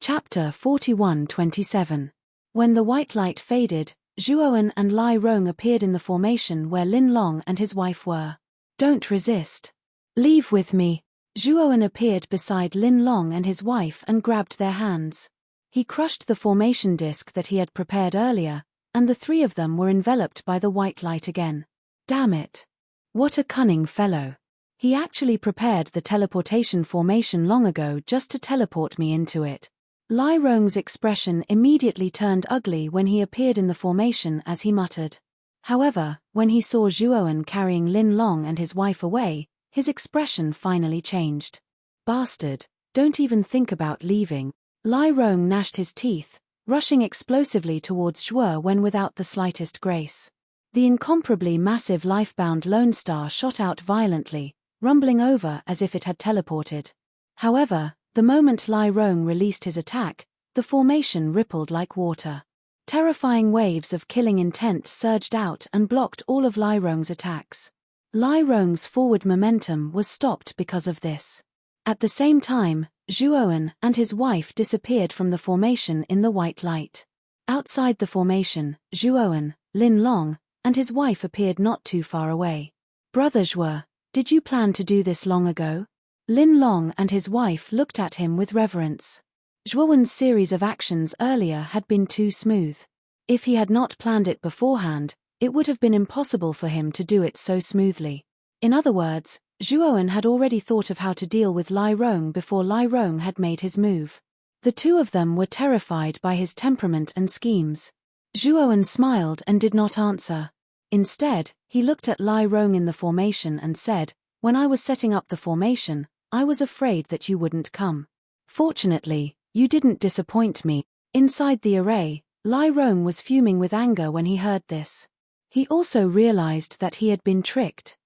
Chapter 41-27. When the white light faded, Zhuowen and Lai Rong appeared in the formation where Lin Long and his wife were. "Don't resist. Leave with me." Zhuowen appeared beside Lin Long and his wife and grabbed their hands. He crushed the formation disc that he had prepared earlier, and the three of them were enveloped by the white light again. Damn it. What a cunning fellow. He actually prepared the teleportation formation long ago just to teleport me into it. Lai Rong's expression immediately turned ugly when he appeared in the formation as he muttered. However, when he saw Zhuowen carrying Lin Long and his wife away, his expression finally changed. "Bastard, don't even think about leaving." Lai Rong gnashed his teeth, rushing explosively towards Zhuowen without the slightest grace. The incomparably massive lifebound Lone Star shot out violently, rumbling over as if it had teleported. However, the moment Lai Rong released his attack, the formation rippled like water. Terrifying waves of killing intent surged out and blocked all of Lai Rong's attacks. Lai Rong's forward momentum was stopped because of this. At the same time, Zhuowen and his wife disappeared from the formation in the white light. Outside the formation, Zhuowen, Lin Long, and his wife appeared not too far away. "Brother Zhuo, did you plan to do this long ago?" Lin Long and his wife looked at him with reverence. Zhuowen's series of actions earlier had been too smooth. If he had not planned it beforehand, it would have been impossible for him to do it so smoothly. In other words, Zhuowen had already thought of how to deal with Lai Rong before Lai Rong had made his move. The two of them were terrified by his temperament and schemes. Zhuowen smiled and did not answer. Instead, he looked at Lai Rong in the formation and said, "When I was setting up the formation, I was afraid that you wouldn't come. Fortunately, you didn't disappoint me." Inside the array, Lai Rong was fuming with anger when he heard this. He also realized that he had been tricked.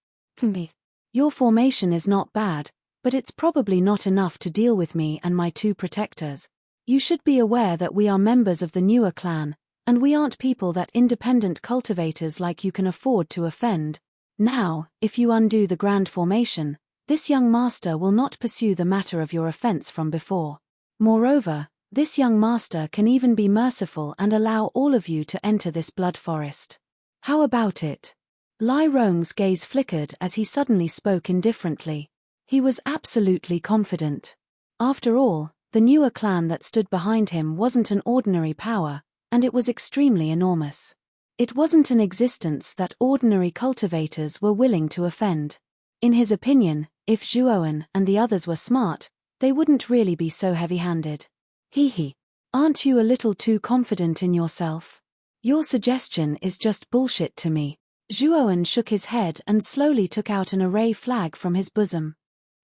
"Your formation is not bad, but it's probably not enough to deal with me and my two protectors. You should be aware that we are members of the newer clan, and we aren't people that independent cultivators like you can afford to offend. Now, if you undo the grand formation, this young master will not pursue the matter of your offense from before. Moreover, this young master can even be merciful and allow all of you to enter this blood forest. How about it?" Lai Rong's gaze flickered as he suddenly spoke indifferently. He was absolutely confident. After all, the newer clan that stood behind him wasn't an ordinary power, and it was extremely enormous. It wasn't an existence that ordinary cultivators were willing to offend. In his opinion, if Zhuowen and the others were smart, they wouldn't really be so heavy-handed. Hee. Aren't you a little too confident in yourself? Your suggestion is just bullshit to me. Zhuowen shook his head and slowly took out an array flag from his bosom.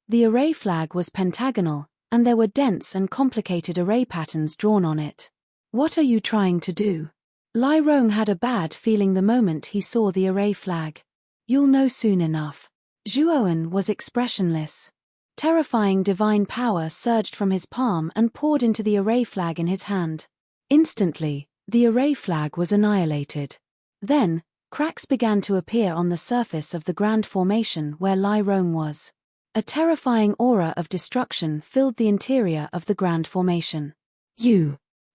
The array flag was pentagonal, and there were dense and complicated array patterns drawn on it. "What are you trying to do?" Lai Rong had a bad feeling the moment he saw the array flag. "You'll know soon enough." Zhuowen was expressionless. Terrifying divine power surged from his palm and poured into the array flag in his hand. Instantly, the array flag was annihilated. Then, cracks began to appear on the surface of the grand formation where Lai Rong was. A terrifying aura of destruction filled the interior of the grand formation.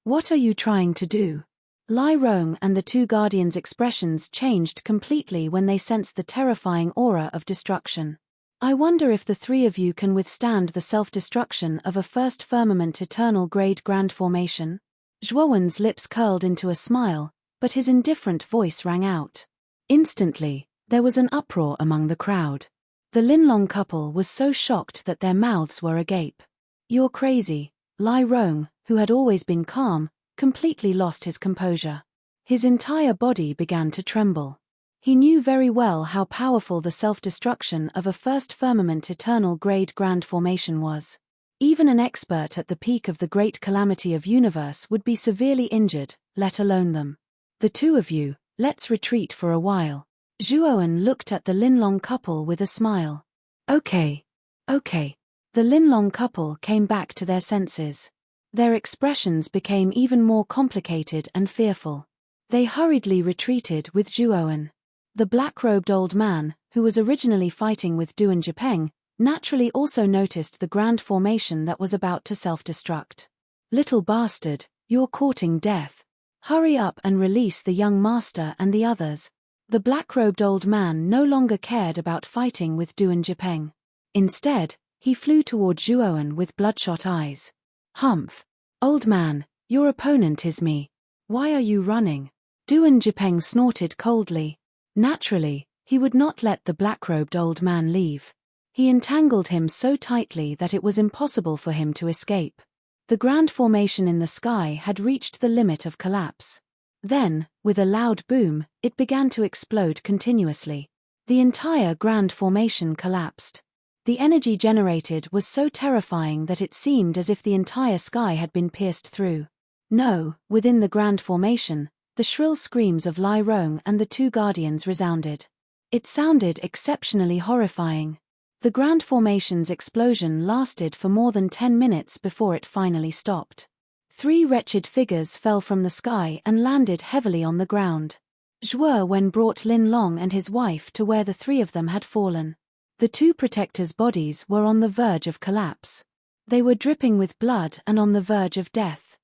What are you trying to do?" Lai Rong and the two guardians' expressions changed completely when they sensed the terrifying aura of destruction. "I wonder if the three of you can withstand the self-destruction of a first firmament eternal grade grand formation?" Zhuowen's lips curled into a smile, but his indifferent voice rang out. Instantly, there was an uproar among the crowd. The Lin Long couple was so shocked that their mouths were agape. "You're crazy." Lai Rong, who had always been calm, completely lost his composure. His entire body began to tremble. He knew very well how powerful the self-destruction of a first firmament eternal grade grand formation was. Even an expert at the peak of the great calamity of universe would be severely injured, let alone them. "The two of you, let's retreat for a while." Zhuowen looked at the Lin Long couple with a smile. Okay. The Lin Long couple came back to their senses. Their expressions became even more complicated and fearful. They hurriedly retreated with Zhuowen. The black-robed old man, who was originally fighting with Du and Jipeng, naturally also noticed the grand formation that was about to self-destruct. Little bastard, you're courting death. Hurry up and release the young master and the others. The black-robed old man no longer cared about fighting with Duan Jipeng. Instead, he flew toward Zhuowen with bloodshot eyes. Humph! Old man, your opponent is me. Why are you running? Duan Jipeng snorted coldly. Naturally, he would not let the black-robed old man leave. He entangled him so tightly that it was impossible for him to escape. The grand formation in the sky had reached the limit of collapse. Then, with a loud boom, it began to explode continuously. The entire grand formation collapsed. The energy generated was so terrifying that it seemed as if the entire sky had been pierced through. No, within the grand formation, the shrill screams of Lai Rong and the two guardians resounded. It sounded exceptionally horrifying. The grand formation's explosion lasted for more than 10 minutes before it finally stopped. 3 wretched figures fell from the sky and landed heavily on the ground. Zhuowen brought Lin Long and his wife to where the 3 of them had fallen. The 2 protectors' bodies were on the verge of collapse. They were dripping with blood and on the verge of death.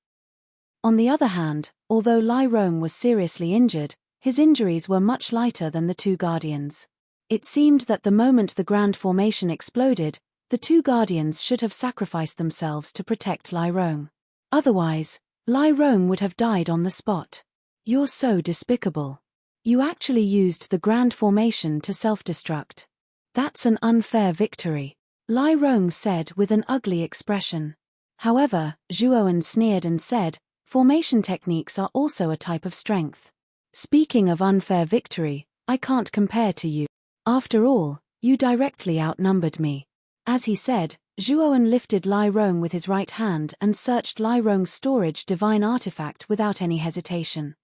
On the other hand, although Lai Rong was seriously injured, his injuries were much lighter than the 2 guardians. It seemed that the moment the grand formation exploded, the 2 guardians should have sacrificed themselves to protect Lai Rong. Otherwise, Lai Rong would have died on the spot. You're so despicable. You actually used the grand formation to self-destruct. That's an unfair victory, Lai Rong said with an ugly expression. However, Zhuowen sneered and said, formation techniques are also a type of strength. Speaking of unfair victory, I can't compare to you. After all, you directly outnumbered me. As he said, Zhuowen lifted Lai Rong with his right hand and searched Lai Rong's storage divine artifact without any hesitation.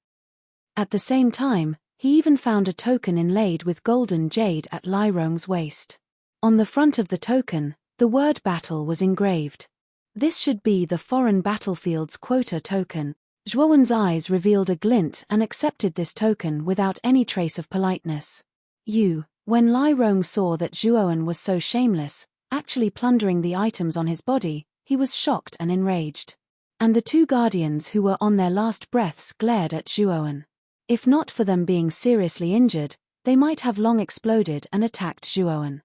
At the same time, he even found a token inlaid with golden jade at Lai Rong's waist. On the front of the token, the word battle was engraved. This should be the foreign battlefield's quota token. Zhuowen's eyes revealed a glint and accepted this token without any trace of politeness. When Lai Rong saw that Zhuowen was so shameless, actually plundering the items on his body, he was shocked and enraged. And the 2 guardians who were on their last breaths glared at Zhuowen. If not for them being seriously injured, they might have long exploded and attacked Zhuowen.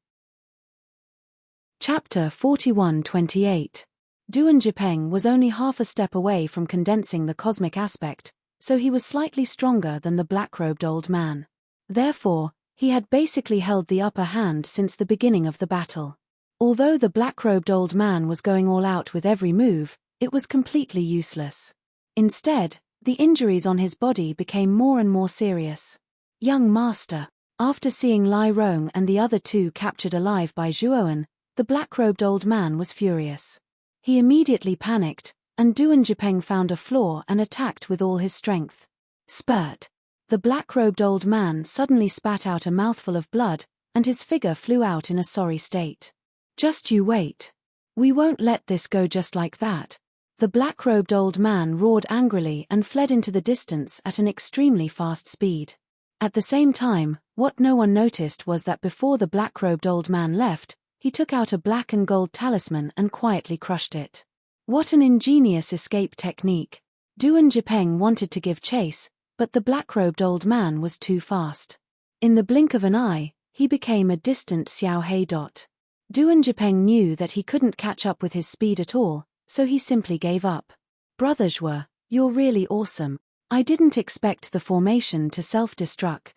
Chapter 41-28. Duan Jipeng was only half a step away from condensing the cosmic aspect, so he was slightly stronger than the black-robed old man. Therefore, he had basically held the upper hand since the beginning of the battle. Although the black-robed old man was going all out with every move, it was completely useless. Instead, the injuries on his body became more and more serious. Young master. After seeing Lai Rong and the other 2 captured alive by Zhuowen, the black-robed old man was furious. He immediately panicked, and Duan Jipeng found a flaw and attacked with all his strength. Spurt! The black-robed old man suddenly spat out a mouthful of blood, and his figure flew out in a sorry state. Just you wait. We won't let this go just like that. The black-robed old man roared angrily and fled into the distance at an extremely fast speed. At the same time, what no one noticed was that before the black-robed old man left, he took out a black and gold talisman and quietly crushed it. What an ingenious escape technique. Duan Jipeng wanted to give chase, but the black-robed old man was too fast. In the blink of an eye, he became a distant Xiao Hei dot. Duan Jipeng knew that he couldn't catch up with his speed at all, so he simply gave up. Brother Zhuo, you're really awesome. I didn't expect the formation to self-destruct.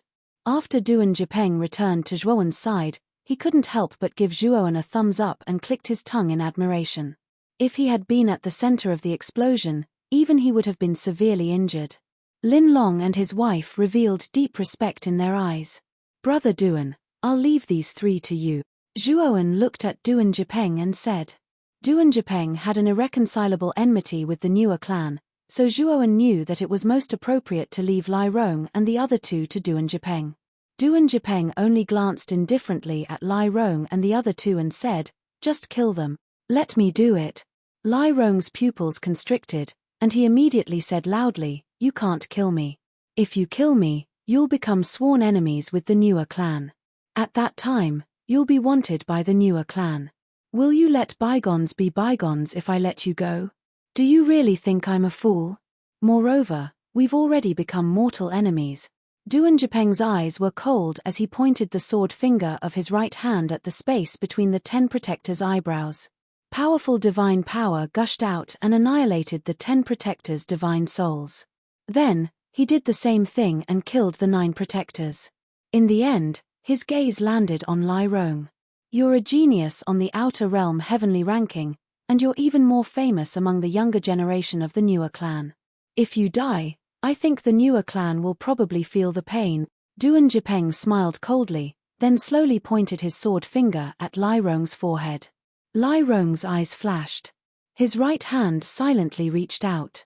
After Duan Jipeng returned to Zhuowen's side, he couldn't help but give Zhuowen a thumbs up and clicked his tongue in admiration. If he had been at the center of the explosion, even he would have been severely injured. Lin Long and his wife revealed deep respect in their eyes. Brother Duan, I'll leave these 3 to you. Zhuowen looked at Duan Jipeng and said. Duan Jipeng had an irreconcilable enmity with the newer clan, so Zhuowen knew that it was most appropriate to leave Lai Rong and the other 2 to Duan Jipeng. Duan Jipeng only glanced indifferently at Lai Rong and the other 2 and said, just kill them. Let me do it. Lai Rong's pupils constricted, and he immediately said loudly, you can't kill me. If you kill me, you'll become sworn enemies with the newer clan. At that time, you'll be wanted by the newer clan. Will you let bygones be bygones if I let you go? Do you really think I'm a fool? Moreover, we've already become mortal enemies. Duan Jipeng's eyes were cold as he pointed the sword finger of his right hand at the space between the 10 protectors' eyebrows. Powerful divine power gushed out and annihilated the 10 protectors' divine souls. Then, he did the same thing and killed the 9 protectors. In the end, his gaze landed on Lai Rong. You're a genius on the outer realm heavenly ranking, and you're even more famous among the younger generation of the newer clan. If you die, I think the newer clan will probably feel the pain. Duan Jipeng smiled coldly, then slowly pointed his sword finger at Lai Rong's forehead. Lai Rong's eyes flashed. His right hand silently reached out.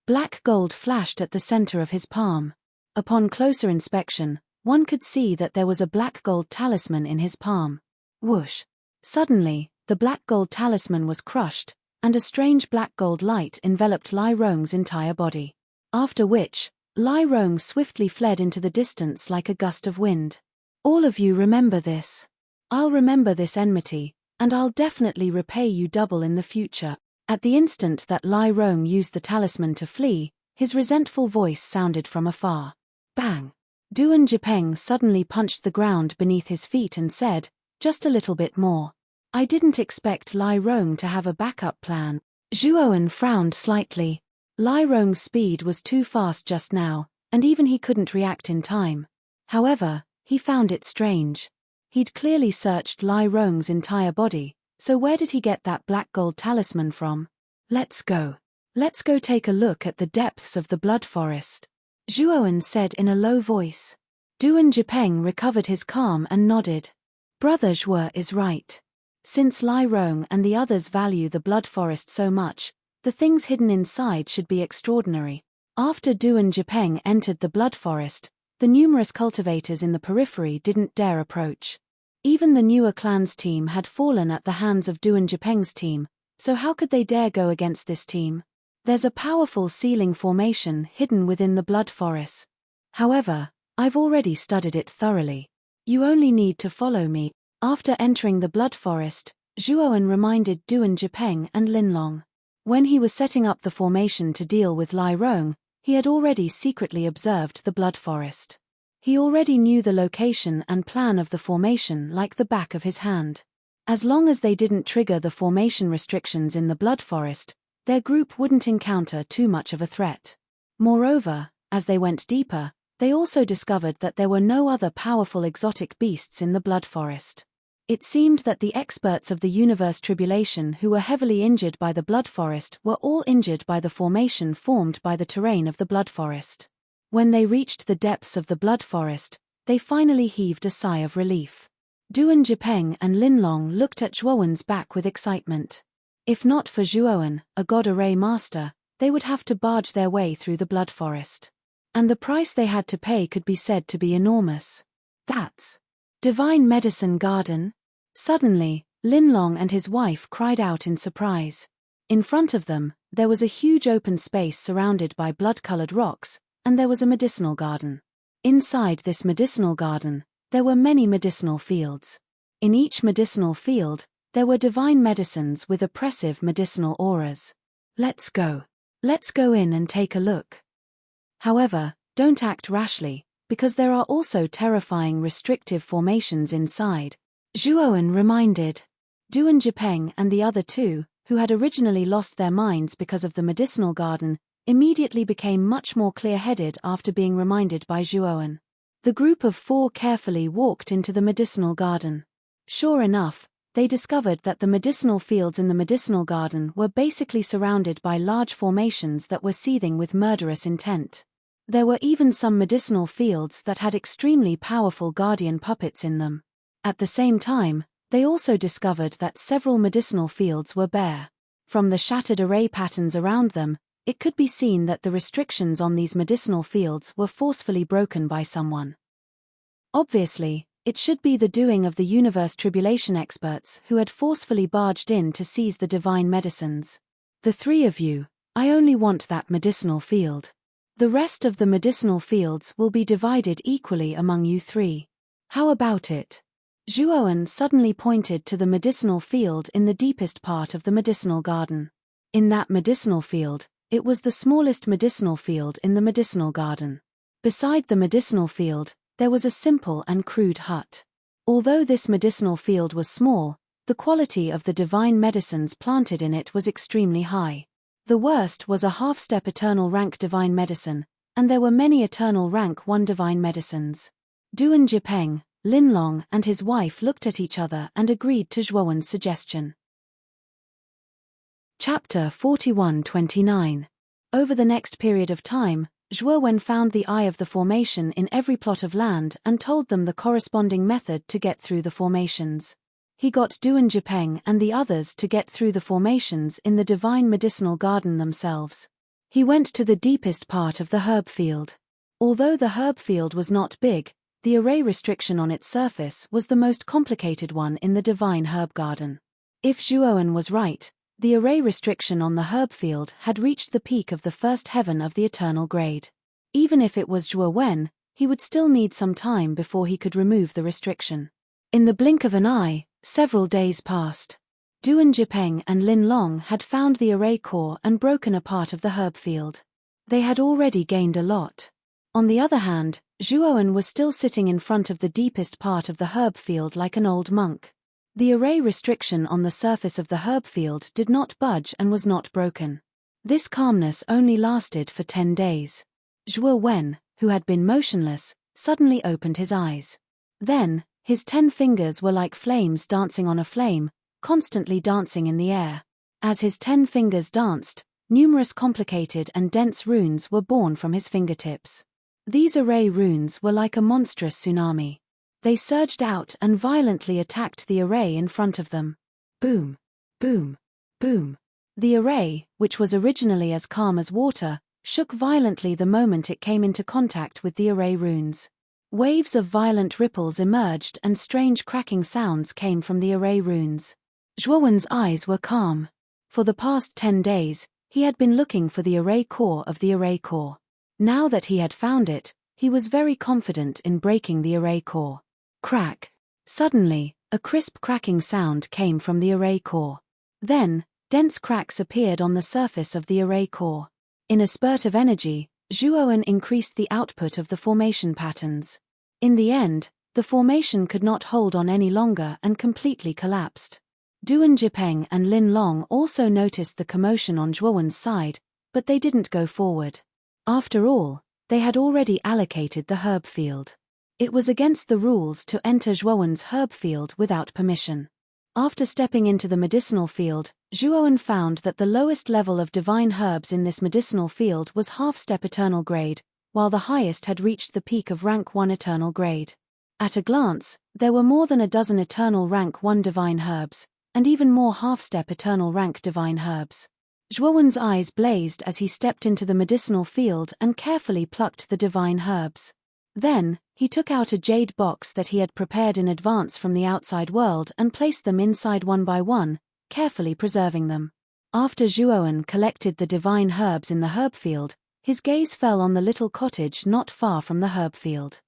Black gold flashed at the center of his palm. Upon closer inspection, one could see that there was a black gold talisman in his palm. Whoosh! Suddenly, the black gold talisman was crushed, and a strange black gold light enveloped Lai Rong's entire body. After which, Lai Rong swiftly fled into the distance like a gust of wind. All of you remember this. I'll remember this enmity, and I'll definitely repay you double in the future. At the instant that Lai Rong used the talisman to flee, his resentful voice sounded from afar. Bang! Duan Jipeng suddenly punched the ground beneath his feet and said, "Just a little bit more." I didn't expect Lai Rong to have a backup plan. Zhuowen frowned slightly. Lai Rong's speed was too fast just now, and even he couldn't react in time. However, he found it strange. He'd clearly searched Lai Rong's entire body, so where did he get that black gold talisman from? Let's go. Let's go take a look at the depths of the blood forest, Zhuowen said in a low voice. Duan Jipeng recovered his calm and nodded. Brother Zhuo is right. Since Lai Rong and the others value the blood forest so much, the things hidden inside should be extraordinary. After Duan Jipeng entered the blood forest, the numerous cultivators in the periphery didn't dare approach. Even the newer clan's team had fallen at the hands of Duan Jipeng's team, so how could they dare go against this team? There's a powerful ceiling formation hidden within the blood forest. However, I've already studied it thoroughly. You only need to follow me. After entering the blood forest, Zhuowen reminded Duan Jipeng and Linlong. When he was setting up the formation to deal with Lai Rong, he had already secretly observed the blood forest. He already knew the location and plan of the formation like the back of his hand. As long as they didn't trigger the formation restrictions in the blood forest, their group wouldn't encounter too much of a threat. Moreover, as they went deeper, they also discovered that there were no other powerful exotic beasts in the blood forest. It seemed that the experts of the universe tribulation who were heavily injured by the blood forest were all injured by the formation formed by the terrain of the blood forest. When they reached the depths of the blood forest, they finally heaved a sigh of relief. Duan Jipeng and Linlong looked at Zhuowen's back with excitement. If not for Zhuowen, a god array master, they would have to barge their way through the blood forest. And the price they had to pay could be said to be enormous. That's Divine Medicine Garden? Suddenly, Linlong and his wife cried out in surprise. In front of them, there was a huge open space surrounded by blood-colored rocks, and there was a medicinal garden. Inside this medicinal garden, there were many medicinal fields. In each medicinal field, there were divine medicines with oppressive medicinal auras. Let's go. Let's go in and take a look. However, don't act rashly, because there are also terrifying restrictive formations inside, Zhuowen reminded. Duan Jipeng and the other two, who had originally lost their minds because of the medicinal garden, immediately became much more clear-headed after being reminded by Zhuowen. The group of 4 carefully walked into the medicinal garden. Sure enough, they discovered that the medicinal fields in the medicinal garden were basically surrounded by large formations that were seething with murderous intent. There were even some medicinal fields that had extremely powerful guardian puppets in them. At the same time, they also discovered that several medicinal fields were bare. From the shattered array patterns around them, it could be seen that the restrictions on these medicinal fields were forcefully broken by someone. Obviously, it should be the doing of the universe tribulation experts who had forcefully barged in to seize the divine medicines. The 3 of you, I only want that medicinal field. The rest of the medicinal fields will be divided equally among you 3. How about it? Zhuowen suddenly pointed to the medicinal field in the deepest part of the medicinal garden. In that medicinal field, it was the smallest medicinal field in the medicinal garden. Beside the medicinal field, there was a simple and crude hut. Although this medicinal field was small, the quality of the divine medicines planted in it was extremely high. The worst was a half-step eternal rank divine medicine, and there were many eternal rank 1 divine medicines. Duan Jipeng, Lin Long and his wife looked at each other and agreed to Zhuowen's suggestion. Chapter 41-29. Over the next period of time, Zhuowen found the eye of the formation in every plot of land and told them the corresponding method to get through the formations. He got Duan Jipeng and the others to get through the formations in the divine medicinal garden themselves. He went to the deepest part of the herb field. Although the herb field was not big, the array restriction on its surface was the most complicated one in the divine herb garden. If Zhuowen was right, the array restriction on the herb field had reached the peak of the first heaven of the eternal grade. Even if it was Zhuowen, he would still need some time before he could remove the restriction. In the blink of an eye, several days passed. Duan Jipeng and Lin Long had found the array core and broken a part of the herb field. They had already gained a lot. On the other hand, Zhuowen was still sitting in front of the deepest part of the herb field like an old monk. The array restriction on the surface of the herb field did not budge and was not broken. This calmness only lasted for 10 days. Zhuowen, who had been motionless, suddenly opened his eyes. Then, his 10 fingers were like flames dancing on a flame, constantly dancing in the air. As his 10 fingers danced, numerous complicated and dense runes were born from his fingertips. These array runes were like a monstrous tsunami. They surged out and violently attacked the array in front of them. Boom, boom, boom. The array, which was originally as calm as water, shook violently the moment it came into contact with the array runes. Waves of violent ripples emerged and strange cracking sounds came from the array runes. Zhuowen's eyes were calm. For the past 10 days, he had been looking for the array core of the array core. Now that he had found it, he was very confident in breaking the array core. Crack. Suddenly, a crisp cracking sound came from the array core. Then, dense cracks appeared on the surface of the array core. In a spurt of energy, Zhuowen increased the output of the formation patterns. In the end, the formation could not hold on any longer and completely collapsed. Duan Jipeng and Lin Long also noticed the commotion on Zhuowen's side, but they didn't go forward. After all, they had already allocated the herb field. It was against the rules to enter Zhuowen's herb field without permission. After stepping into the medicinal field, Zhuowen found that the lowest level of divine herbs in this medicinal field was half-step eternal grade, while the highest had reached the peak of rank 1 eternal grade. At a glance, there were more than a dozen eternal rank 1 divine herbs, and even more half-step eternal rank divine herbs. Zhuowen's eyes blazed as he stepped into the medicinal field and carefully plucked the divine herbs. Then, he took out a jade box that he had prepared in advance from the outside world and placed them inside one by one, carefully preserving them. After Zhuowen collected the divine herbs in the herb field, his gaze fell on the little cottage not far from the herb field.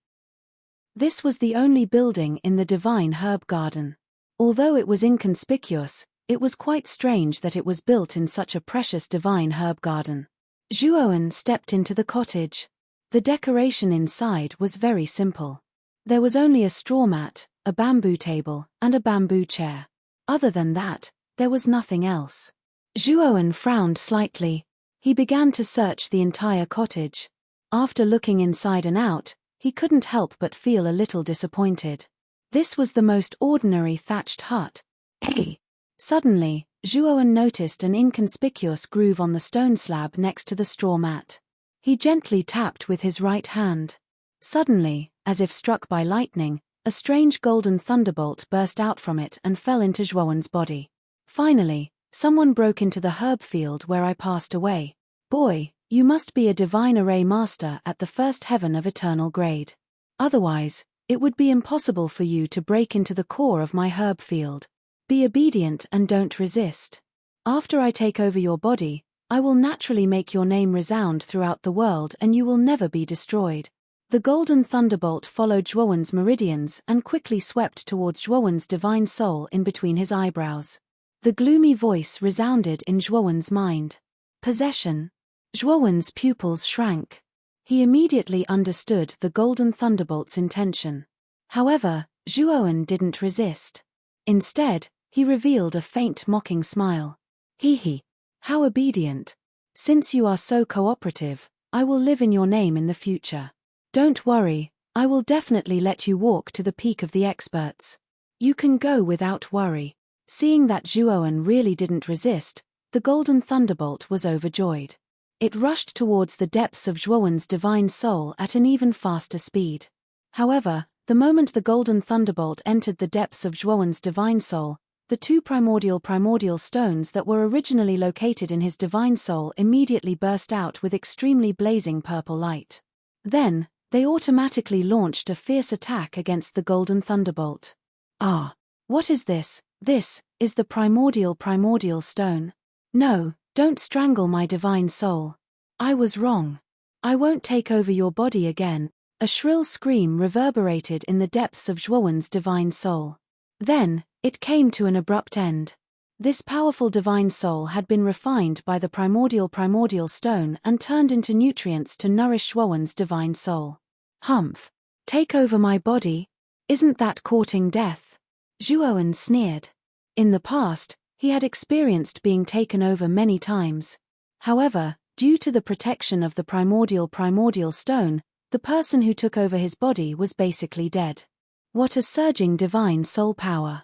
This was the only building in the divine herb garden. Although it was inconspicuous, it was quite strange that it was built in such a precious divine herb garden. Zhuowen stepped into the cottage. The decoration inside was very simple. There was only a straw mat, a bamboo table, and a bamboo chair. Other than that, there was nothing else. Zhuowen frowned slightly. He began to search the entire cottage. After looking inside and out, he couldn't help but feel a little disappointed. This was the most ordinary thatched hut. Hey! Suddenly, Zhuowen noticed an inconspicuous groove on the stone slab next to the straw mat. He gently tapped with his right hand. Suddenly, as if struck by lightning, a strange golden thunderbolt burst out from it and fell into Zhuowen's body. Finally, someone broke into the herb field where I passed away. Boy, you must be a divine array master at the first heaven of eternal grade. Otherwise, it would be impossible for you to break into the core of my herb field. Be obedient and don't resist. After I take over your body, I will naturally make your name resound throughout the world and you will never be destroyed. The golden thunderbolt followed Zhuowen's meridians and quickly swept towards Zhuowen's divine soul in between his eyebrows. The gloomy voice resounded in Zhuowen's mind. Possession. Zhuowen's pupils shrank. He immediately understood the golden thunderbolt's intention. However, Zhuowen didn't resist. Instead, he revealed a faint mocking smile. Hee. How obedient. Since you are so cooperative, I will live in your name in the future. Don't worry, I will definitely let you walk to the peak of the experts. You can go without worry. Seeing that Zhuowen really didn't resist, the golden thunderbolt was overjoyed. It rushed towards the depths of Zhuowen's divine soul at an even faster speed. However, the moment the golden thunderbolt entered the depths of Zhuowen's divine soul, the two primordial stones that were originally located in his divine soul immediately burst out with extremely blazing purple light. Then, they automatically launched a fierce attack against the golden thunderbolt. Ah! What is this? This is the primordial stone. No, don't strangle my divine soul. I was wrong. I won't take over your body again. A shrill scream reverberated in the depths of Zhuowen's divine soul. Then, it came to an abrupt end. This powerful divine soul had been refined by the primordial stone and turned into nutrients to nourish Zhuowen's divine soul. Humph! Take over my body? Isn't that courting death? Zhuowen sneered. In the past, he had experienced being taken over many times. However, due to the protection of the primordial stone, the person who took over his body was basically dead. What a surging divine soul power!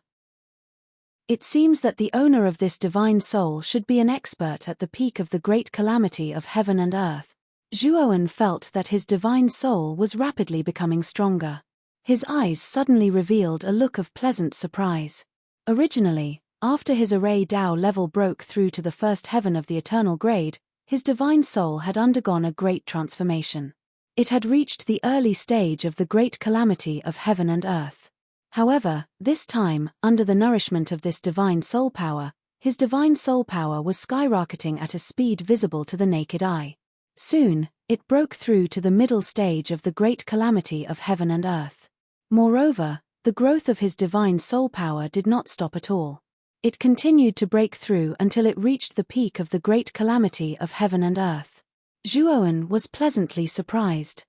It seems that the owner of this divine soul should be an expert at the peak of the great calamity of heaven and earth. Zhuowen felt that his divine soul was rapidly becoming stronger. His eyes suddenly revealed a look of pleasant surprise. Originally, after his array Dao level broke through to the first heaven of the eternal grade, his divine soul had undergone a great transformation. It had reached the early stage of the great calamity of heaven and earth. However, this time, under the nourishment of this divine soul power, his divine soul power was skyrocketing at a speed visible to the naked eye. Soon, it broke through to the middle stage of the great calamity of heaven and earth. Moreover, the growth of his divine soul power did not stop at all. It continued to break through until it reached the peak of the great calamity of heaven and earth. Zhuowen was pleasantly surprised.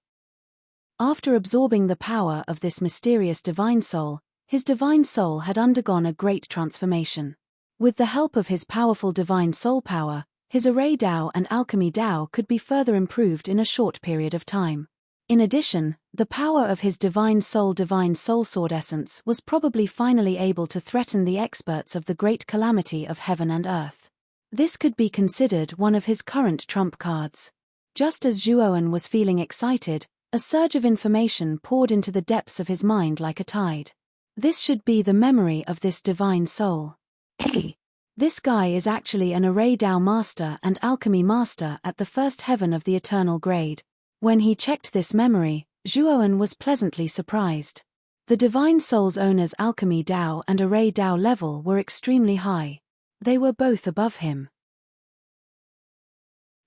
After absorbing the power of this mysterious divine soul, his divine soul had undergone a great transformation. With the help of his powerful divine soul power, his array Dao and alchemy Dao could be further improved in a short period of time. In addition, the power of his divine soul sword essence was probably finally able to threaten the experts of the great calamity of heaven and earth. This could be considered one of his current trump cards. Just as Zhuowen was feeling excited, a surge of information poured into the depths of his mind like a tide. This should be the memory of this divine soul. Hey! This guy is actually an array Dao master and alchemy master at the first heaven of the eternal grade. When he checked this memory, Zhuowen was pleasantly surprised. The divine soul's owner's alchemy Dao and array Dao level were extremely high. They were both above him.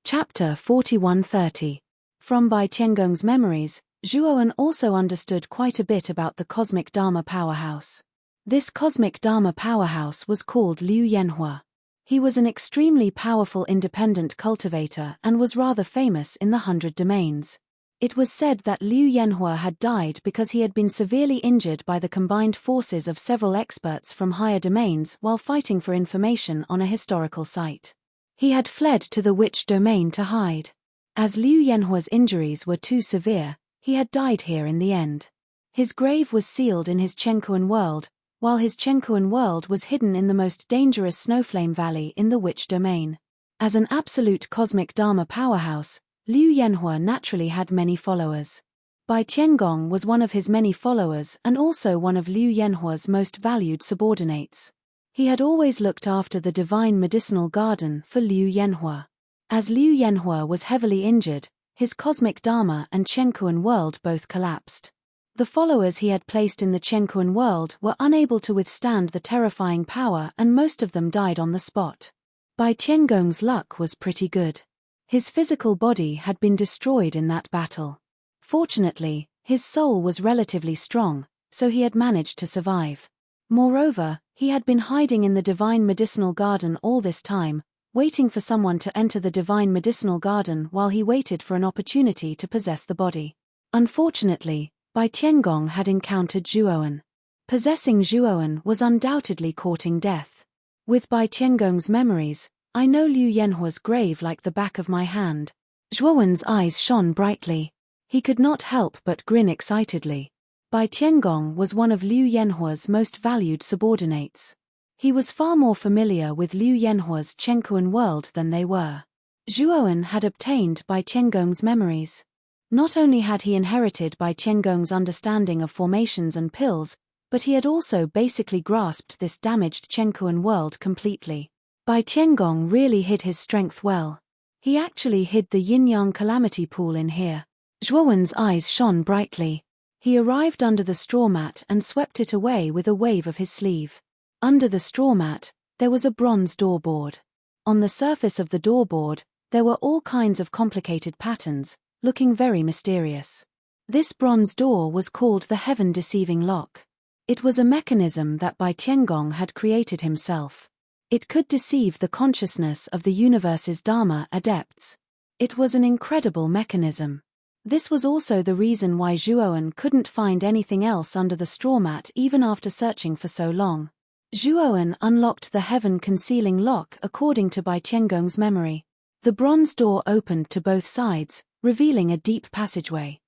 Chapter 4130. From Bai Tiangong's memories, Zhuowen also understood quite a bit about the cosmic Dharma powerhouse. This cosmic Dharma powerhouse was called Liu Yanhua. He was an extremely powerful independent cultivator and was rather famous in the 100 domains. It was said that Liu Yanhua had died because he had been severely injured by the combined forces of several experts from higher domains while fighting for information on a historical site. He had fled to the witch domain to hide. As Liu Yanhua's injuries were too severe, he had died here in the end. His grave was sealed in his Chenkuan world, while his Chenkuan world was hidden in the most dangerous Snowflame Valley in the witch domain. As an absolute cosmic Dharma powerhouse, Liu Yanhua naturally had many followers. Bai Tiangong was one of his many followers and also one of Liu Yanhua's most valued subordinates. He had always looked after the divine medicinal garden for Liu Yanhua. As Liu Yanhua was heavily injured, his cosmic Dharma and Chenkuan world both collapsed. The followers he had placed in the Chenkuan world were unable to withstand the terrifying power and most of them died on the spot. Bai Tiangong's luck was pretty good. His physical body had been destroyed in that battle. Fortunately, his soul was relatively strong, so he had managed to survive. Moreover, He had been hiding in the divine medicinal garden all this time, waiting for someone to enter the divine medicinal garden while he waited for an opportunity to possess the body. Unfortunately, Bai Tiangong had encountered Zhuowen. Possessing Zhuowen was undoubtedly courting death. With Bai Tiangong's memories, I know Liu Yanhua's grave like the back of my hand. Zhuowen's eyes shone brightly. He could not help but grin excitedly. Bai Tiangong was one of Liu Yanhua's most valued subordinates. He was far more familiar with Liu Yanhua's Chenkuan world than they were. Zhuowen had obtained Bai Tiangong's memories. Not only had he inherited Bai Tiangong's understanding of formations and pills, but he had also basically grasped this damaged Chenkuan world completely. Bai Tiangong really hid his strength well. He actually hid the yin-yang calamity pool in here. Zhuowen's eyes shone brightly. He arrived under the straw mat and swept it away with a wave of his sleeve. Under the straw mat, there was a bronze door board. On the surface of the door board, there were all kinds of complicated patterns, looking very mysterious. This bronze door was called the heaven-deceiving lock. It was a mechanism that Bai Tiangong had created himself. It could deceive the consciousness of the universe's Dharma adepts. It was an incredible mechanism. This was also the reason why Zhuowen couldn't find anything else under the straw mat even after searching for so long. Zhuowen unlocked the heaven-concealing lock according to Bai Tiangong's memory. The bronze door opened to both sides, revealing a deep passageway.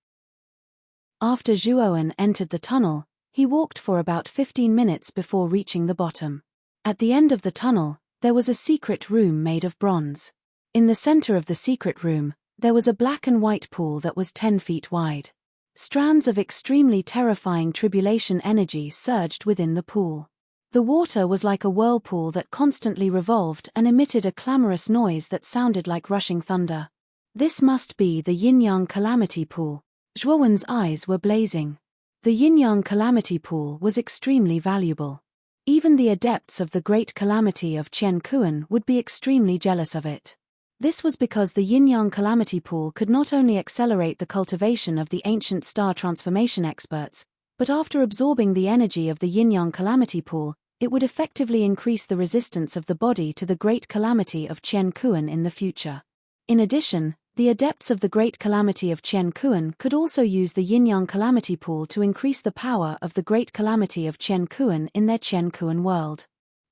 After Zhuowen entered the tunnel, he walked for about 15 minutes before reaching the bottom. At the end of the tunnel, there was a secret room made of bronze. In the center of the secret room, there was a black and white pool that was 10 feet wide. Strands of extremely terrifying tribulation energy surged within the pool. The water was like a whirlpool that constantly revolved and emitted a clamorous noise that sounded like rushing thunder. This must be the yin-yang calamity pool. Zhuowen's eyes were blazing. The yin-yang calamity pool was extremely valuable. Even the adepts of the great calamity of Qiankuan would be extremely jealous of it. This was because the yin-yang calamity pool could not only accelerate the cultivation of the ancient star transformation experts, but after absorbing the energy of the yin-yang calamity pool, it would effectively increase the resistance of the body to the great calamity of Qiankuan in the future. In addition, the adepts of the great calamity of Qiankuan could also use the yin-yang calamity pool to increase the power of the great calamity of Qiankuan in their Qiankuan world.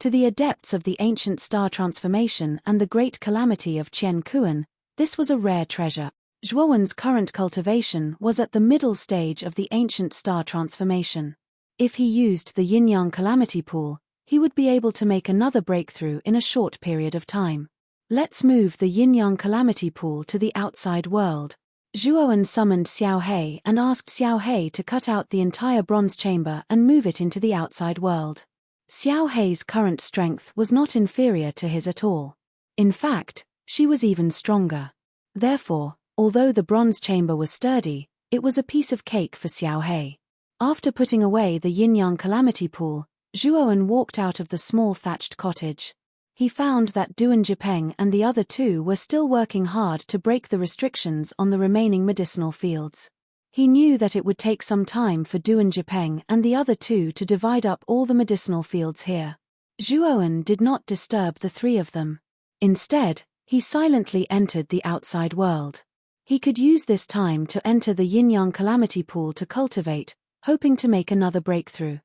To the adepts of the ancient star transformation and the great calamity of Qiankuan, this was a rare treasure. Zhuowen's current cultivation was at the middle stage of the ancient star transformation. If he used the yin-yang calamity pool, he would be able to make another breakthrough in a short period of time. Let's move the yin-yang calamity pool to the outside world. Zhuowen summoned Xiao He and asked Xiao He to cut out the entire bronze chamber and move it into the outside world. Xiao He's current strength was not inferior to his at all. In fact, she was even stronger. Therefore, although the bronze chamber was sturdy, it was a piece of cake for Xiao He. After putting away the yin-yang calamity pool, Zhuowen walked out of the small thatched cottage. He found that Duan Jipeng and the other two were still working hard to break the restrictions on the remaining medicinal fields. He knew that it would take some time for Duan Jipeng and the other two to divide up all the medicinal fields here. Zhuowen did not disturb the three of them. Instead, he silently entered the outside world. He could use this time to enter the yin-yang calamity pool to cultivate, hoping to make another breakthrough.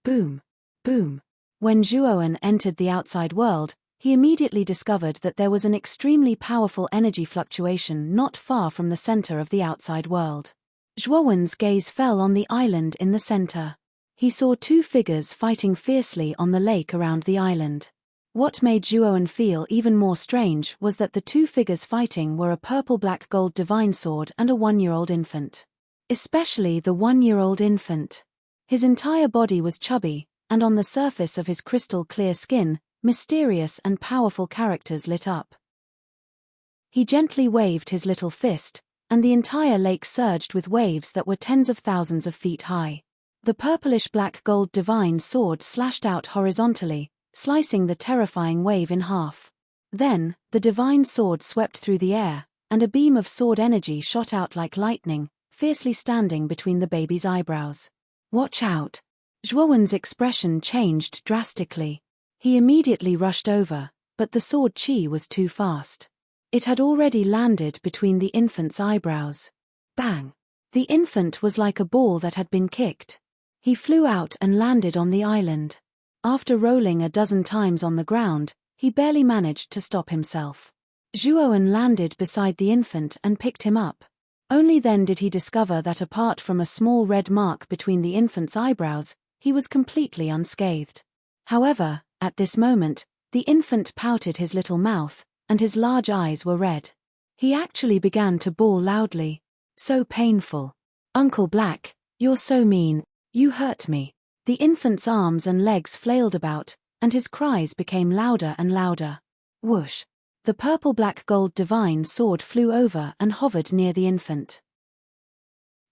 Boom! Boom! When Zhuowen entered the outside world, he immediately discovered that there was an extremely powerful energy fluctuation not far from the center of the outside world. Zhuowen's gaze fell on the island in the center. He saw two figures fighting fiercely on the lake around the island. What made Zhuowen feel even more strange was that the two figures fighting were a purple-black gold divine sword and a 1-year-old infant. Especially the 1-year-old infant. His entire body was chubby, and on the surface of his crystal-clear skin, mysterious and powerful characters lit up. He gently waved his little fist, and the entire lake surged with waves that were tens of thousands of feet high. The purplish-black gold divine sword slashed out horizontally, slicing the terrifying wave in half. Then, the divine sword swept through the air, and a beam of sword energy shot out like lightning, fiercely standing between the baby's eyebrows. "Watch out!" Zhuowen's expression changed drastically. He immediately rushed over, but the sword chi was too fast. It had already landed between the infant's eyebrows. Bang! The infant was like a ball that had been kicked. He flew out and landed on the island. After rolling a dozen times on the ground, he barely managed to stop himself. Zhuowen landed beside the infant and picked him up. Only then did he discover that apart from a small red mark between the infant's eyebrows, he was completely unscathed. However, at this moment, the infant pouted his little mouth, and his large eyes were red. He actually began to bawl loudly. So painful. Uncle Black, you're so mean, you hurt me. The infant's arms and legs flailed about, and his cries became louder and louder. Whoosh! The purple-black-gold divine sword flew over and hovered near the infant.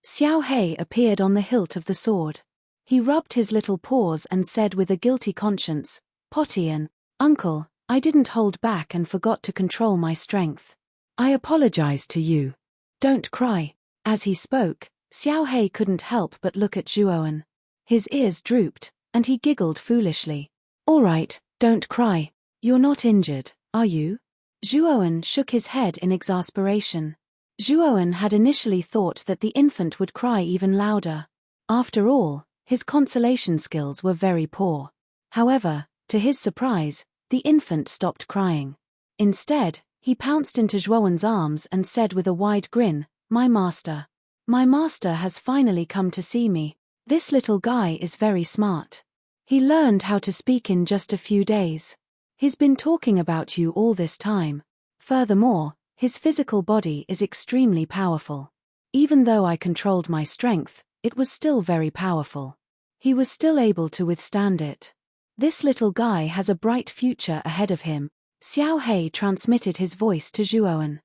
Xiao He appeared on the hilt of the sword. He rubbed his little paws and said with a guilty conscience, "Potian, Uncle, I didn't hold back and forgot to control my strength. I apologize to you. Don't cry." As he spoke, Xiao He couldn't help but look at Zhuowen. His ears drooped, and he giggled foolishly. "All right, don't cry. You're not injured, are you?" Zhuowen shook his head in exasperation. Zhuowen had initially thought that the infant would cry even louder. After all, his consolation skills were very poor. However, to his surprise, the infant stopped crying. Instead, he pounced into Zhuowen's arms and said with a wide grin, "My master. My master has finally come to see me. This little guy is very smart. He learned how to speak in just a few days. He's been talking about you all this time. Furthermore, his physical body is extremely powerful. Even though I controlled my strength, it was still very powerful. He was still able to withstand it. This little guy has a bright future ahead of him." Xiao He transmitted his voice to Zhuowen.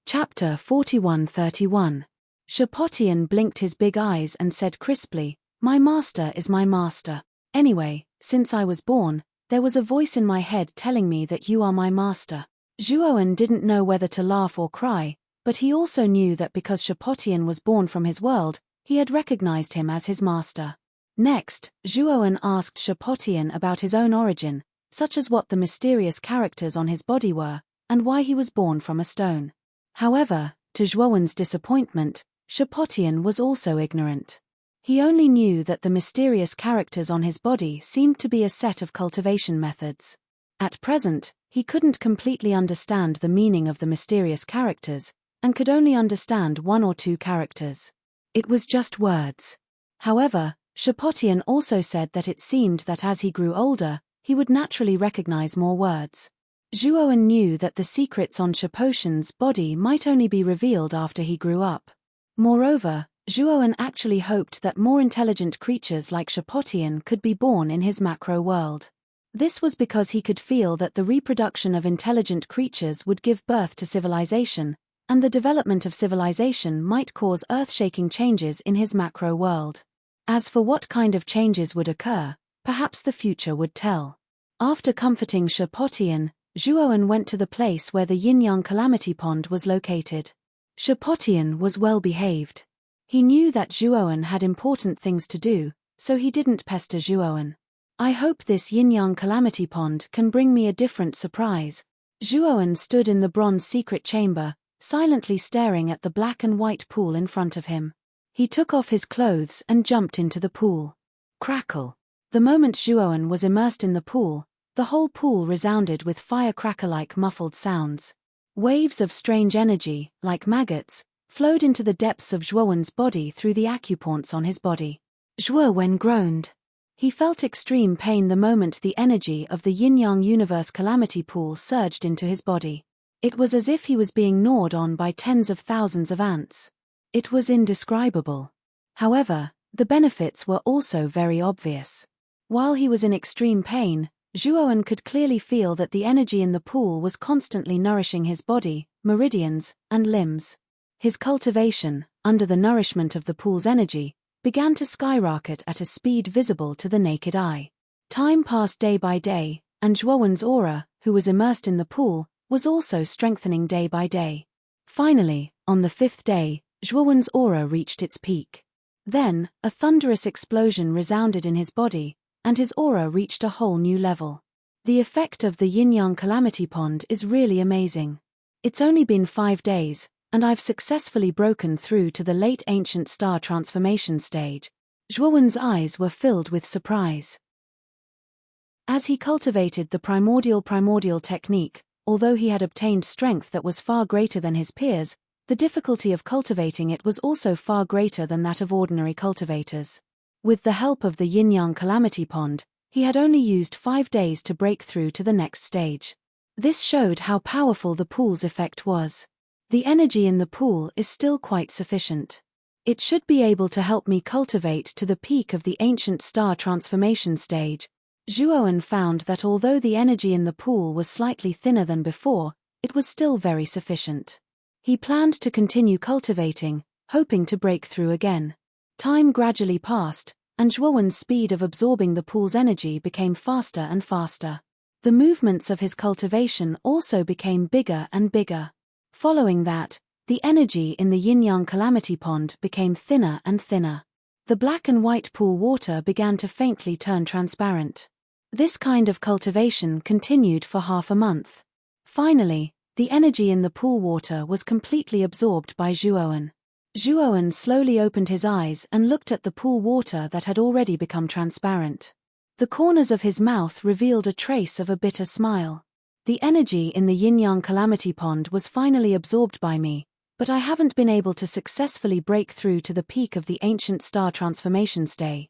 Chapter 41-31. Shapotian blinked his big eyes and said crisply, "My master is my master. Anyway, since I was born, there was a voice in my head telling me that you are my master." Zhuowen didn't know whether to laugh or cry, but he also knew that because Shapotian was born from his world, he had recognized him as his master. Next, Zhuowen asked Shapotian about his own origin, such as what the mysterious characters on his body were, and why he was born from a stone. However, to Zhuowen's disappointment, Shapotian was also ignorant. He only knew that the mysterious characters on his body seemed to be a set of cultivation methods. At present, he couldn't completely understand the meaning of the mysterious characters, and could only understand one or two characters. It was just words. However, Shapotian also said that it seemed that as he grew older, he would naturally recognize more words. Zhuowen knew that the secrets on Shapotian's body might only be revealed after he grew up. Moreover, Zhuowen actually hoped that more intelligent creatures like Shapotian could be born in his macro world. This was because he could feel that the reproduction of intelligent creatures would give birth to civilization, and the development of civilization might cause earth-shaking changes in his macro world. As for what kind of changes would occur, perhaps the future would tell. After comforting Shapotian, Zhuowen went to the place where the yin-yang calamity pond was located. Shapotian was well behaved. He knew that Zhuowen had important things to do, so he didn't pester Zhuowen. "I hope this yin-yang calamity pond can bring me a different surprise." Zhuowen stood in the bronze secret chamber, silently staring at the black and white pool in front of him. He took off his clothes and jumped into the pool. Crackle! The moment Zhuowen was immersed in the pool, the whole pool resounded with firecracker-like muffled sounds. Waves of strange energy, like maggots, flowed into the depths of Zhuowen's body through the acupoints on his body. Zhuowen groaned. He felt extreme pain the moment the energy of the yin-yang universe calamity pool surged into his body. It was as if he was being gnawed on by tens of thousands of ants. It was indescribable. However, the benefits were also very obvious. While he was in extreme pain, Zhuowen could clearly feel that the energy in the pool was constantly nourishing his body, meridians, and limbs. His cultivation, under the nourishment of the pool's energy, began to skyrocket at a speed visible to the naked eye. Time passed day by day, and Zhuowen's aura, who was immersed in the pool, was also strengthening day by day. Finally, on the 5th day, Zhuowen's aura reached its peak. Then, a thunderous explosion resounded in his body, and his aura reached a whole new level. The effect of the yin-yang calamity pond is really amazing. It's only been 5 days, and I've successfully broken through to the late ancient star transformation stage. Zhuowen's eyes were filled with surprise. As he cultivated the primordial technique, although he had obtained strength that was far greater than his peers, the difficulty of cultivating it was also far greater than that of ordinary cultivators. With the help of the yin-yang calamity pond, he had only used 5 days to break through to the next stage. This showed how powerful the pool's effect was. The energy in the pool is still quite sufficient. It should be able to help me cultivate to the peak of the ancient star transformation stage. Zhuowen found that although the energy in the pool was slightly thinner than before, it was still very sufficient. He planned to continue cultivating, hoping to break through again. Time gradually passed, and Zhuowen's speed of absorbing the pool's energy became faster and faster. The movements of his cultivation also became bigger and bigger. Following that, the energy in the yin-yang calamity pond became thinner and thinner. The black and white pool water began to faintly turn transparent. This kind of cultivation continued for half a month. Finally, the energy in the pool water was completely absorbed by Zhuowen. Zhuowen slowly opened his eyes and looked at the pool water that had already become transparent. The corners of his mouth revealed a trace of a bitter smile. The energy in the yin-yang calamity pond was finally absorbed by me, but I haven't been able to successfully break through to the peak of the ancient star transformation stage.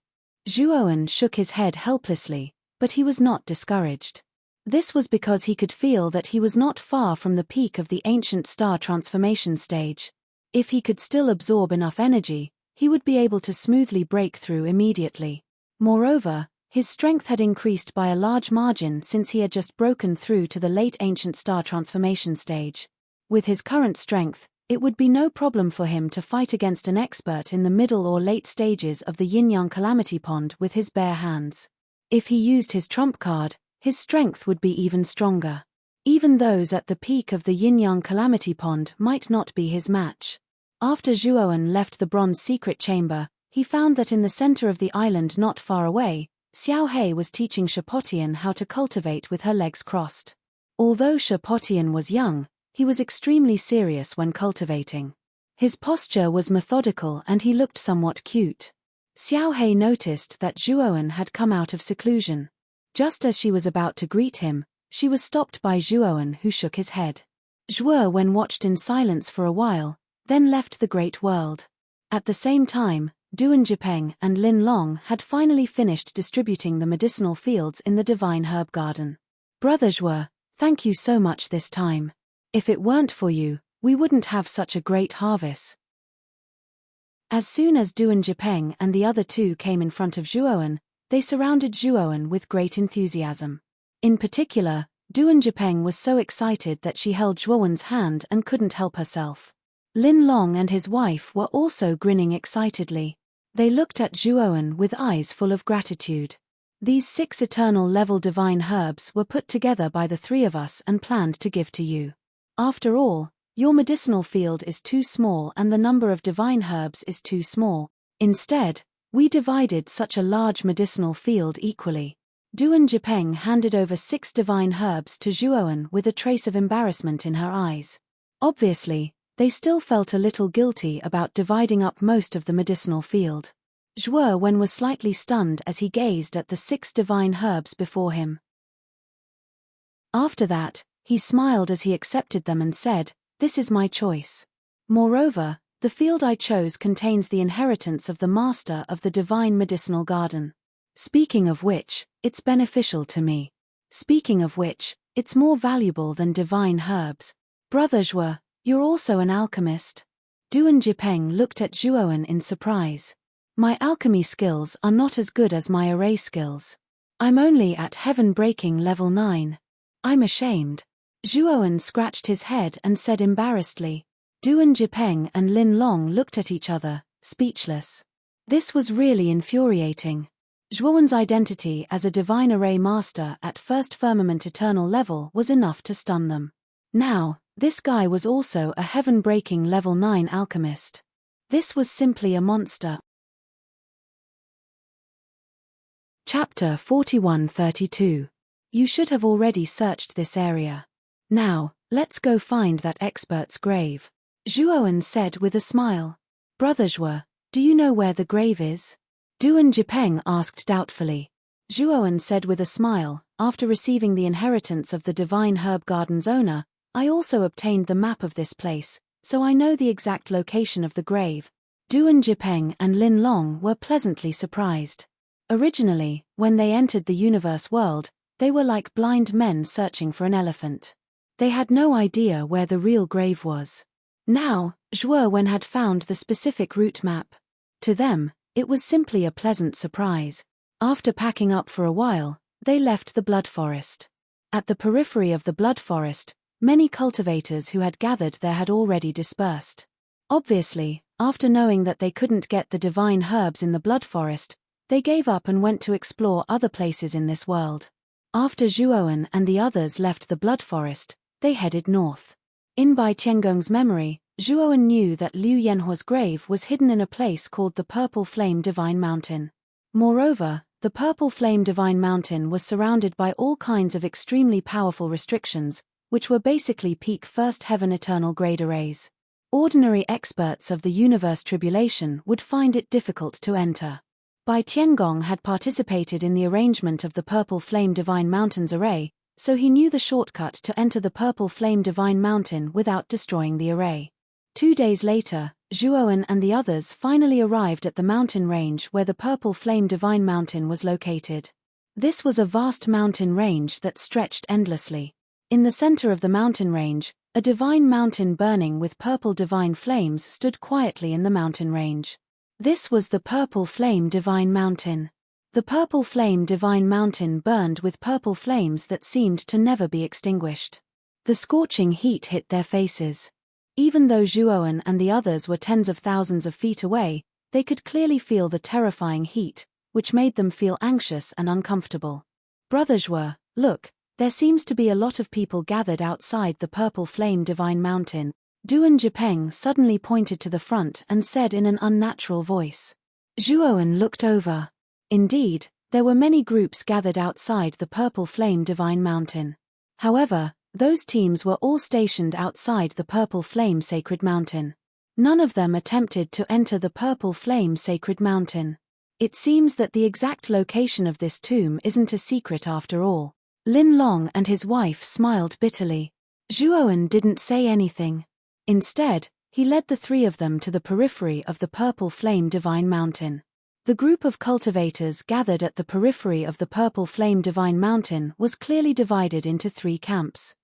Zhuowen shook his head helplessly, but he was not discouraged. This was because he could feel that he was not far from the peak of the ancient star transformation stage. If he could still absorb enough energy, he would be able to smoothly break through immediately. Moreover, his strength had increased by a large margin since he had just broken through to the late ancient star transformation stage. With his current strength, it would be no problem for him to fight against an expert in the middle or late stages of the yin-yang calamity pond with his bare hands. If he used his trump card, his strength would be even stronger. Even those at the peak of the yin-yang calamity pond might not be his match. After Zhuowen left the bronze secret chamber, he found that in the center of the island not far away, Xiaohei was teaching Shapotian how to cultivate with her legs crossed. Although Shapotian was young, he was extremely serious when cultivating. His posture was methodical and he looked somewhat cute. Xiaohei noticed that Zhuowen had come out of seclusion. Just as she was about to greet him, she was stopped by Zhuowen, who shook his head. Zhuowen watched in silence for a while, then left the great world. At the same time, Duan Jipeng and Lin Long had finally finished distributing the medicinal fields in the divine herb garden. Brother Zhuo, thank you so much this time. If it weren't for you, we wouldn't have such a great harvest. As soon as Duan Jipeng and the other two came in front of Zhuowen, they surrounded Zhuowen with great enthusiasm. In particular, Duan Jipeng was so excited that she held Zhuowen's hand and couldn't help herself. Lin Long and his wife were also grinning excitedly. They looked at Zhuowen with eyes full of gratitude. These 6 eternal-level divine herbs were put together by the 3 of us and planned to give to you. After all, your medicinal field is too small and the number of divine herbs is too small. Instead, we divided such a large medicinal field equally. Duan Jipeng handed over 6 divine herbs to Zhuowen with a trace of embarrassment in her eyes. Obviously, they still felt a little guilty about dividing up most of the medicinal field. Zhuowen was slightly stunned as he gazed at the 6 divine herbs before him. After that, he smiled as he accepted them and said, "This is my choice. Moreover, the field I chose contains the inheritance of the master of the divine medicinal garden. Speaking of which, it's beneficial to me. Speaking of which, it's more valuable than divine herbs. Brother Zhuo, you're also an alchemist?" Duan Jipeng looked at Zhuowen in surprise. "My alchemy skills are not as good as my array skills. I'm only at heaven-breaking level 9. I'm ashamed." Zhuowen scratched his head and said embarrassedly. Duan Jipeng and Lin Long looked at each other, speechless. This was really infuriating. Zhuowen's identity as a divine array master at first firmament eternal level was enough to stun them. Now, this guy was also a heaven-breaking level 9 alchemist. This was simply a monster. Chapter 41-32. You should have already searched this area. Now, let's go find that expert's grave. Zhuowen said with a smile. Brother Zhuo, do you know where the grave is? Duan Jipeng asked doubtfully. Zhuowen said with a smile, after receiving the inheritance of the divine herb garden's owner, I also obtained the map of this place, so I know the exact location of the grave. Duan Jipeng and Lin Long were pleasantly surprised. Originally, when they entered the universe world, they were like blind men searching for an elephant. They had no idea where the real grave was. Now, Zhuowen had found the specific route map. To them, it was simply a pleasant surprise. After packing up for a while, they left the blood forest. At the periphery of the blood forest, many cultivators who had gathered there had already dispersed. Obviously, after knowing that they couldn't get the divine herbs in the blood forest, they gave up and went to explore other places in this world. After Zhuowen and the others left the blood forest, they headed north. In Bai Tiangong's memory, Zhuowen knew that Liu Yanhua's grave was hidden in a place called the Purple Flame Divine Mountain. Moreover, the Purple Flame Divine Mountain was surrounded by all kinds of extremely powerful restrictions, which were basically peak First Heaven Eternal Grade arrays. Ordinary experts of the universe tribulation would find it difficult to enter. Bai Tiangong had participated in the arrangement of the Purple Flame Divine Mountain's array, so he knew the shortcut to enter the Purple Flame Divine Mountain without destroying the array. 2 days later, Zhuowen and the others finally arrived at the mountain range where the Purple Flame Divine Mountain was located. This was a vast mountain range that stretched endlessly. In the center of the mountain range, a divine mountain burning with purple divine flames stood quietly in the mountain range. This was the Purple Flame Divine Mountain. The Purple Flame Divine Mountain burned with purple flames that seemed to never be extinguished. The scorching heat hit their faces. Even though Zhuowen and the others were tens of thousands of feet away, they could clearly feel the terrifying heat, which made them feel anxious and uncomfortable. Brother Zhuo, look, there seems to be a lot of people gathered outside the Purple Flame Divine Mountain. Duan Jipeng suddenly pointed to the front and said in an unnatural voice. Zhuowen looked over. Indeed, there were many groups gathered outside the Purple Flame Divine Mountain. However, those teams were all stationed outside the Purple Flame Sacred Mountain. None of them attempted to enter the Purple Flame Sacred Mountain. It seems that the exact location of this tomb isn't a secret after all. Lin Long and his wife smiled bitterly. Zhuowen didn't say anything. Instead, he led the three of them to the periphery of the Purple Flame Divine Mountain. The group of cultivators gathered at the periphery of the Purple Flame Divine Mountain was clearly divided into 3 camps.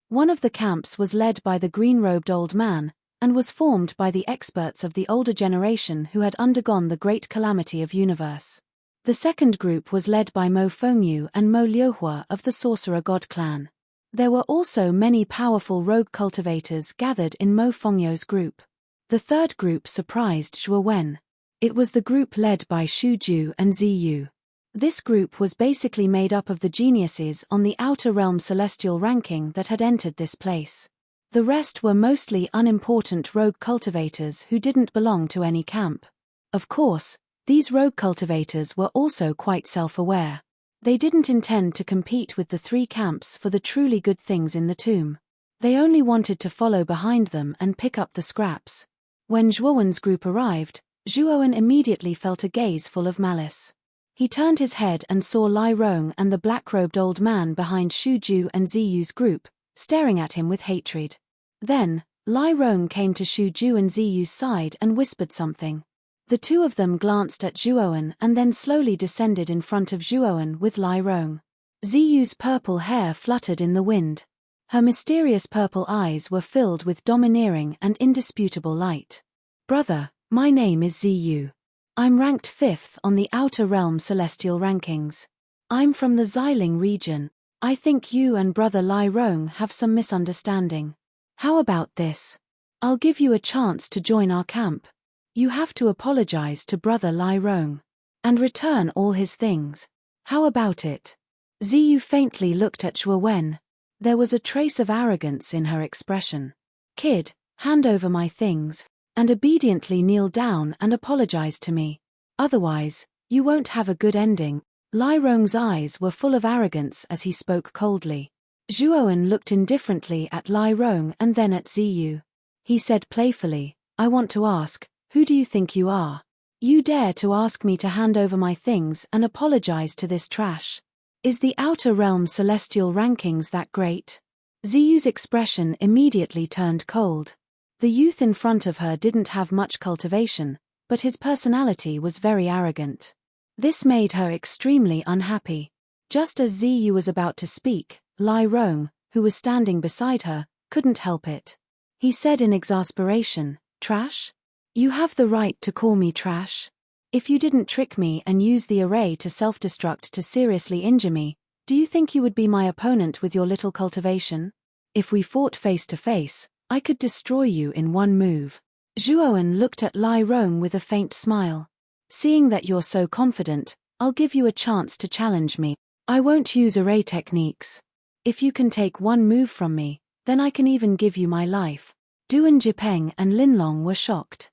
One of the camps was led by the green-robed old man, and was formed by the experts of the older generation who had undergone the great calamity of universe. The second group was led by Mo Fengyu and Mo Liuhua of the Sorcerer God clan. There were also many powerful rogue cultivators gathered in Mo Fengyu's group. The third group surprised Zhuowen. It was the group led by Xu Ju and Ziyu. This group was basically made up of the geniuses on the Outer Realm Celestial ranking that had entered this place. The rest were mostly unimportant rogue cultivators who didn't belong to any camp. Of course, these rogue cultivators were also quite self-aware. They didn't intend to compete with the 3 camps for the truly good things in the tomb. They only wanted to follow behind them and pick up the scraps. When Zhuowen's group arrived, Zhuowen immediately felt a gaze full of malice. He turned his head and saw Lai Rong and the black-robed old man behind Xu Ju and Ziyu's group, staring at him with hatred. Then, Lai Rong came to Xu Ju and Ziyu's side and whispered something. The two of them glanced at Zhuowen and then slowly descended in front of Zhuowen with Lai Rong. Ziyu's purple hair fluttered in the wind. Her mysterious purple eyes were filled with domineering and indisputable light. Brother, my name is Ziyu. I'm ranked 5th on the Outer Realm Celestial rankings. I'm from the Xiling region. I think you and Brother Lai Rong have some misunderstanding. How about this? I'll give you a chance to join our camp. You have to apologize to Brother Lai Rong. And return all his things. How about it? Ziyu faintly looked at Zhuowen. There was a trace of arrogance in her expression. Kid, hand over my things, and obediently kneel down and apologize to me. Otherwise, You won't have a good ending. Lai Rong's eyes were full of arrogance as he spoke coldly. Zhuowen looked indifferently at Lai Rong and then at Ziyu. He said playfully, I want to ask, who do you think you are? You dare to ask me to hand over my things and apologize to this trash? Is the Outer Realm celestial rankings that great? Ziyu's expression immediately turned cold. The youth in front of her didn't have much cultivation, but his personality was very arrogant. This made her extremely unhappy. Just as Ziyu was about to speak, Lai Rong, who was standing beside her, couldn't help it. He said in exasperation, Trash? You have the right to call me trash? If you didn't trick me and use the array to self-destruct to seriously injure me, do you think you would be my opponent with your little cultivation? If we fought face to face, I could destroy you in one move. Zhuowen looked at Lai Rong with a faint smile. Seeing that you're so confident, I'll give you a chance to challenge me. I won't use array techniques. If you can take one move from me, then I can even give you my life. Duan Jipeng and Linlong were shocked.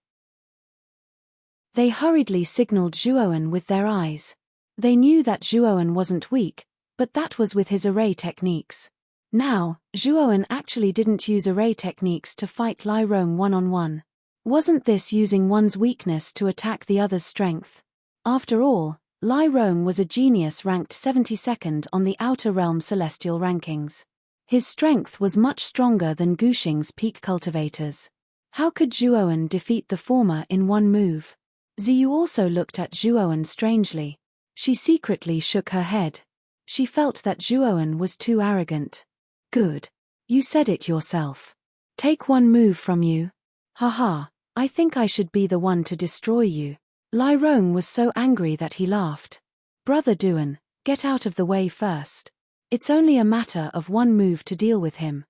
They hurriedly signaled Zhuowen with their eyes. They knew that Zhuowen wasn't weak, but that was with his array techniques. Now, Zhuowen actually didn't use array techniques to fight Lai Rong one-on-one. Wasn't this using one's weakness to attack the other's strength? After all, Lai Rong was a genius ranked 72nd on the Outer Realm celestial rankings. His strength was much stronger than Guxing's peak cultivators. How could Zhuowen defeat the former in one move? Ziyu also looked at Zhuowen strangely. She secretly shook her head. She felt that Zhuowen was too arrogant. Good. You said it yourself. Take one move from you. Haha. I think I should be the one to destroy you. Lai Rong was so angry that he laughed. Brother Duan, get out of the way first. It's only a matter of one move to deal with him.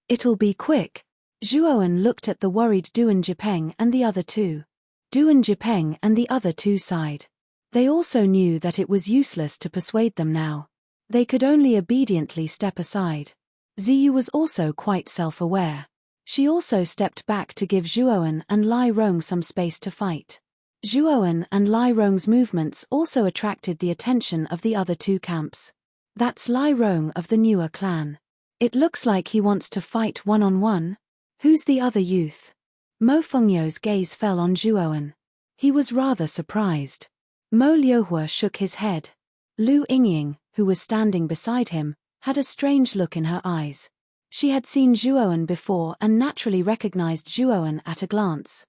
It'll be quick. Zhuowen looked at the worried Duan Jipeng and the other two. Duan Jipeng and the other two sighed. They also knew that it was useless to persuade them now. They could only obediently step aside. Ziyu was also quite self-aware. She also stepped back to give Zhuowen and Lai Rong some space to fight. Zhuowen and Lai Rong's movements also attracted the attention of the other two camps. That's Lai Rong of the newer clan. It looks like he wants to fight one-on-one. Who's the other youth? Mo Fengyo's gaze fell on Zhuowen. He was rather surprised. Mo Liuhua shook his head. Lu Yingying, who was standing beside him, had a strange look in her eyes. She had seen Zhuowen before and naturally recognized Zhuowen at a glance.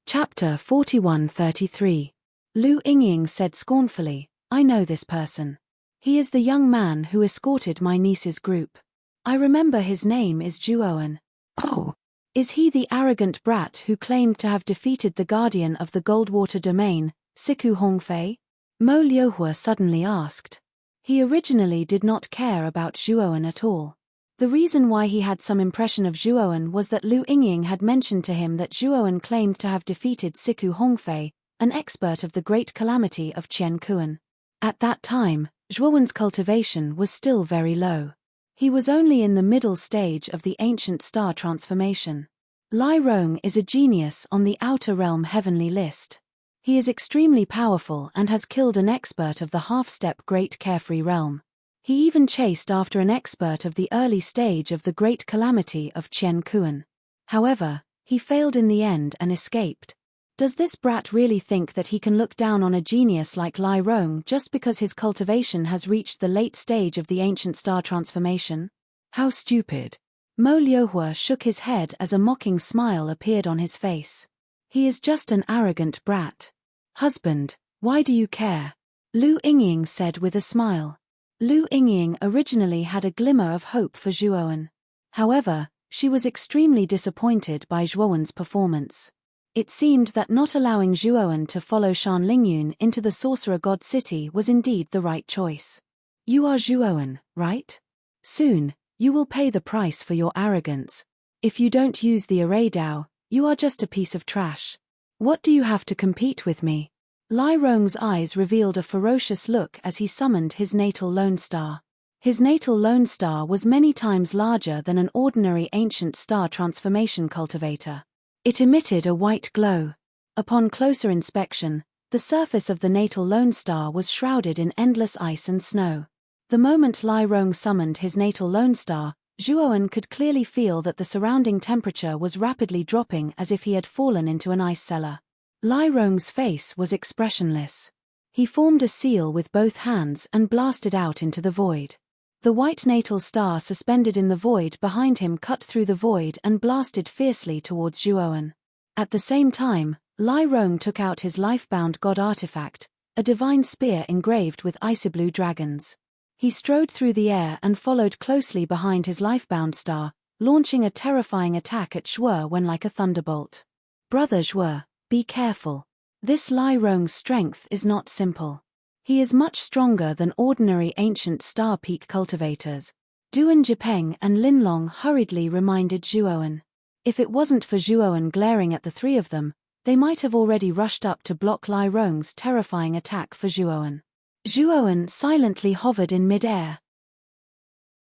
Chapter 41-33. Lu Yingying said scornfully, I know this person. He is the young man who escorted my niece's group. I remember his name is Zhuowen. Oh. Is he the arrogant brat who claimed to have defeated the guardian of the Goldwater domain, Siku Hongfei? Mo Liuhua suddenly asked. He originally did not care about Zhuowen at all. The reason why he had some impression of Zhuowen was that Lu Yingying had mentioned to him that Zhuowen claimed to have defeated Siku Hongfei, an expert of the Great Calamity of Qiankuan. At that time, Zhuowen's cultivation was still very low. He was only in the middle stage of the ancient star transformation. Lai Rong is a genius on the Outer Realm heavenly list. He is extremely powerful and has killed an expert of the half-step Great Carefree Realm. He even chased after an expert of the early stage of the Great Calamity of Qiankuan. However, he failed in the end and escaped. Does this brat really think that he can look down on a genius like Lai Rong just because his cultivation has reached the late stage of the ancient star transformation? How stupid. Mo Liuhua shook his head as a mocking smile appeared on his face. He is just an arrogant brat. Husband, why do you care? Lu Yingying said with a smile. Lu Yingying originally had a glimmer of hope for Zhuowen. However, she was extremely disappointed by Zhuowen's performance. It seemed that not allowing Zhuowen to follow Shan Lingyun into the Sorcerer God City was indeed the right choice. You are Zhuowen, right? Soon, you will pay the price for your arrogance. If you don't use the array Dao, you are just a piece of trash. What do you have to compete with me? Lai Rong's eyes revealed a ferocious look as he summoned his natal Lone Star. His natal Lone Star was many times larger than an ordinary ancient star transformation cultivator. It emitted a white glow. Upon closer inspection, the surface of the natal lone star was shrouded in endless ice and snow. The moment Lai Rong summoned his natal lone star, Zhuowen could clearly feel that the surrounding temperature was rapidly dropping as if he had fallen into an ice cellar. Lai Rong's face was expressionless. He formed a seal with both hands and blasted out into the void. The white natal star suspended in the void behind him cut through the void and blasted fiercely towards Zhuowen. At the same time, Lai Rong took out his life-bound god artifact, a divine spear engraved with icy blue dragons. He strode through the air and followed closely behind his life-bound star, launching a terrifying attack at Zhuowen like a thunderbolt. Brother Zhuo, be careful. This Lai Rong's strength is not simple. He is much stronger than ordinary ancient star peak cultivators. Duan Jipeng and Lin Long hurriedly reminded Zhuowen. If it wasn't for Zhuowen glaring at the three of them, they might have already rushed up to block Lai Rong's terrifying attack for Zhuowen. Zhuowen silently hovered in mid-air.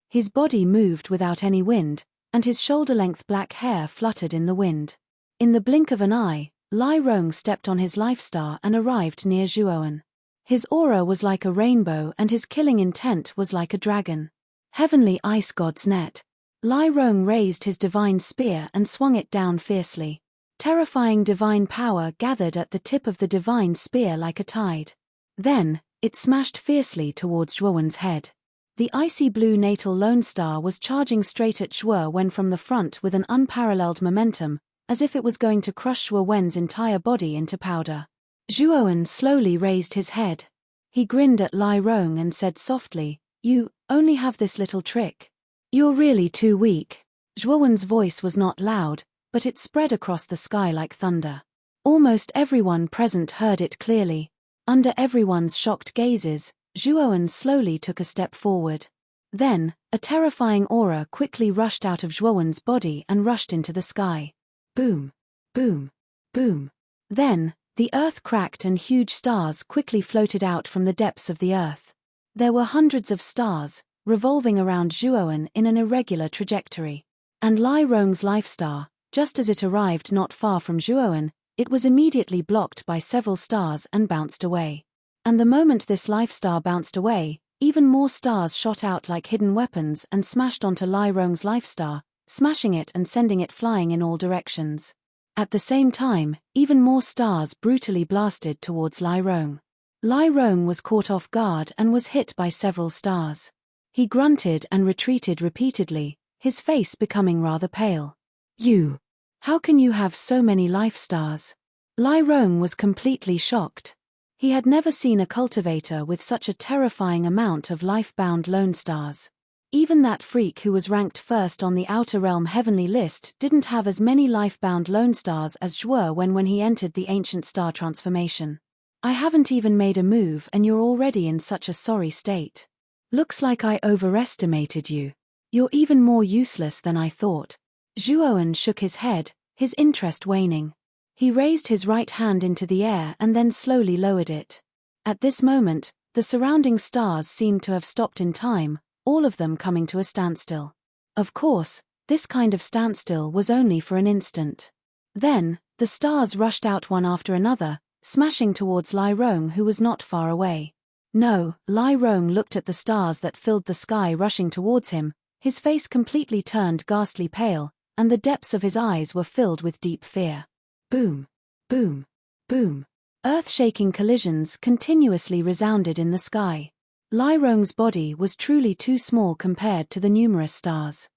His body moved without any wind, and his shoulder-length black hair fluttered in the wind. In the blink of an eye, Lai Rong stepped on his life star and arrived near Zhuowen. His aura was like a rainbow and his killing intent was like a dragon. Heavenly ice god's net. Lai Rong raised his divine spear and swung it down fiercely. Terrifying divine power gathered at the tip of the divine spear like a tide. Then, it smashed fiercely towards Zhuowen's head. The icy blue natal lone star was charging straight at Zhuowen from the front with an unparalleled momentum, as if it was going to crush Zhuowen's entire body into powder. Zhuowen slowly raised his head. He grinned at Lai Rong and said softly, "You only have this little trick. You're really too weak." Zhuowen's voice was not loud, but it spread across the sky like thunder. Almost everyone present heard it clearly. Under everyone's shocked gazes, Zhuowen slowly took a step forward. Then, a terrifying aura quickly rushed out of Zhuowen's body and rushed into the sky. Boom, boom, boom. Then, the earth cracked and huge stars quickly floated out from the depths of the earth. There were hundreds of stars, revolving around Zhuowen in an irregular trajectory. And Lai Rong's life star, just as it arrived not far from Zhuowen, it was immediately blocked by several stars and bounced away. And the moment this life star bounced away, even more stars shot out like hidden weapons and smashed onto Lai Rong's life star, smashing it and sending it flying in all directions. At the same time, even more stars brutally blasted towards Lai Rong. Lai Rong was caught off guard and was hit by several stars. He grunted and retreated repeatedly, his face becoming rather pale. "You! How can you have so many life stars?" Lai Rong was completely shocked. He had never seen a cultivator with such a terrifying amount of life-bound lone stars. Even that freak who was ranked first on the Outer Realm Heavenly list didn't have as many life-bound lone stars as Zhuowen when he entered the ancient star transformation. "I haven't even made a move and you're already in such a sorry state. Looks like I overestimated you. You're even more useless than I thought." Zhuowen shook his head, his interest waning. He raised his right hand into the air and then slowly lowered it. At this moment, the surrounding stars seemed to have stopped in time, all of them coming to a standstill. Of course, this kind of standstill was only for an instant. Then, the stars rushed out one after another, smashing towards Lai Rong who was not far away. No, Lai Rong looked at the stars that filled the sky rushing towards him, his face completely turned ghastly pale, and the depths of his eyes were filled with deep fear. Boom, boom, boom. Earth-shaking collisions continuously resounded in the sky. Lai Rong's body was truly too small compared to the numerous stars.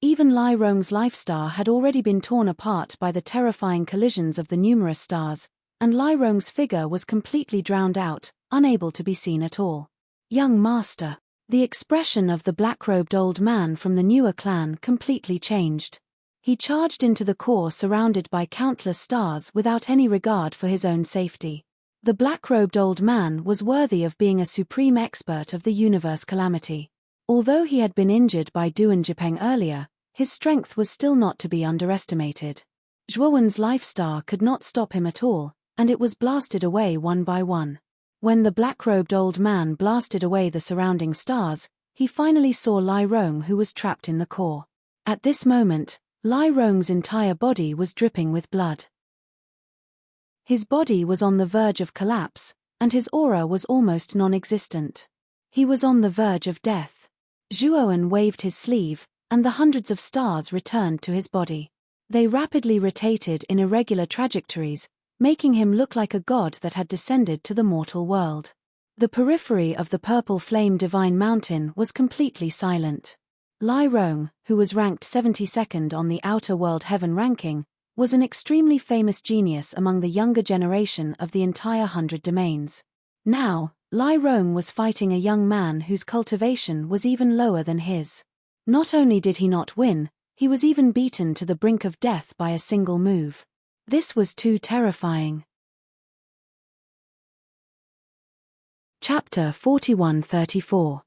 Even Lai Rong's life star had already been torn apart by the terrifying collisions of the numerous stars, and Lai Rong's figure was completely drowned out, unable to be seen at all. "Young master." The expression of the black-robed old man from the newer clan completely changed. He charged into the core surrounded by countless stars without any regard for his own safety. The black-robed old man was worthy of being a supreme expert of the universe calamity. Although he had been injured by Duan Jipeng earlier, his strength was still not to be underestimated. Zhuowen's life star could not stop him at all, and it was blasted away one by one. When the black-robed old man blasted away the surrounding stars, he finally saw Lai Rong who was trapped in the core. At this moment, Lai Rong's entire body was dripping with blood. His body was on the verge of collapse, and his aura was almost non-existent. He was on the verge of death. Zhuowen waved his sleeve, and the hundreds of stars returned to his body. They rapidly rotated in irregular trajectories, making him look like a god that had descended to the mortal world. The periphery of the purple flame divine mountain was completely silent. Lai Rong, who was ranked 72nd on the Outer World Heaven ranking, was an extremely famous genius among the younger generation of the entire 100 domains. Now, Lai Rong was fighting a young man whose cultivation was even lower than his. Not only did he not win, he was even beaten to the brink of death by a single move. This was too terrifying. Chapter 41-34.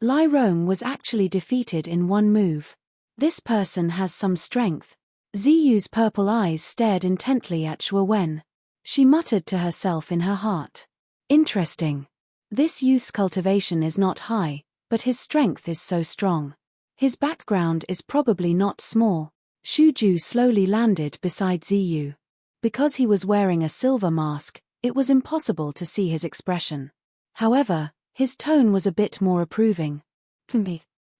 Lai Rong was actually defeated in one move. This person has some strength. Ziyu's purple eyes stared intently at Zhuowen. She muttered to herself in her heart. Interesting. This youth's cultivation is not high, but his strength is so strong. His background is probably not small. Shuju slowly landed beside Ziyu. Because he was wearing a silver mask, it was impossible to see his expression. However, his tone was a bit more approving.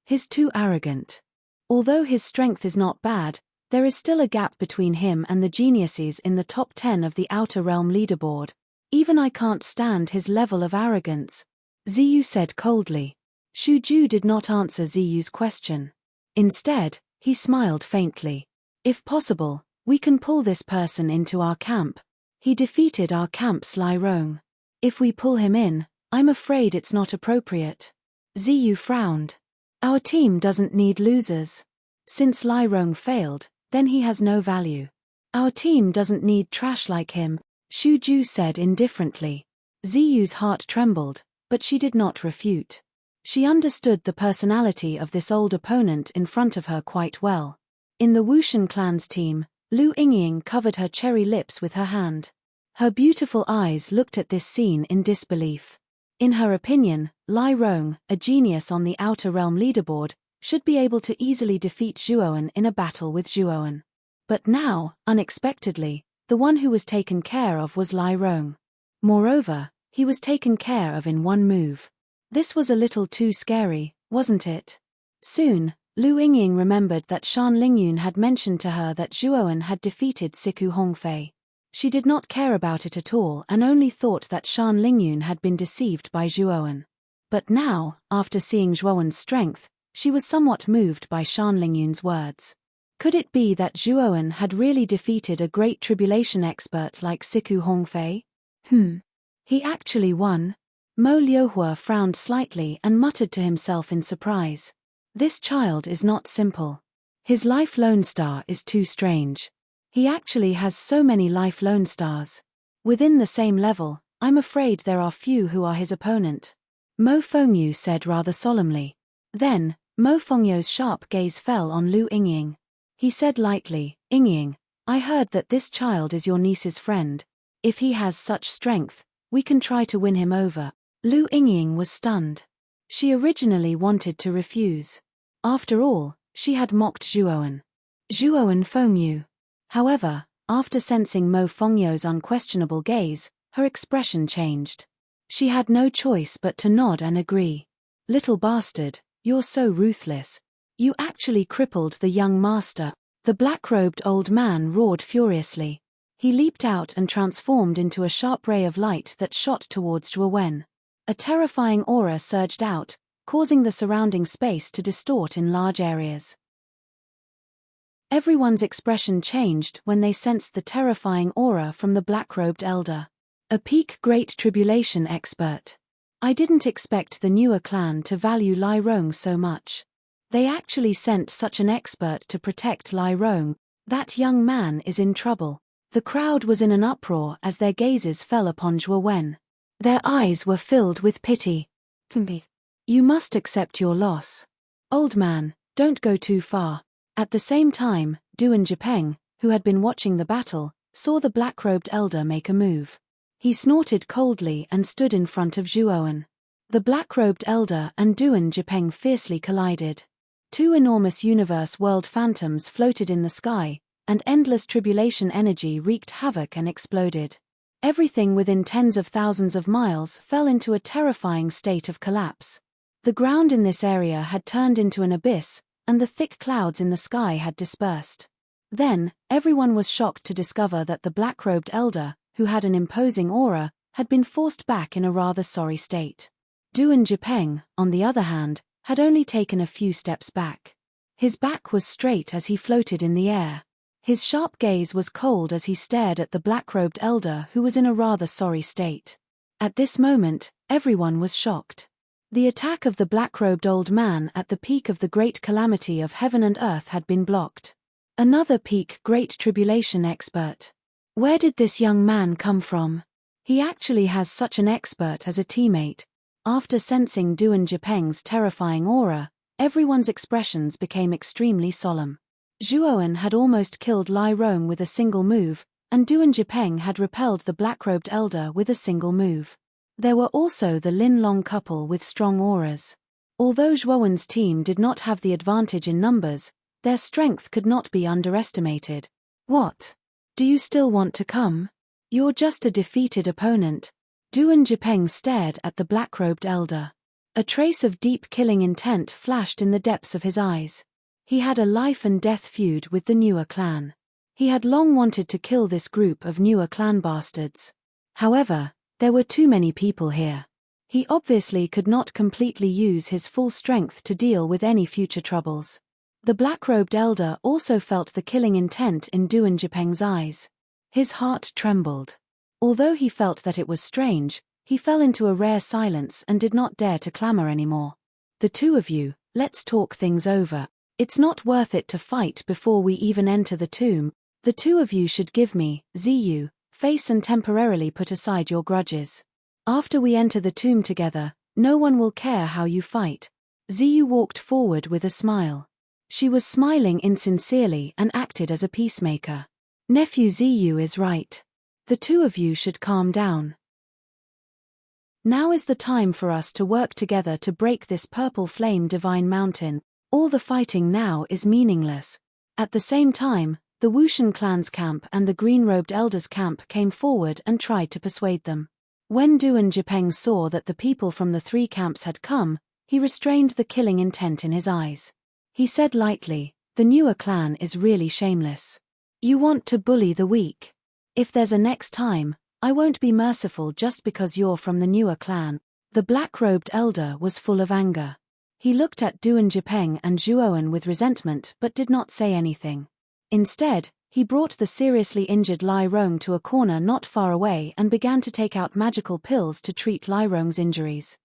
He's too arrogant. Although his strength is not bad, there is still a gap between him and the geniuses in the top 10 of the Outer Realm leaderboard. Even I can't stand his level of arrogance, Ziyu said coldly. Shuju did not answer Ziyu's question. Instead, he smiled faintly. If possible, we can pull this person into our camp. He defeated our camp's Lai Rong. If we pull him in, I'm afraid it's not appropriate. Ziyu frowned. Our team doesn't need losers. Since Lai Rong failed, then he has no value. Our team doesn't need trash like him, Shuju said indifferently. Ziyu's heart trembled, but she did not refute. She understood the personality of this old opponent in front of her quite well. In the Wushan clan's team, Lu Yingying covered her cherry lips with her hand. Her beautiful eyes looked at this scene in disbelief. In her opinion, Lai Rong, a genius on the Outer Realm leaderboard, should be able to easily defeat Zhuowen in a battle with Zhuowen. But now, unexpectedly, the one who was taken care of was Lai Rong. Moreover, he was taken care of in one move. This was a little too scary, wasn't it? Soon, Lu Yingying remembered that Shan Lingyun had mentioned to her that Zhuowen had defeated Siku Hongfei. She did not care about it at all and only thought that Shan Lingyun had been deceived by Zhuowen. But now, after seeing Zhuowen's strength, she was somewhat moved by Shan Lingyun's words. Could it be that Zhuowen had really defeated a great tribulation expert like Siku Hongfei? He actually won? Mo Liuhua frowned slightly and muttered to himself in surprise. This child is not simple. His life lone star is too strange. He actually has so many life lone stars. Within the same level, I'm afraid there are few who are his opponent. Mo Fengyu said rather solemnly. Then, Mo Fengyu's sharp gaze fell on Lu Yingying. He said lightly, Yingying, I heard that this child is your niece's friend. If he has such strength, we can try to win him over. Lu Yingying was stunned. She originally wanted to refuse. After all, she had mocked Zhuowen. Zhuowen Fengyu. However, after sensing Mo Fengyu's unquestionable gaze, her expression changed. She had no choice but to nod and agree. Little bastard, you're so ruthless. You actually crippled the young master. The black-robed old man roared furiously. He leaped out and transformed into a sharp ray of light that shot towards Zhuowen. A terrifying aura surged out, causing the surrounding space to distort in large areas. Everyone's expression changed when they sensed the terrifying aura from the black-robed elder. A peak Great Tribulation expert. I didn't expect the newer clan to value Lai Rong so much. They actually sent such an expert to protect Lai Rong. That young man is in trouble. The crowd was in an uproar as their gazes fell upon Zhuowen. Their eyes were filled with pity. You must accept your loss. Old man, don't go too far. At the same time, Duan Jipeng, who had been watching the battle, saw the black-robed elder make a move. He snorted coldly and stood in front of Zhuowen. The black-robed elder and Duan Jipeng fiercely collided. Two enormous universe-world phantoms floated in the sky, and endless tribulation energy wreaked havoc and exploded. Everything within tens of thousands of miles fell into a terrifying state of collapse. The ground in this area had turned into an abyss, and the thick clouds in the sky had dispersed. Then, everyone was shocked to discover that the black-robed elder, who had an imposing aura, had been forced back in a rather sorry state. Duan Jipeng, on the other hand, had only taken a few steps back. His back was straight as he floated in the air. His sharp gaze was cold as he stared at the black-robed elder who was in a rather sorry state. At this moment, everyone was shocked. The attack of the black-robed old man at the peak of the great calamity of heaven and earth had been blocked. Another peak great tribulation expert. Where did this young man come from? He actually has such an expert as a teammate. After sensing Duan Jipeng's terrifying aura, everyone's expressions became extremely solemn. Zhuoan had almost killed Lai Rong with a single move, and Duan Jipeng had repelled the black-robed elder with a single move. There were also the Lin Long couple with strong auras. Although Zhuoan's team did not have the advantage in numbers, their strength could not be underestimated. What? Do you still want to come? You're just a defeated opponent. Duan Jipeng stared at the black-robed elder. A trace of deep killing intent flashed in the depths of his eyes. He had a life-and-death feud with the Newer clan. He had long wanted to kill this group of Newer clan bastards. However, there were too many people here. He obviously could not completely use his full strength to deal with any future troubles. The black-robed elder also felt the killing intent in Duan Jipeng's eyes. His heart trembled. Although he felt that it was strange, he fell into a rare silence and did not dare to clamor anymore. The two of you, let's talk things over. It's not worth it to fight before we even enter the tomb. The two of you should give me, Ziyu, face and temporarily put aside your grudges. After we enter the tomb together, no one will care how you fight. Ziyu walked forward with a smile. She was smiling insincerely and acted as a peacemaker. Nephew Ziyu is right. The two of you should calm down. Now is the time for us to work together to break this purple flame divine mountain. All the fighting now is meaningless. At the same time, the Wushan clan's camp and the green-robed elders' camp came forward and tried to persuade them. When Duan Jipeng saw that the people from the three camps had come, he restrained the killing intent in his eyes. He said lightly, "The Newer clan is really shameless. You want to bully the weak. If there's a next time, I won't be merciful just because you're from the Newer clan." The black-robed elder was full of anger. He looked at Duan Jipeng and Zhuoan with resentment but did not say anything. Instead, he brought the seriously injured Lai Rong to a corner not far away and began to take out magical pills to treat Lai Rong's injuries.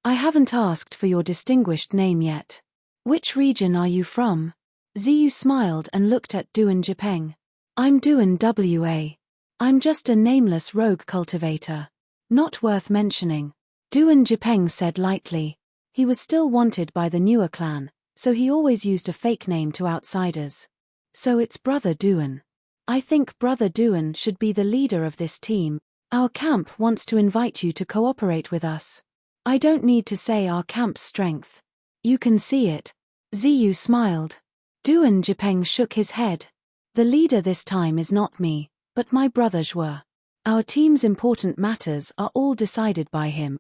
"I haven't asked for your distinguished name yet. Which region are you from?" Ziyu smiled and looked at Duan Jipeng. "I'm Duan Wa. I'm just a nameless rogue cultivator. Not worth mentioning," Duan Jipeng said lightly. He was still wanted by the Newer clan, so he always used a fake name to outsiders. "So it's Brother Duan. I think Brother Duan should be the leader of this team. Our camp wants to invite you to cooperate with us. I don't need to say our camp's strength. You can see it." Ziyu smiled. Duan Jipeng shook his head. "The leader this time is not me, but my brother Zhuo. Our team's important matters are all decided by him."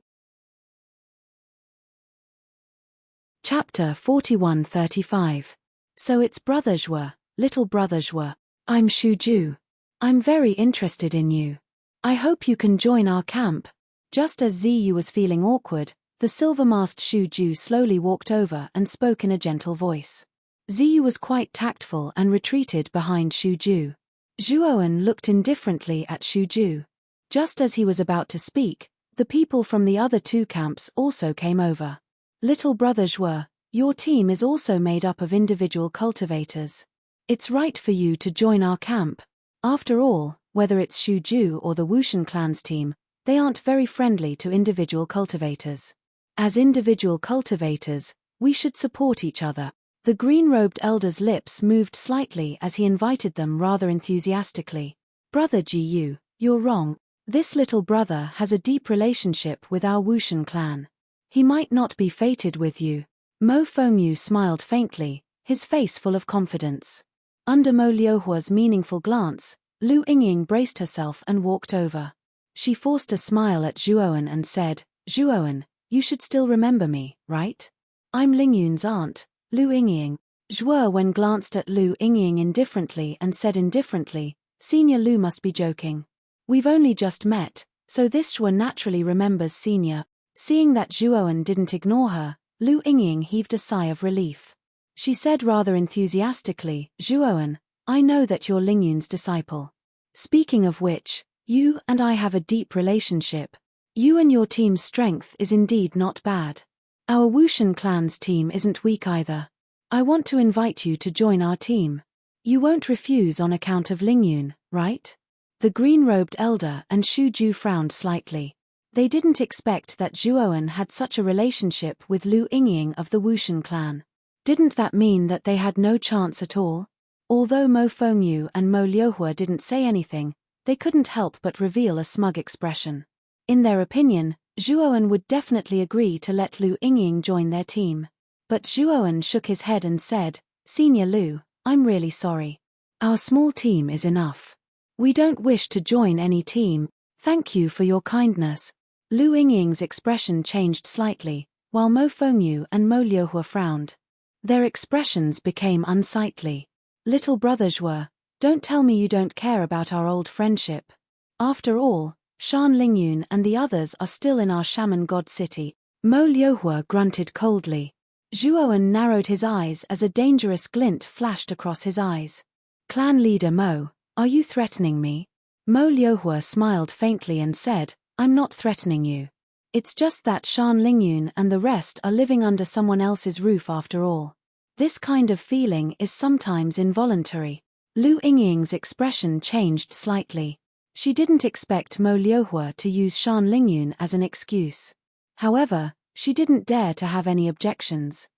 Chapter 41-35. So it's Brother Zhuo, little Brother Zhuo. I'm Shuju. I'm very interested in you. I hope you can join our camp. Just as Ziyu was feeling awkward, the silver-masked Shuju slowly walked over and spoke in a gentle voice. Ziyu was quite tactful and retreated behind Shuju. Zhuoan looked indifferently at Shuju. Just as he was about to speak, the people from the other two camps also came over. "Little Brother Zhuo, your team is also made up of individual cultivators. It's right for you to join our camp. After all, whether it's Shuju or the Wushan clan's team, they aren't very friendly to individual cultivators. As individual cultivators, we should support each other." The green-robed elder's lips moved slightly as he invited them rather enthusiastically. "Brother Jiyu, you're wrong. This little brother has a deep relationship with our Wushan clan. He might not be fated with you, Mo Fengyu smiled faintly, his face full of confidence. Under Mo Liuhua's meaningful glance, Lu Yingying braced herself and walked over. She forced a smile at Zhuowen and said, "Zhuowen, you should still remember me, right? I'm Lingyun's aunt, Lu Yingying." Zhuowen glanced at Lu Yingying indifferently and said indifferently, "Senior Lu must be joking. We've only just met, so this Zhuo naturally remembers Senior." Seeing that Zhuowen didn't ignore her, Lu Yingying heaved a sigh of relief. She said rather enthusiastically, "Zhuowen, I know that you're Lingyun's disciple. Speaking of which, you and I have a deep relationship. You and your team's strength is indeed not bad. Our Wushan clan's team isn't weak either. I want to invite you to join our team. You won't refuse on account of Lingyun, right?" The green-robed elder and Shu Ju frowned slightly. They didn't expect that Zhuowen had such a relationship with Lu Yingying of the Wushan clan. Didn't that mean that they had no chance at all? Although Mo Fengyu and Mo Liuhua didn't say anything, they couldn't help but reveal a smug expression. In their opinion, Zhuowen would definitely agree to let Lu Yingying join their team. But Zhuowen shook his head and said, "Senior Lu, I'm really sorry. Our small team is enough. We don't wish to join any team. Thank you for your kindness." Lu Yingying's expression changed slightly, while Mo Fengyu and Mo Liuhua frowned. Their expressions became unsightly. "Little brother Zhuo, don't tell me you don't care about our old friendship. After all, Shan Lingyun and the others are still in our shaman god city." Mo Liuhua grunted coldly. Zhuowen narrowed his eyes as a dangerous glint flashed across his eyes. "Clan leader Mo, are you threatening me?" Mo Liuhua smiled faintly and said, "I'm not threatening you. It's just that Shan Lingyun and the rest are living under someone else's roof after all. This kind of feeling is sometimes involuntary." Lu Yingying's expression changed slightly. She didn't expect Mo Liuhua to use Shan Lingyun as an excuse. However, she didn't dare to have any objections.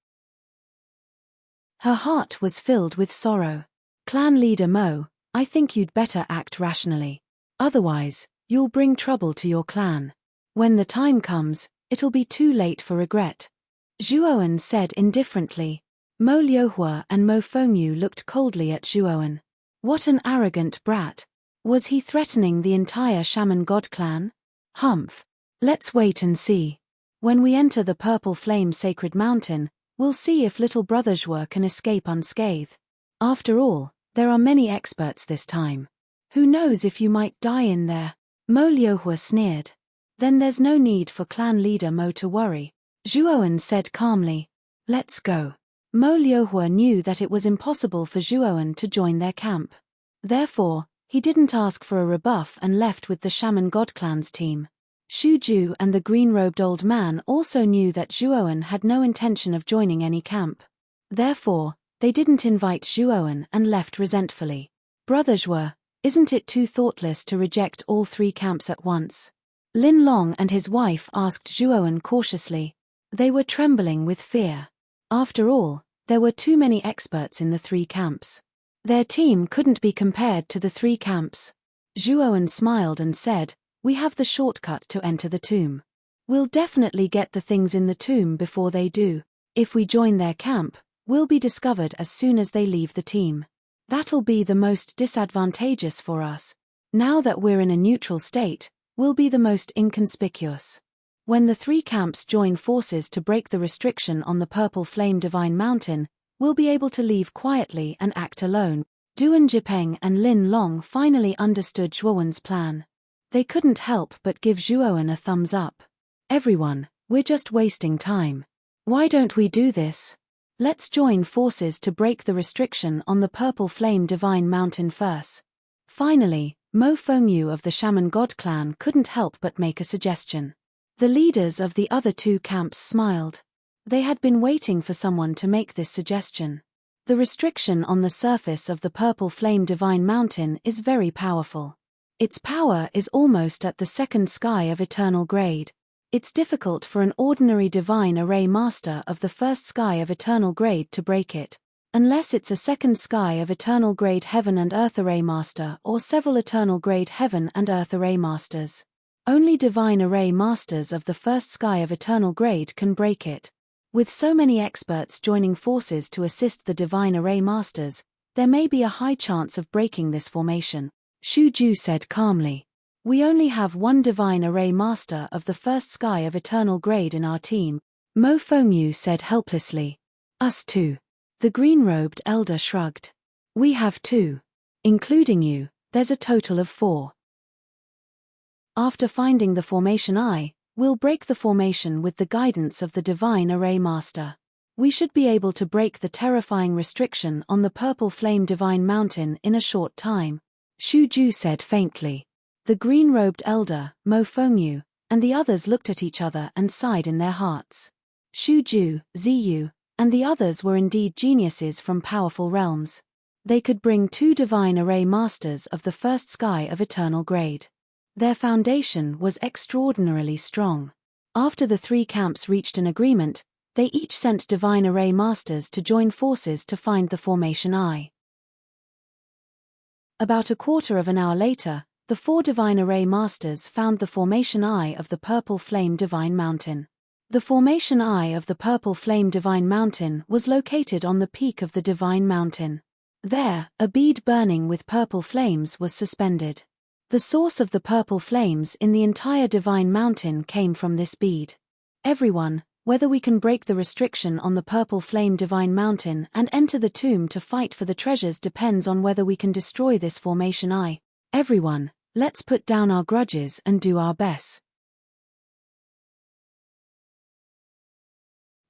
Her heart was filled with sorrow. "Clan leader Mo, I think you'd better act rationally. Otherwise, you'll bring trouble to your clan. When the time comes, it'll be too late for regret." Zhuowen said indifferently. Mo Liuhua and Mo Fengyu looked coldly at Zhuowen. What an arrogant brat. Was he threatening the entire shaman god clan? Humph. Let's wait and see. When we enter the Purple Flame Sacred Mountain, we'll see if little brother Zhuo can escape unscathed. After all, there are many experts this time. Who knows if you might die in there? Mo Liuhua sneered. "Then there's no need for clan leader Mo to worry," Zhuowen said calmly. "Let's go." Mo Liuhua knew that it was impossible for Zhuowen to join their camp. Therefore, he didn't ask for a rebuff and left with the shaman god clan's team. Shu Ju and the green-robed old man also knew that Zhuowen had no intention of joining any camp. Therefore, they didn't invite Zhuowen and left resentfully. "Brother Zhuo, isn't it too thoughtless to reject all three camps at once?" Lin Long and his wife asked Zhuowen cautiously. They were trembling with fear. After all, there were too many experts in the three camps. Their team couldn't be compared to the three camps. Zhuowen smiled and said, "We have the shortcut to enter the tomb. We'll definitely get the things in the tomb before they do. If we join their camp, we'll be discovered as soon as they leave the team. That'll be the most disadvantageous for us. Now that we're in a neutral state, we'll be the most inconspicuous. When the three camps join forces to break the restriction on the Purple Flame Divine Mountain, we'll be able to leave quietly and act alone." Duan Jipeng and Lin Long finally understood Zhuowen's plan. They couldn't help but give Zhuowen a thumbs up. "Everyone, we're just wasting time. Why don't we do this? Let's join forces to break the restriction on the Purple Flame Divine Mountain first." Finally, Mo Fengyu of the Shaman God clan couldn't help but make a suggestion. The leaders of the other two camps smiled. They had been waiting for someone to make this suggestion. The restriction on the surface of the Purple Flame Divine Mountain is very powerful. Its power is almost at the second sky of eternal grade. It's difficult for an ordinary divine array master of the first sky of eternal grade to break it, unless it's a second sky of eternal grade heaven and earth array master or several eternal grade heaven and earth array masters. Only divine array masters of the first sky of eternal grade can break it. With so many experts joining forces to assist the Divine Array Masters, there may be a high chance of breaking this formation, Xu Ju said calmly. We only have one Divine Array Master of the first sky of eternal grade in our team, Mo Fengyu said helplessly. Us too. The green-robed elder shrugged. We have two. Including you, there's a total of 4. After finding the formation I, we'll break the formation with the guidance of the Divine Array Master. We should be able to break the terrifying restriction on the Purple Flame Divine Mountain in a short time, Xu Ju said faintly. The green-robed elder, Mo Fengyu, and the others looked at each other and sighed in their hearts. Xu Ju, Ziyu, and the others were indeed geniuses from powerful realms. They could bring 2 Divine Array Masters of the first sky of eternal grade. Their foundation was extraordinarily strong. After the 3 camps reached an agreement, they each sent Divine Array Masters to join forces to find the formation I. About a quarter of an hour later, the 4 Divine Array Masters found the formation I of the Purple Flame Divine Mountain. The formation I of the Purple Flame Divine Mountain was located on the peak of the Divine Mountain. There, a bead burning with purple flames was suspended. The source of the purple flames in the entire Divine Mountain came from this bead. Everyone, whether we can break the restriction on the Purple Flame Divine Mountain and enter the tomb to fight for the treasures depends on whether we can destroy this formation I. Everyone, let's put down our grudges and do our best.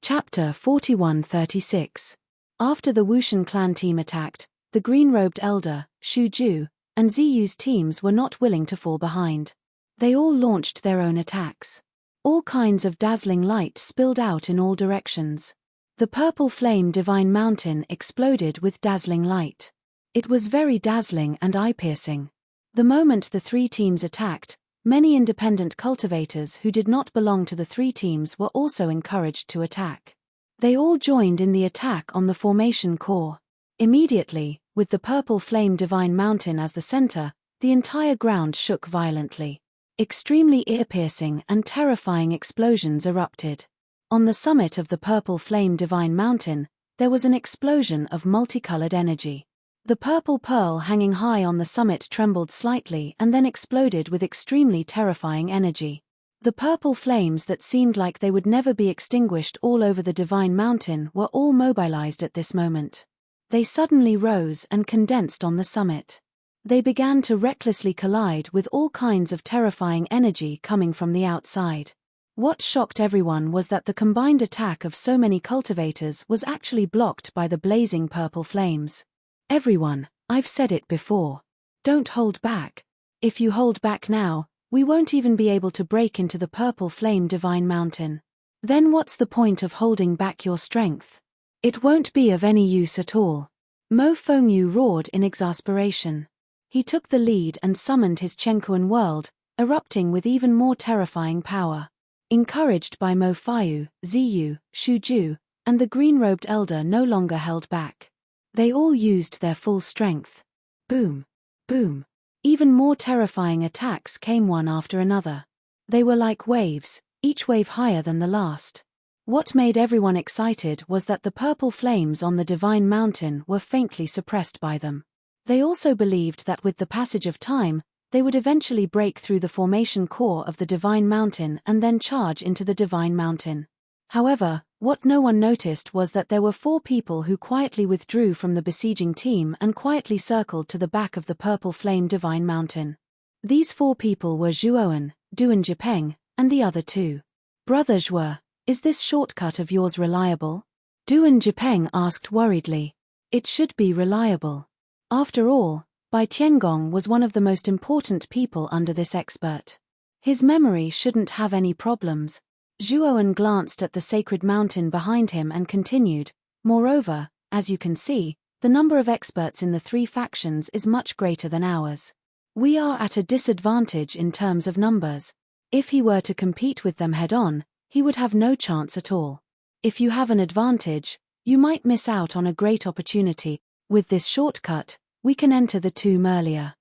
Chapter 41-36. After the Wushan clan team attacked, the green-robed elder, Xu Ju, and Ziyu's teams were not willing to fall behind. They all launched their own attacks. All kinds of dazzling light spilled out in all directions. The Purple Flame Divine Mountain exploded with dazzling light. It was very dazzling and eye-piercing. The moment the 3 teams attacked, many independent cultivators who did not belong to the 3 teams were also encouraged to attack. They all joined in the attack on the formation core. Immediately, with the Purple Flame Divine Mountain as the center, the entire ground shook violently. Extremely ear-piercing and terrifying explosions erupted. On the summit of the Purple Flame Divine Mountain, there was an explosion of multicolored energy. The purple pearl hanging high on the summit trembled slightly and then exploded with extremely terrifying energy. The purple flames that seemed like they would never be extinguished all over the Divine Mountain were all mobilized at this moment. They suddenly rose and condensed on the summit. They began to recklessly collide with all kinds of terrifying energy coming from the outside. What shocked everyone was that the combined attack of so many cultivators was actually blocked by the blazing purple flames. Everyone, I've said it before. Don't hold back. If you hold back now, we won't even be able to break into the Purple Flame Divine Mountain. Then what's the point of holding back your strength? It won't be of any use at all. Mo Fengyu roared in exasperation. He took the lead and summoned his Chenkuan world, erupting with even more terrifying power. Encouraged by Mo Fengyu, Ziyu, Xu Ju, and the green-robed elder no longer held back. They all used their full strength. Boom! Boom! Even more terrifying attacks came one after another. They were like waves, each wave higher than the last. What made everyone excited was that the purple flames on the Divine Mountain were faintly suppressed by them. They also believed that with the passage of time, they would eventually break through the formation core of the Divine Mountain and then charge into the Divine Mountain. However, what no one noticed was that there were 4 people who quietly withdrew from the besieging team and quietly circled to the back of the Purple Flame Divine Mountain. These 4 people were Zhuowen, Duan Jipeng, and the other 2. Brother Zhuo, is this shortcut of yours reliable? Duan Jipeng asked worriedly. It should be reliable. After all, Bai Tiangong was one of the most important people under this expert. His memory shouldn't have any problems. Zhuowen glanced at the sacred mountain behind him and continued, moreover, as you can see, the number of experts in the 3 factions is much greater than ours. We are at a disadvantage in terms of numbers. If he were to compete with them head-on, he would have no chance at all. If you have an advantage, you might miss out on a great opportunity. With this shortcut, we can enter the tomb earlier.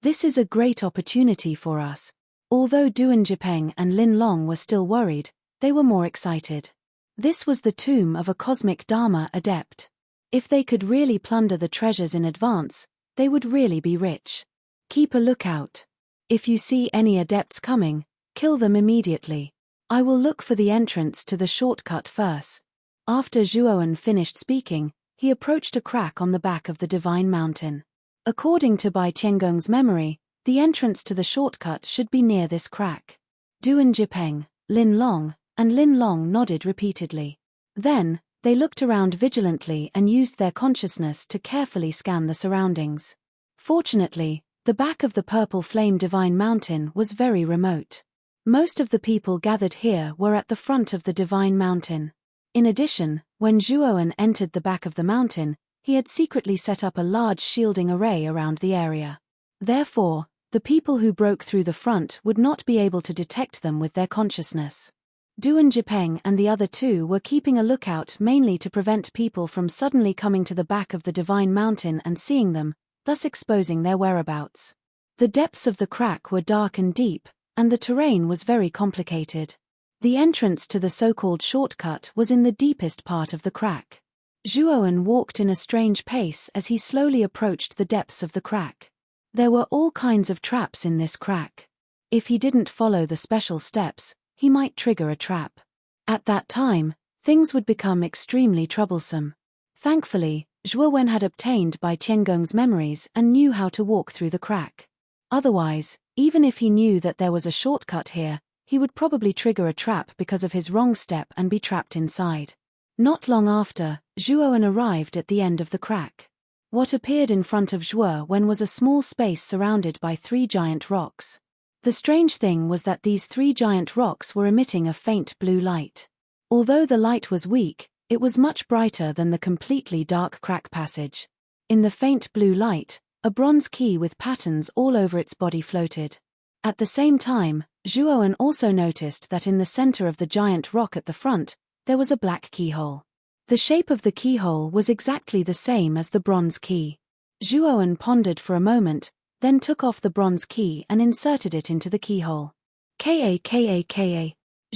This is a great opportunity for us. Although Duan Jipeng and Lin Long were still worried, they were more excited. This was the tomb of a cosmic Dharma adept. If they could really plunder the treasures in advance, they would really be rich. Keep a lookout. If you see any adepts coming, kill them immediately. I will look for the entrance to the shortcut first. After Zhuowen finished speaking, he approached a crack on the back of the divine mountain. According to Bai Tiangong's memory, the entrance to the shortcut should be near this crack. Duan Jipeng, Lin Long, and Lin Long nodded repeatedly. Then, they looked around vigilantly and used their consciousness to carefully scan the surroundings. Fortunately, the back of the purple flame divine mountain was very remote. Most of the people gathered here were at the front of the divine mountain. In addition, when Zhuowen entered the back of the mountain, he had secretly set up a large shielding array around the area. Therefore, the people who broke through the front would not be able to detect them with their consciousness. Duan Jipeng and the other two were keeping a lookout mainly to prevent people from suddenly coming to the back of the divine mountain and seeing them, thus exposing their whereabouts. The depths of the crack were dark and deep, and the terrain was very complicated. The entrance to the so-called shortcut was in the deepest part of the crack. Zhuowen walked in a strange pace as he slowly approached the depths of the crack. There were all kinds of traps in this crack. If he didn't follow the special steps, he might trigger a trap. At that time, things would become extremely troublesome. Thankfully, Zhuowen had obtained Bai Tiangong's memories and knew how to walk through the crack. Otherwise, even if he knew that there was a shortcut here, he would probably trigger a trap because of his wrong step and be trapped inside. Not long after, Zhuowen arrived at the end of the crack. What appeared in front of Zhuowen was a small space surrounded by 3 giant rocks. The strange thing was that these 3 giant rocks were emitting a faint blue light. Although the light was weak, it was much brighter than the completely dark crack passage. In the faint blue light, a bronze key with patterns all over its body floated. At the same time, Zhuowen also noticed that in the center of the giant rock at the front, there was a black keyhole. The shape of the keyhole was exactly the same as the bronze key. Zhuowen pondered for a moment, then took off the bronze key and inserted it into the keyhole. Ka.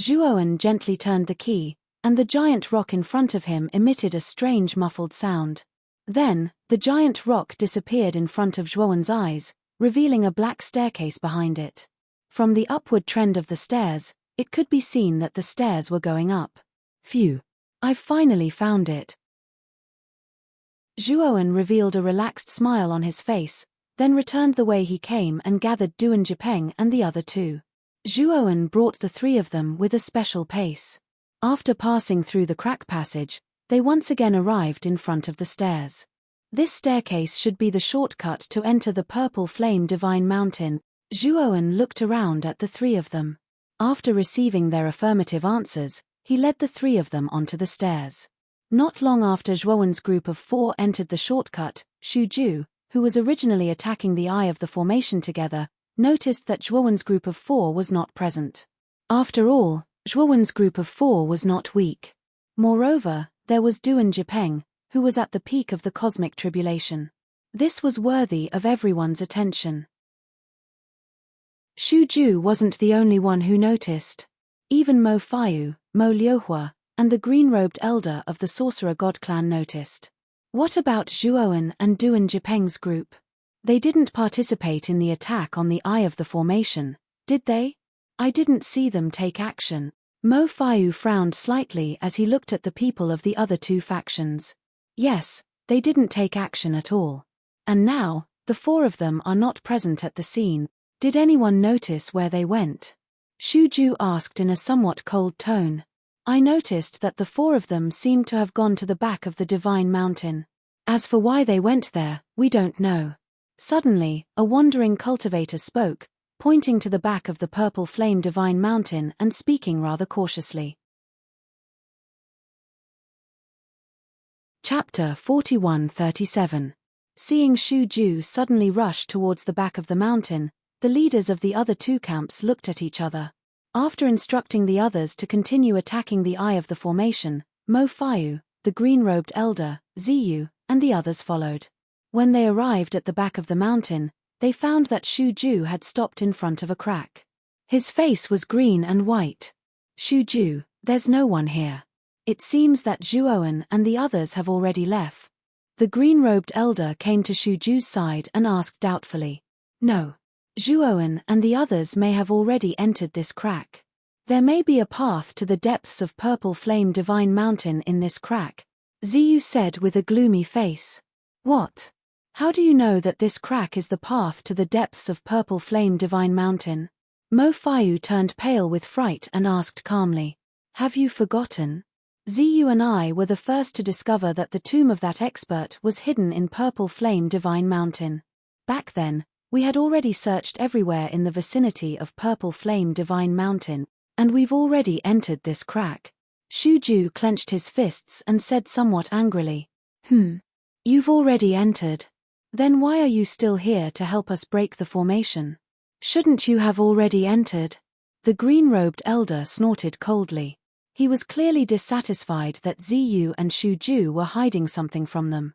Zhuowen gently turned the key, and the giant rock in front of him emitted a strange muffled sound. Then, the giant rock disappeared in front of Zhuowen's eyes, revealing a black staircase behind it. From the upward trend of the stairs, it could be seen that the stairs were going up. Phew! I've finally found it. Zhuowen revealed a relaxed smile on his face, then returned the way he came and gathered Duan Jipeng and the other two. Zhuowen brought the 3 of them with a special pace. After passing through the crack passage, they once again arrived in front of the stairs. This staircase should be the shortcut to enter the purple flame divine mountain. Zhuowen looked around at the 3 of them. After receiving their affirmative answers, he led the 3 of them onto the stairs. Not long after Zhuowen's group of 4 entered the shortcut, Shuju, who was originally attacking the eye of the formation together, noticed that Zhuowen's group of 4 was not present. After all, Zhuowen's group of 4 was not weak. Moreover, there was Duan Jipeng, who was at the peak of the cosmic tribulation. This was worthy of everyone's attention. Shuju wasn't the only one who noticed. Even Mo Faiyu, Mo Liuhua, and the green-robed elder of the Sorcerer God clan noticed. What about Zhuowen and Duan Jipeng's group? They didn't participate in the attack on the eye of the formation, did they? I didn't see them take action. Mo Faiyu frowned slightly as he looked at the people of the other 2 factions. Yes, they didn't take action at all. And now, the 4 of them are not present at the scene. Did anyone notice where they went? Shuju asked in a somewhat cold tone. I noticed that the 4 of them seemed to have gone to the back of the divine mountain. As for why they went there, we don't know. Suddenly, a wandering cultivator spoke, pointing to the back of the purple flame divine mountain and speaking rather cautiously. Chapter 41:37. Seeing Shuju suddenly rush towards the back of the mountain, the leaders of the other 2 camps looked at each other. After instructing the others to continue attacking the eye of the formation, Mo Faiyu, the green-robed elder, Ziyu, and the others followed. When they arrived at the back of the mountain, they found that Shuju had stopped in front of a crack. His face was green and white. Shuju, There's no one here. It seems that Zhuowen and the others have already left. The green-robed elder came to Shuju's side and asked doubtfully. No. Zhuowen and the others may have already entered this crack. There may be a path to the depths of Purple Flame Divine Mountain in this crack, Ziyu said with a gloomy face. What? How do you know that this crack is the path to the depths of Purple Flame Divine Mountain? Mo Fayu turned pale with fright and asked calmly. Have you forgotten? Ziyu and I were the first to discover that the tomb of that expert was hidden in Purple Flame Divine Mountain. Back then, we had already searched everywhere in the vicinity of Purple Flame Divine Mountain, and we've already entered this crack. Shuju clenched his fists and said somewhat angrily. You've already entered. Then why are you still here to help us break the formation? Shouldn't you have already entered? The green-robed elder snorted coldly. He was clearly dissatisfied that Ziyu and Shuju were hiding something from them.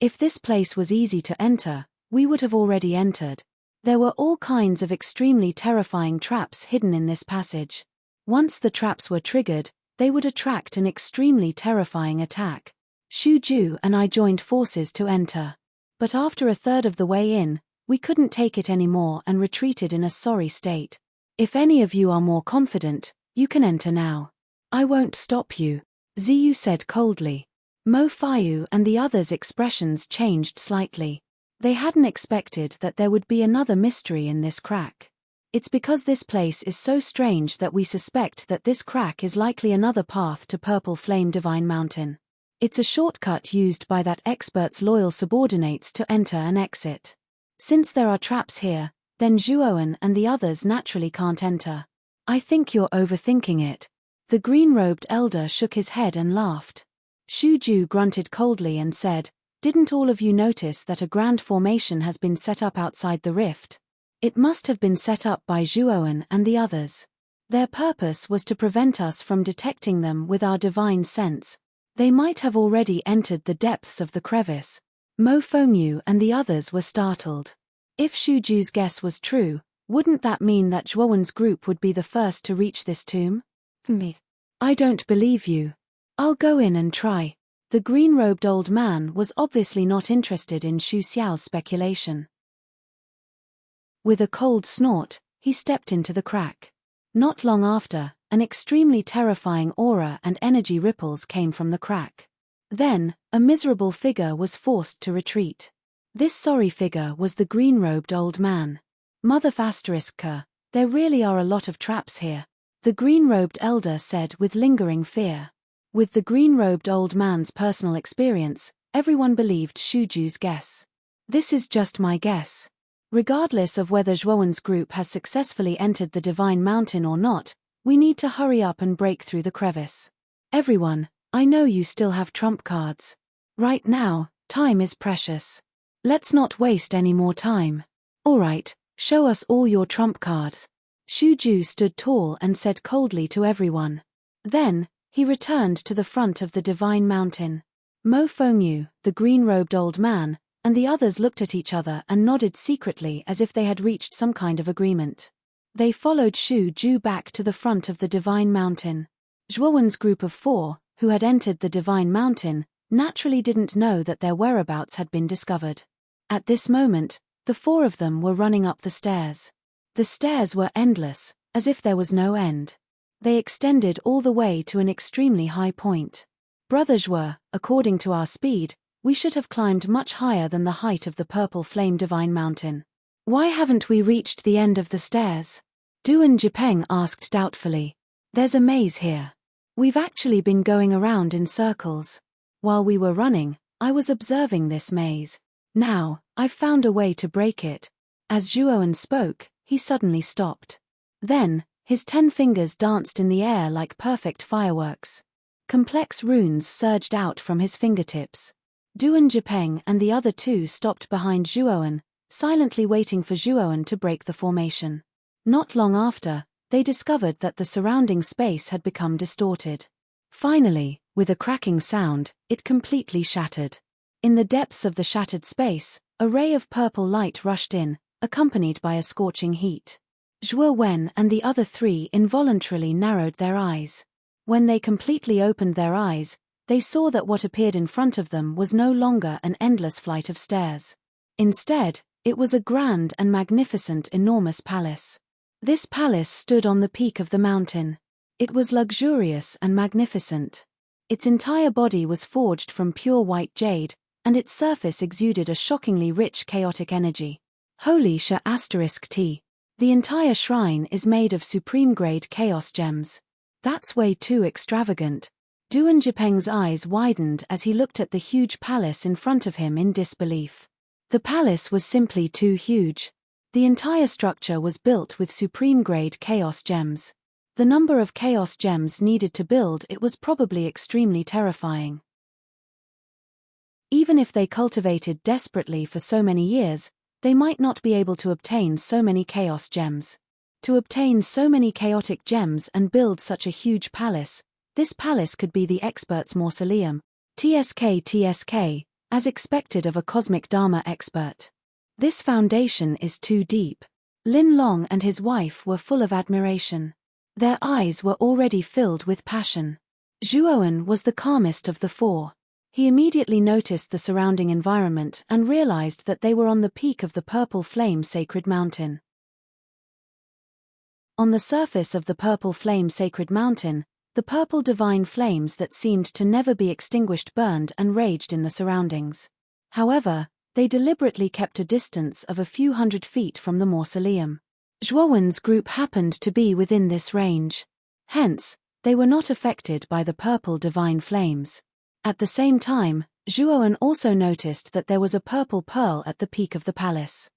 If this place was easy to enter, we would have already entered. There were all kinds of extremely terrifying traps hidden in this passage. Once the traps were triggered, they would attract an extremely terrifying attack. Shuju and I joined forces to enter. But after a third of the way in, we couldn't take it anymore and retreated in a sorry state. If any of you are more confident, you can enter now. I won't stop you, Ziyu said coldly. Mo Fayu and the others' expressions changed slightly. They hadn't expected that there would be another mystery in this crack. It's because this place is so strange that we suspect that this crack is likely another path to Purple Flame Divine Mountain. It's a shortcut used by that expert's loyal subordinates to enter and exit. Since there are traps here, then Zhuowen and the others naturally can't enter. I think you're overthinking it. The green-robed elder shook his head and laughed. Shuju grunted coldly and said, Didn't all of you notice that a grand formation has been set up outside the rift? It must have been set up by Zhuowen and the others. Their purpose was to prevent us from detecting them with our divine sense. They might have already entered the depths of the crevice. Mo Fengyu and the others were startled. If Shuju's guess was true, wouldn't that mean that Zhuowen's group would be the first to reach this tomb? I don't believe you. I'll go in and try. The green-robed old man was obviously not interested in Xu Xiao's speculation. With a cold snort, he stepped into the crack. Not long after, an extremely terrifying aura and energy ripples came from the crack. Then, a miserable figure was forced to retreat. This sorry figure was the green-robed old man. Mother Asteriska, there really are a lot of traps here, the green-robed elder said with lingering fear. With the green-robed old man's personal experience, everyone believed Shuju's guess. This is just my guess. Regardless of whether Zhuowen's group has successfully entered the Divine Mountain or not, we need to hurry up and break through the crevice. Everyone, I know you still have trump cards. Right now, time is precious. Let's not waste any more time. Alright, show us all your trump cards. Shuju stood tall and said coldly to everyone. Then, he returned to the front of the Divine Mountain. Mo Fengyu, the green-robed old man, and the others looked at each other and nodded secretly as if they had reached some kind of agreement. They followed Shuju back to the front of the Divine Mountain. Zhuowen's group of 4, who had entered the Divine Mountain, naturally didn't know that their whereabouts had been discovered. At this moment, the 4 of them were running up the stairs. The stairs were endless, as if there was no end. They extended all the way to an extremely high point. Brother Zhuo, according to our speed, we should have climbed much higher than the height of the Purple Flame Divine Mountain. Why haven't we reached the end of the stairs? Duan Jipeng asked doubtfully. There's a maze here. We've actually been going around in circles. While we were running, I was observing this maze. Now, I've found a way to break it. As Zhuowen spoke, he suddenly stopped. Then, his 10 fingers danced in the air like perfect fireworks. Complex runes surged out from his fingertips. Duan Jipeng and the other 2 stopped behind Zhuowen, silently waiting for Zhuowen to break the formation. Not long after, they discovered that the surrounding space had become distorted. Finally, with a cracking sound, it completely shattered. In the depths of the shattered space, a ray of purple light rushed in, accompanied by a scorching heat. Zhuo Wen and the other three involuntarily narrowed their eyes. When they completely opened their eyes, they saw that what appeared in front of them was no longer an endless flight of stairs. Instead, it was a grand and magnificent enormous palace. This palace stood on the peak of the mountain. It was luxurious and magnificent. Its entire body was forged from pure white jade, and its surface exuded a shockingly rich chaotic energy. Holy T. The entire shrine is made of supreme-grade chaos gems. That's way too extravagant. Duan Jipeng's eyes widened as he looked at the huge palace in front of him in disbelief. The palace was simply too huge. The entire structure was built with supreme-grade chaos gems. The number of chaos gems needed to build it was probably extremely terrifying. Even if they cultivated desperately for so many years, they might not be able to obtain so many chaos gems. To obtain so many chaotic gems and build such a huge palace, this palace could be the expert's mausoleum, TSK, as expected of a cosmic Dharma expert. This foundation is too deep. Lin Long and his wife were full of admiration. Their eyes were already filled with passion. Zhuowen was the calmest of the four. He immediately noticed the surrounding environment and realized that they were on the peak of the Purple Flame Sacred Mountain. On the surface of the Purple Flame Sacred Mountain, the purple divine flames that seemed to never be extinguished burned and raged in the surroundings. However, they deliberately kept a distance of a few hundred feet from the mausoleum. Zhuowen's group happened to be within this range. Hence, they were not affected by the purple divine flames. At the same time, Zhuowen also noticed that there was a purple pearl at the peak of the palace.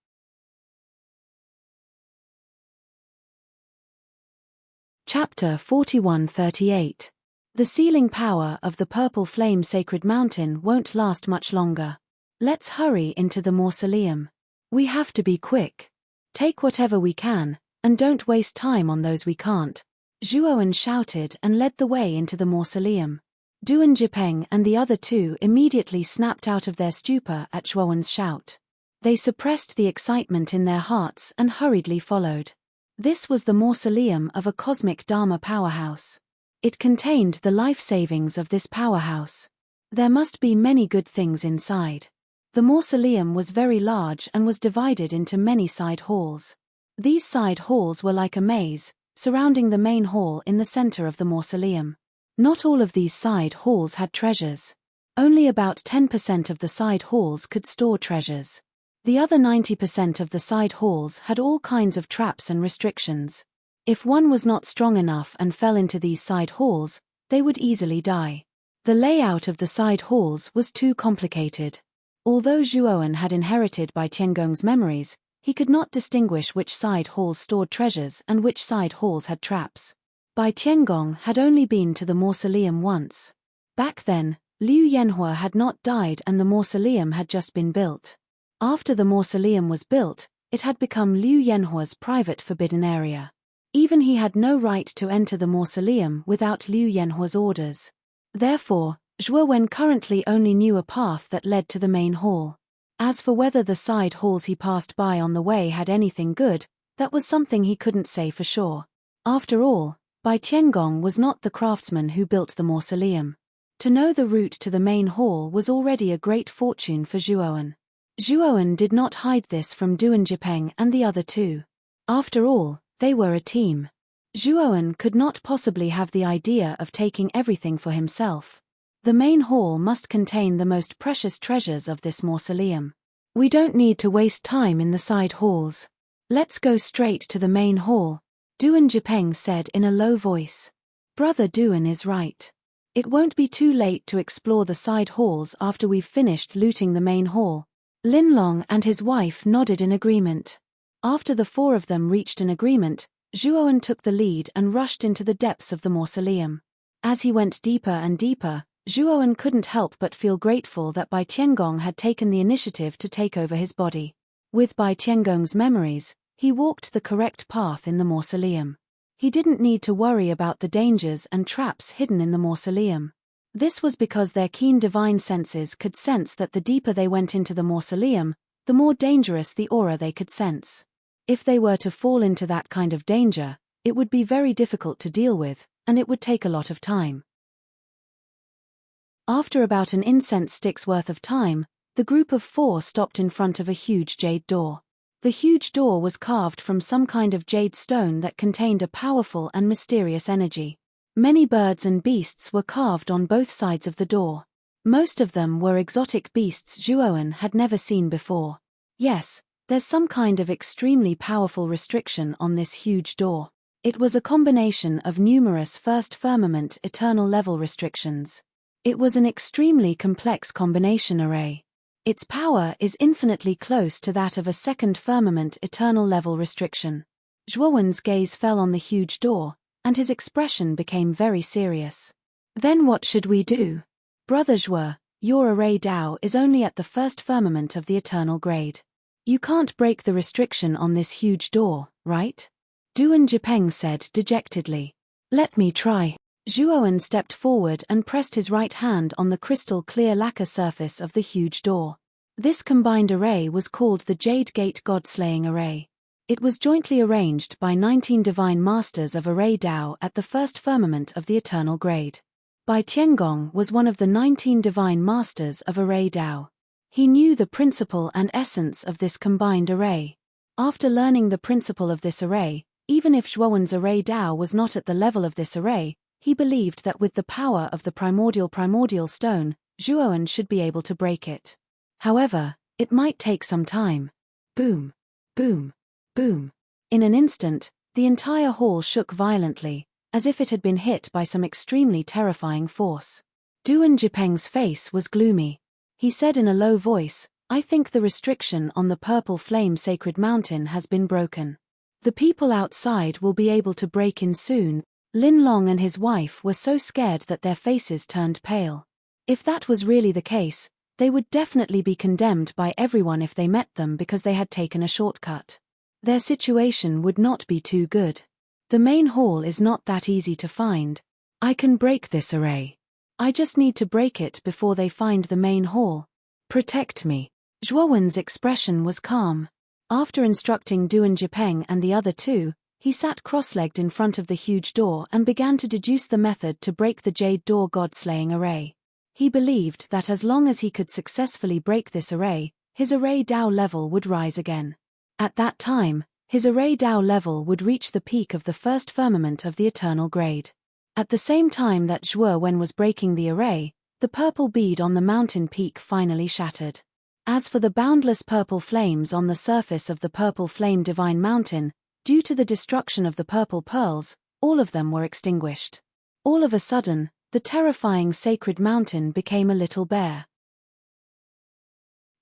Chapter 4138. The sealing power of the Purple Flame Sacred Mountain won't last much longer. Let's hurry into the mausoleum. We have to be quick. Take whatever we can, and don't waste time on those we can't. Zhuowen shouted and led the way into the mausoleum. Duan Jipeng and the other two immediately snapped out of their stupor at Zhuowen's shout. They suppressed the excitement in their hearts and hurriedly followed. This was the mausoleum of a cosmic Dharma powerhouse. It contained the life savings of this powerhouse. There must be many good things inside. The mausoleum was very large and was divided into many side halls. These side halls were like a maze, surrounding the main hall in the center of the mausoleum. Not all of these side halls had treasures. Only about 10% of the side halls could store treasures. The other 90% of the side halls had all kinds of traps and restrictions. If one was not strong enough and fell into these side halls, they would easily die. The layout of the side halls was too complicated. Although Zhuowen had inherited Bai Tiangong's memories, he could not distinguish which side halls stored treasures and which side halls had traps. Bai Tiangong had only been to the mausoleum once. Back then, Liu Yanhua had not died and the mausoleum had just been built. After the mausoleum was built, it had become Liu Yanhua's private forbidden area. Even he had no right to enter the mausoleum without Liu Yanhua's orders. Therefore, Zhuowen currently only knew a path that led to the main hall. As for whether the side halls he passed by on the way had anything good, that was something he couldn't say for sure. After all, Bai Tiangong was not the craftsman who built the mausoleum. To know the route to the main hall was already a great fortune for Zhuowen. Zhuowen did not hide this from Duan Jipeng and the other two. After all, they were a team. Zhuowen could not possibly have the idea of taking everything for himself. The main hall must contain the most precious treasures of this mausoleum. We don't need to waste time in the side halls. Let's go straight to the main hall, Duan Jipeng said in a low voice. Brother Duan is right. It won't be too late to explore the side halls after we've finished looting the main hall. Lin Long and his wife nodded in agreement. After the four of them reached an agreement, Zhuowen took the lead and rushed into the depths of the mausoleum. As he went deeper and deeper, Zhuowen couldn't help but feel grateful that Bai Tiangong had taken the initiative to take over his body. With Bai Tiangong's memories, he walked the correct path in the mausoleum. He didn't need to worry about the dangers and traps hidden in the mausoleum. This was because their keen divine senses could sense that the deeper they went into the mausoleum, the more dangerous the aura they could sense. If they were to fall into that kind of danger, it would be very difficult to deal with, and it would take a lot of time. After about an incense stick's worth of time, the group of 4 stopped in front of a huge jade door. The huge door was carved from some kind of jade stone that contained a powerful and mysterious energy. Many birds and beasts were carved on both sides of the door. Most of them were exotic beasts Zhuowen had never seen before. Yes, there's some kind of extremely powerful restriction on this huge door. It was a combination of numerous first firmament eternal level restrictions. It was an extremely complex combination array. Its power is infinitely close to that of a second firmament eternal level restriction. Zhuowen's gaze fell on the huge door, and his expression became very serious. Then what should we do? Brother Zhuo, your array Dao is only at the first firmament of the eternal grade. You can't break the restriction on this huge door, right? Duan Jipeng said dejectedly. Let me try. Zhuowen stepped forward and pressed his right hand on the crystal-clear lacquer surface of the huge door. This combined array was called the Jade Gate God-Slaying Array. It was jointly arranged by 19 divine masters of Array Dao at the first firmament of the eternal grade. Bai Tiangong was one of the 19 divine masters of Array Dao. He knew the principle and essence of this combined array. After learning the principle of this array, even if Zhuowen's Array Dao was not at the level of this array, he believed that with the power of the primordial stone, Zhuowen should be able to break it. However, it might take some time. Boom, boom, boom. In an instant, the entire hall shook violently, as if it had been hit by some extremely terrifying force. Duan Jipeng's face was gloomy. He said in a low voice, I think the restriction on the purple flame sacred mountain has been broken. The people outside will be able to break in soon. Lin Long and his wife were so scared that their faces turned pale. If that was really the case, they would definitely be condemned by everyone if they met them because they had taken a shortcut. Their situation would not be too good. The main hall is not that easy to find. I can break this array. I just need to break it before they find the main hall. Protect me. Zhuowen's expression was calm. After instructing Duan Jipeng and the other 2, he sat cross-legged in front of the huge door and began to deduce the method to break the Jade Door God-Slaying Array. He believed that as long as he could successfully break this array, his Array Dao level would rise again. At that time, his Array Dao level would reach the peak of the first firmament of the eternal grade. At the same time that Zhuowen was breaking the array, the purple bead on the mountain peak finally shattered. As for the boundless purple flames on the surface of the purple flame divine mountain, due to the destruction of the purple pearls, all of them were extinguished. All of a sudden, the terrifying sacred mountain became a little bare.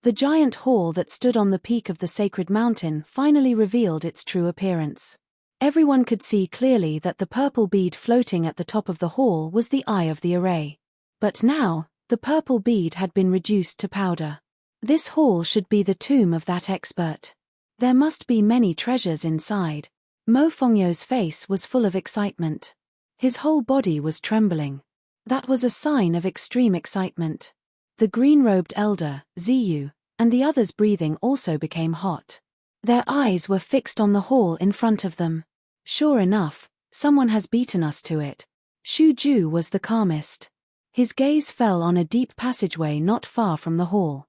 The giant hall that stood on the peak of the sacred mountain finally revealed its true appearance. Everyone could see clearly that the purple bead floating at the top of the hall was the eye of the array. But now, the purple bead had been reduced to powder. This hall should be the tomb of that expert. There must be many treasures inside. Mo Fengyou's face was full of excitement. His whole body was trembling. That was a sign of extreme excitement. The green-robed elder, Ziyu, and the others' breathing also became hot. Their eyes were fixed on the hall in front of them. Sure enough, someone has beaten us to it. Shu Ju was the calmest. His gaze fell on a deep passageway not far from the hall.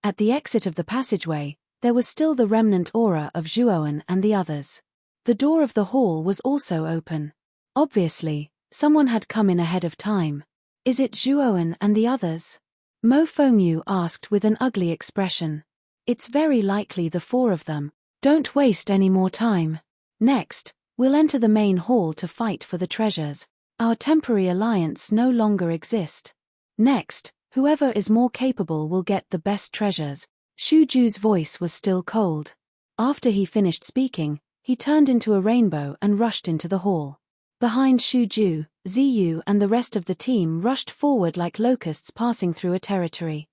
At the exit of the passageway, there was still the remnant aura of Zhuowen and the others. The door of the hall was also open. Obviously, someone had come in ahead of time. Is it Zhuowen and the others? Mo Fengyou asked with an ugly expression. It's very likely the 4 of them. Don't waste any more time. Next, we'll enter the main hall to fight for the treasures. Our temporary alliance no longer exists. Next, whoever is more capable will get the best treasures. Shu Ju's voice was still cold. After he finished speaking, he turned into a rainbow and rushed into the hall. Behind Shu Ju, Ziyu and the rest of the team rushed forward like locusts passing through a territory.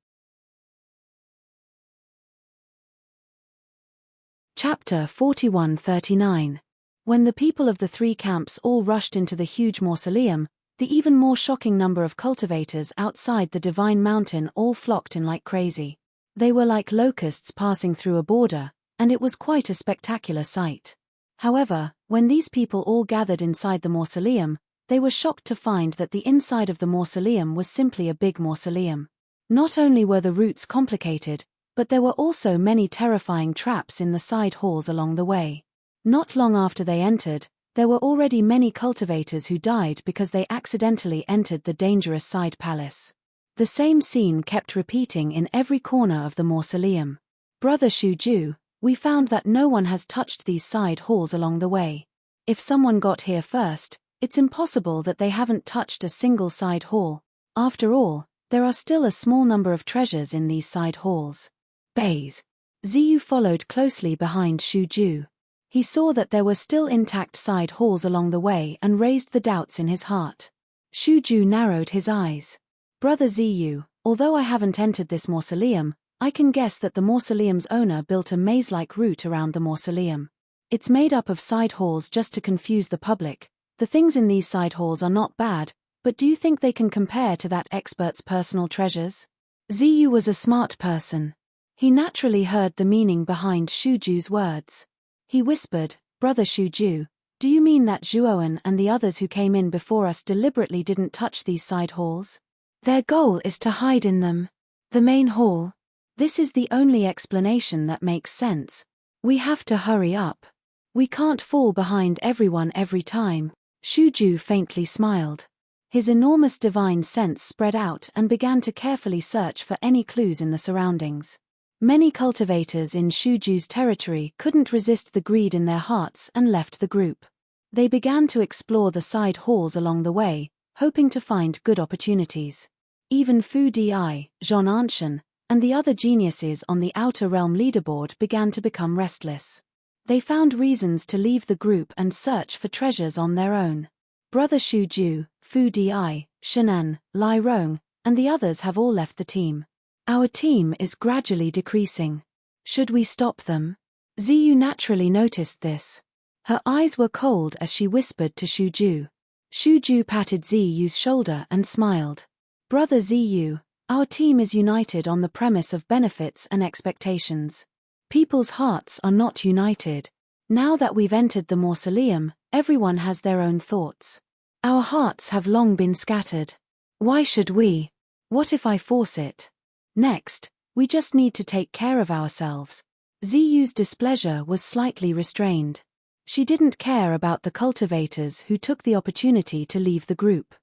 Chapter 41-39. When the people of the 3 camps all rushed into the huge mausoleum, the even more shocking number of cultivators outside the divine mountain all flocked in like crazy. They were like locusts passing through a border, and it was quite a spectacular sight. However, when these people all gathered inside the mausoleum, they were shocked to find that the inside of the mausoleum was simply a big mausoleum. Not only were the routes complicated, but there were also many terrifying traps in the side halls along the way. Not long after they entered, there were already many cultivators who died because they accidentally entered the dangerous side palace. The same scene kept repeating in every corner of the mausoleum. Brother Shuju, we found that no one has touched these side halls along the way. If someone got here first, it's impossible that they haven't touched a single side hall. After all, there are still a small number of treasures in these side halls. Bays. Ziyu followed closely behind Shuju. He saw that there were still intact side halls along the way and raised the doubts in his heart. Shuju narrowed his eyes. Brother Ziyu, although I haven't entered this mausoleum, I can guess that the mausoleum's owner built a maze-like route around the mausoleum. It's made up of side halls just to confuse the public. The things in these side halls are not bad, but do you think they can compare to that expert's personal treasures? Ziyu was a smart person. He naturally heard the meaning behind Shuju's words. He whispered, Brother Shuju, do you mean that Zhuoan and the others who came in before us deliberately didn't touch these side halls? Their goal is to hide in them. The main hall. This is the only explanation that makes sense. We have to hurry up. We can't fall behind everyone every time. Shuju faintly smiled. His enormous divine sense spread out and began to carefully search for any clues in the surroundings. Many cultivators in Shuju's territory couldn't resist the greed in their hearts and left the group. They began to explore the side halls along the way, hoping to find good opportunities. Even Fu Di, Zhon Anshan, and the other geniuses on the Outer Realm leaderboard began to become restless. They found reasons to leave the group and search for treasures on their own. Brother Shuju, Fu Di, Shan'an, Lai Rong, and the others have all left the team. Our team is gradually decreasing. Should we stop them? Ziyu naturally noticed this. Her eyes were cold as she whispered to Shuju. Shuju patted Ziyu's shoulder and smiled. Brother Ziyu, our team is united on the premise of benefits and expectations. People's hearts are not united. Now that we've entered the mausoleum, everyone has their own thoughts. Our hearts have long been scattered. Why should we? What if I force it? Next, we just need to take care of ourselves. Ziyu's displeasure was slightly restrained. She didn't care about the cultivators who took the opportunity to leave the group.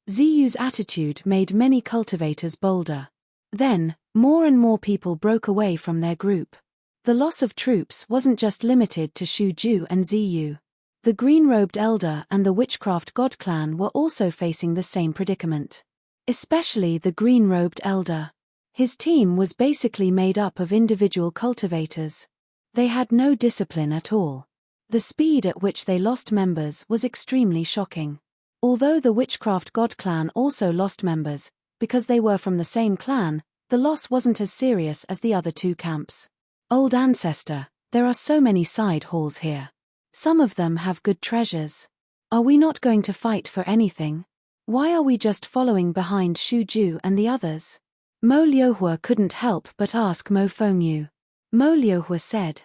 Ziyu's attitude made many cultivators bolder. Then, more and more people broke away from their group. The loss of troops wasn't just limited to Shuju and Ziyu. The green-robed elder and the witchcraft god clan were also facing the same predicament. Especially the green-robed elder. His team was basically made up of individual cultivators. They had no discipline at all. The speed at which they lost members was extremely shocking. Although the witchcraft god clan also lost members, because they were from the same clan, the loss wasn't as serious as the other two camps. Old ancestor, there are so many side halls here. Some of them have good treasures. Are we not going to fight for anything? Why are we just following behind Shuju and the others? Mo Liuhua couldn't help but ask Mo Fengyu. Mo Liuhua said,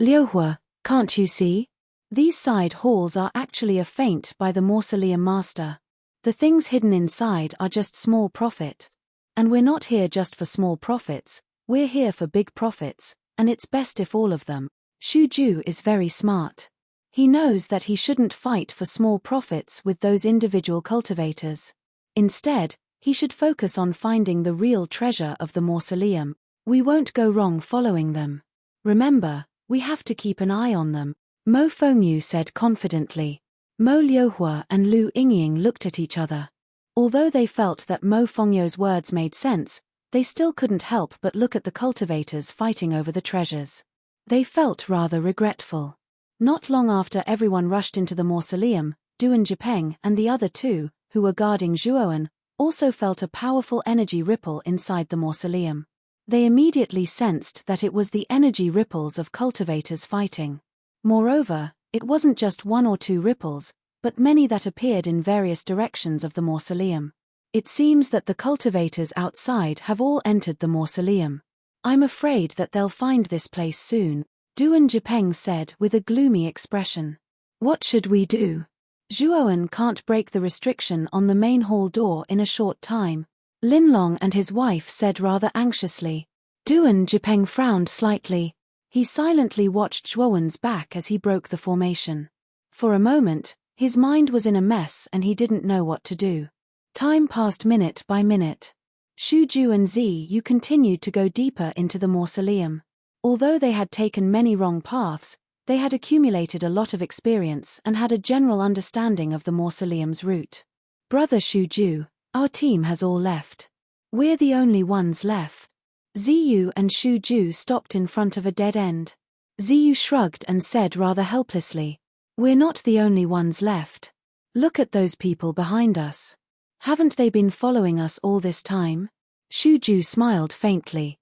Liuhua, can't you see? These side halls are actually a feint by the mausoleum master. The things hidden inside are just small profit. And we're not here just for small profits, we're here for big profits, and it's best if all of them. Shuju is very smart. He knows that he shouldn't fight for small profits with those individual cultivators. Instead, he should focus on finding the real treasure of the mausoleum. We won't go wrong following them. Remember, we have to keep an eye on them, Mo Fengyu said confidently. Mo Liuhua and Lu Yingying looked at each other. Although they felt that Mo Fengyu's words made sense, they still couldn't help but look at the cultivators fighting over the treasures. They felt rather regretful. Not long after everyone rushed into the mausoleum, Duan Jipeng and the other two, who were guarding Zhuoan, also felt a powerful energy ripple inside the mausoleum. They immediately sensed that it was the energy ripples of cultivators fighting. Moreover, it wasn't just one or two ripples, but many that appeared in various directions of the mausoleum. It seems that the cultivators outside have all entered the mausoleum. I'm afraid that they'll find this place soon, Duan Jipeng said with a gloomy expression. What should we do? Zhuowen can't break the restriction on the main hall door in a short time, Linlong and his wife said rather anxiously. Duan Jipeng frowned slightly. He silently watched Zhuowen's back as he broke the formation. For a moment, his mind was in a mess and he didn't know what to do. Time passed minute by minute. Xu Ju and Ziyu continued to go deeper into the mausoleum. Although they had taken many wrong paths, they had accumulated a lot of experience and had a general understanding of the mausoleum's route. Brother Xu Ju, our team has all left. We're the only ones left. Ziyu and Xu Ju stopped in front of a dead end. Ziyu shrugged and said rather helplessly, we're not the only ones left. Look at those people behind us. Haven't they been following us all this time? Xu Ju smiled faintly.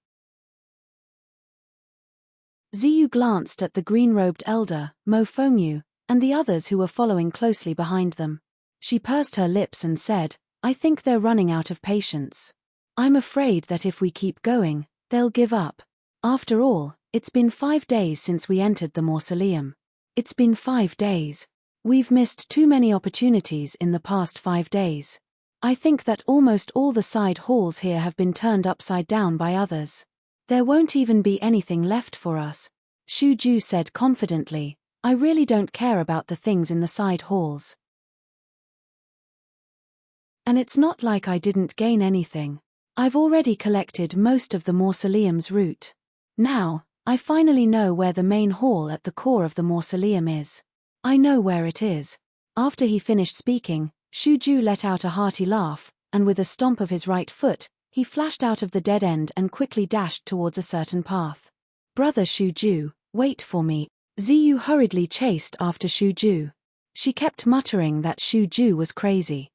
Ziyu glanced at the green-robed elder, Mo Fengyu, and the others who were following closely behind them. She pursed her lips and said, I think they're running out of patience. I'm afraid that if we keep going, they'll give up. After all, it's been 5 days since we entered the mausoleum. It's been 5 days. We've missed too many opportunities in the past 5 days. I think that almost all the side halls here have been turned upside down by others. There won't even be anything left for us. Xu Ju said confidently, I really don't care about the things in the side halls. And it's not like I didn't gain anything. I've already collected most of the mausoleum's route. Now, I finally know where the main hall at the core of the mausoleum is. I know where it is. After he finished speaking, Xu Ju let out a hearty laugh, and with a stomp of his right foot, he flashed out of the dead end and quickly dashed towards a certain path. Brother Xu Ju, wait for me. Ziyu hurriedly chased after Xu Ju. She kept muttering that Xu Ju was crazy.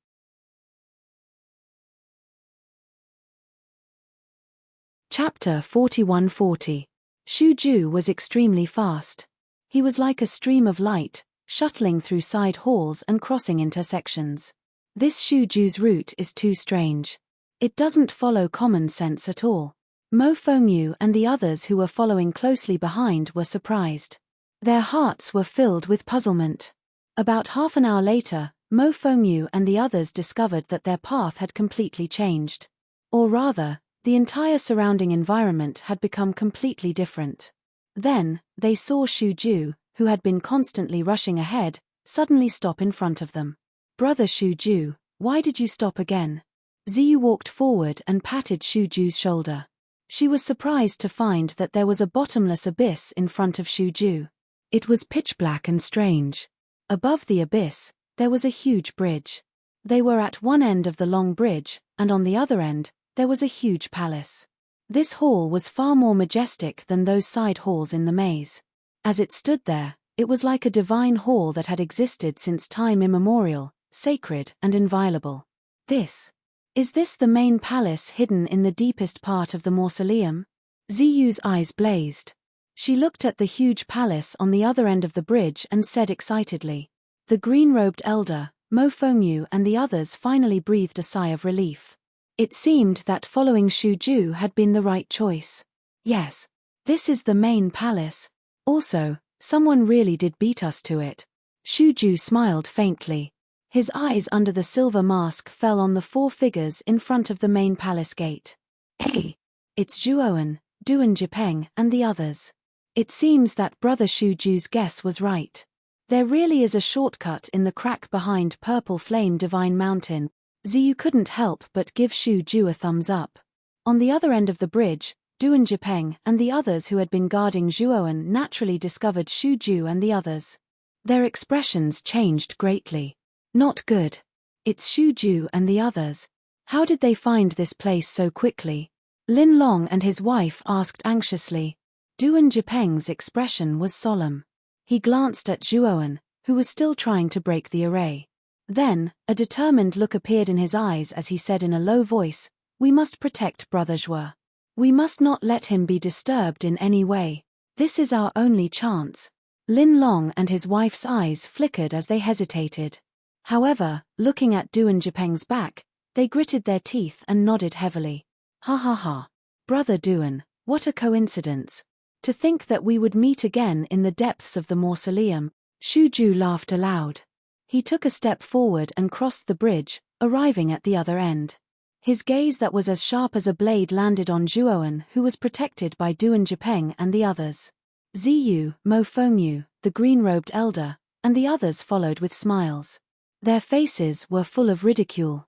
Chapter 4140. Xu Ju was extremely fast. He was like a stream of light, shuttling through side halls and crossing intersections. This Xu Ju's route is too strange. It doesn't follow common sense at all. Mo Fengyu and the others who were following closely behind were surprised. Their hearts were filled with puzzlement. About half an hour later, Mo Fengyu and the others discovered that their path had completely changed. Or rather, the entire surrounding environment had become completely different. Then, they saw Xu Ju, who had been constantly rushing ahead, suddenly stop in front of them. Brother Xu Ju, why did you stop again? Ziyu walked forward and patted Xu Ju's shoulder. She was surprised to find that there was a bottomless abyss in front of Xu Ju. It was pitch black and strange. Above the abyss, there was a huge bridge. They were at one end of the long bridge, and on the other end, there was a huge palace. This hall was far more majestic than those side halls in the maze. As it stood there, it was like a divine hall that had existed since time immemorial, sacred and inviolable. Is this the main palace hidden in the deepest part of the mausoleum? Ziyu's eyes blazed. She looked at the huge palace on the other end of the bridge and said excitedly. The green-robed elder, Mo Fengyu and the others finally breathed a sigh of relief. It seemed that following Xu Ju had been the right choice. Yes, this is the main palace. Also, someone really did beat us to it. Xu Ju smiled faintly. His eyes under the silver mask fell on the 4 figures in front of the main palace gate. Hey! It's Zhuowen, Duan Jipeng and the others. It seems that Brother Xu Ju's guess was right. There really is a shortcut in the crack behind Purple Flame Divine Mountain. Ziyu couldn't help but give Xu Ju a thumbs up. On the other end of the bridge, Duan Jipeng and the others who had been guarding Zhuowen naturally discovered Xu Ju and the others. Their expressions changed greatly. Not good. It's Xu Ju and the others. How did they find this place so quickly? Lin Long and his wife asked anxiously. Duan Jipeng's expression was solemn. He glanced at Zhuowen, who was still trying to break the array. Then, a determined look appeared in his eyes as he said in a low voice, We must protect Brother Zhuo. We must not let him be disturbed in any way. This is our only chance. Lin Long and his wife's eyes flickered as they hesitated. However, looking at Duan Jipeng's back, they gritted their teeth and nodded heavily. Ha ha ha. Brother Duan, What a coincidence. To think that we would meet again in the depths of the mausoleum. Shu Ju laughed aloud. He took a step forward and crossed the bridge, arriving at the other end. His gaze that was as sharp as a blade landed on Zhuowen, who was protected by Duan Jipeng and the others. Ziyu, Mo Fengyu, the green-robed elder, and the others followed with smiles. Their faces were full of ridicule.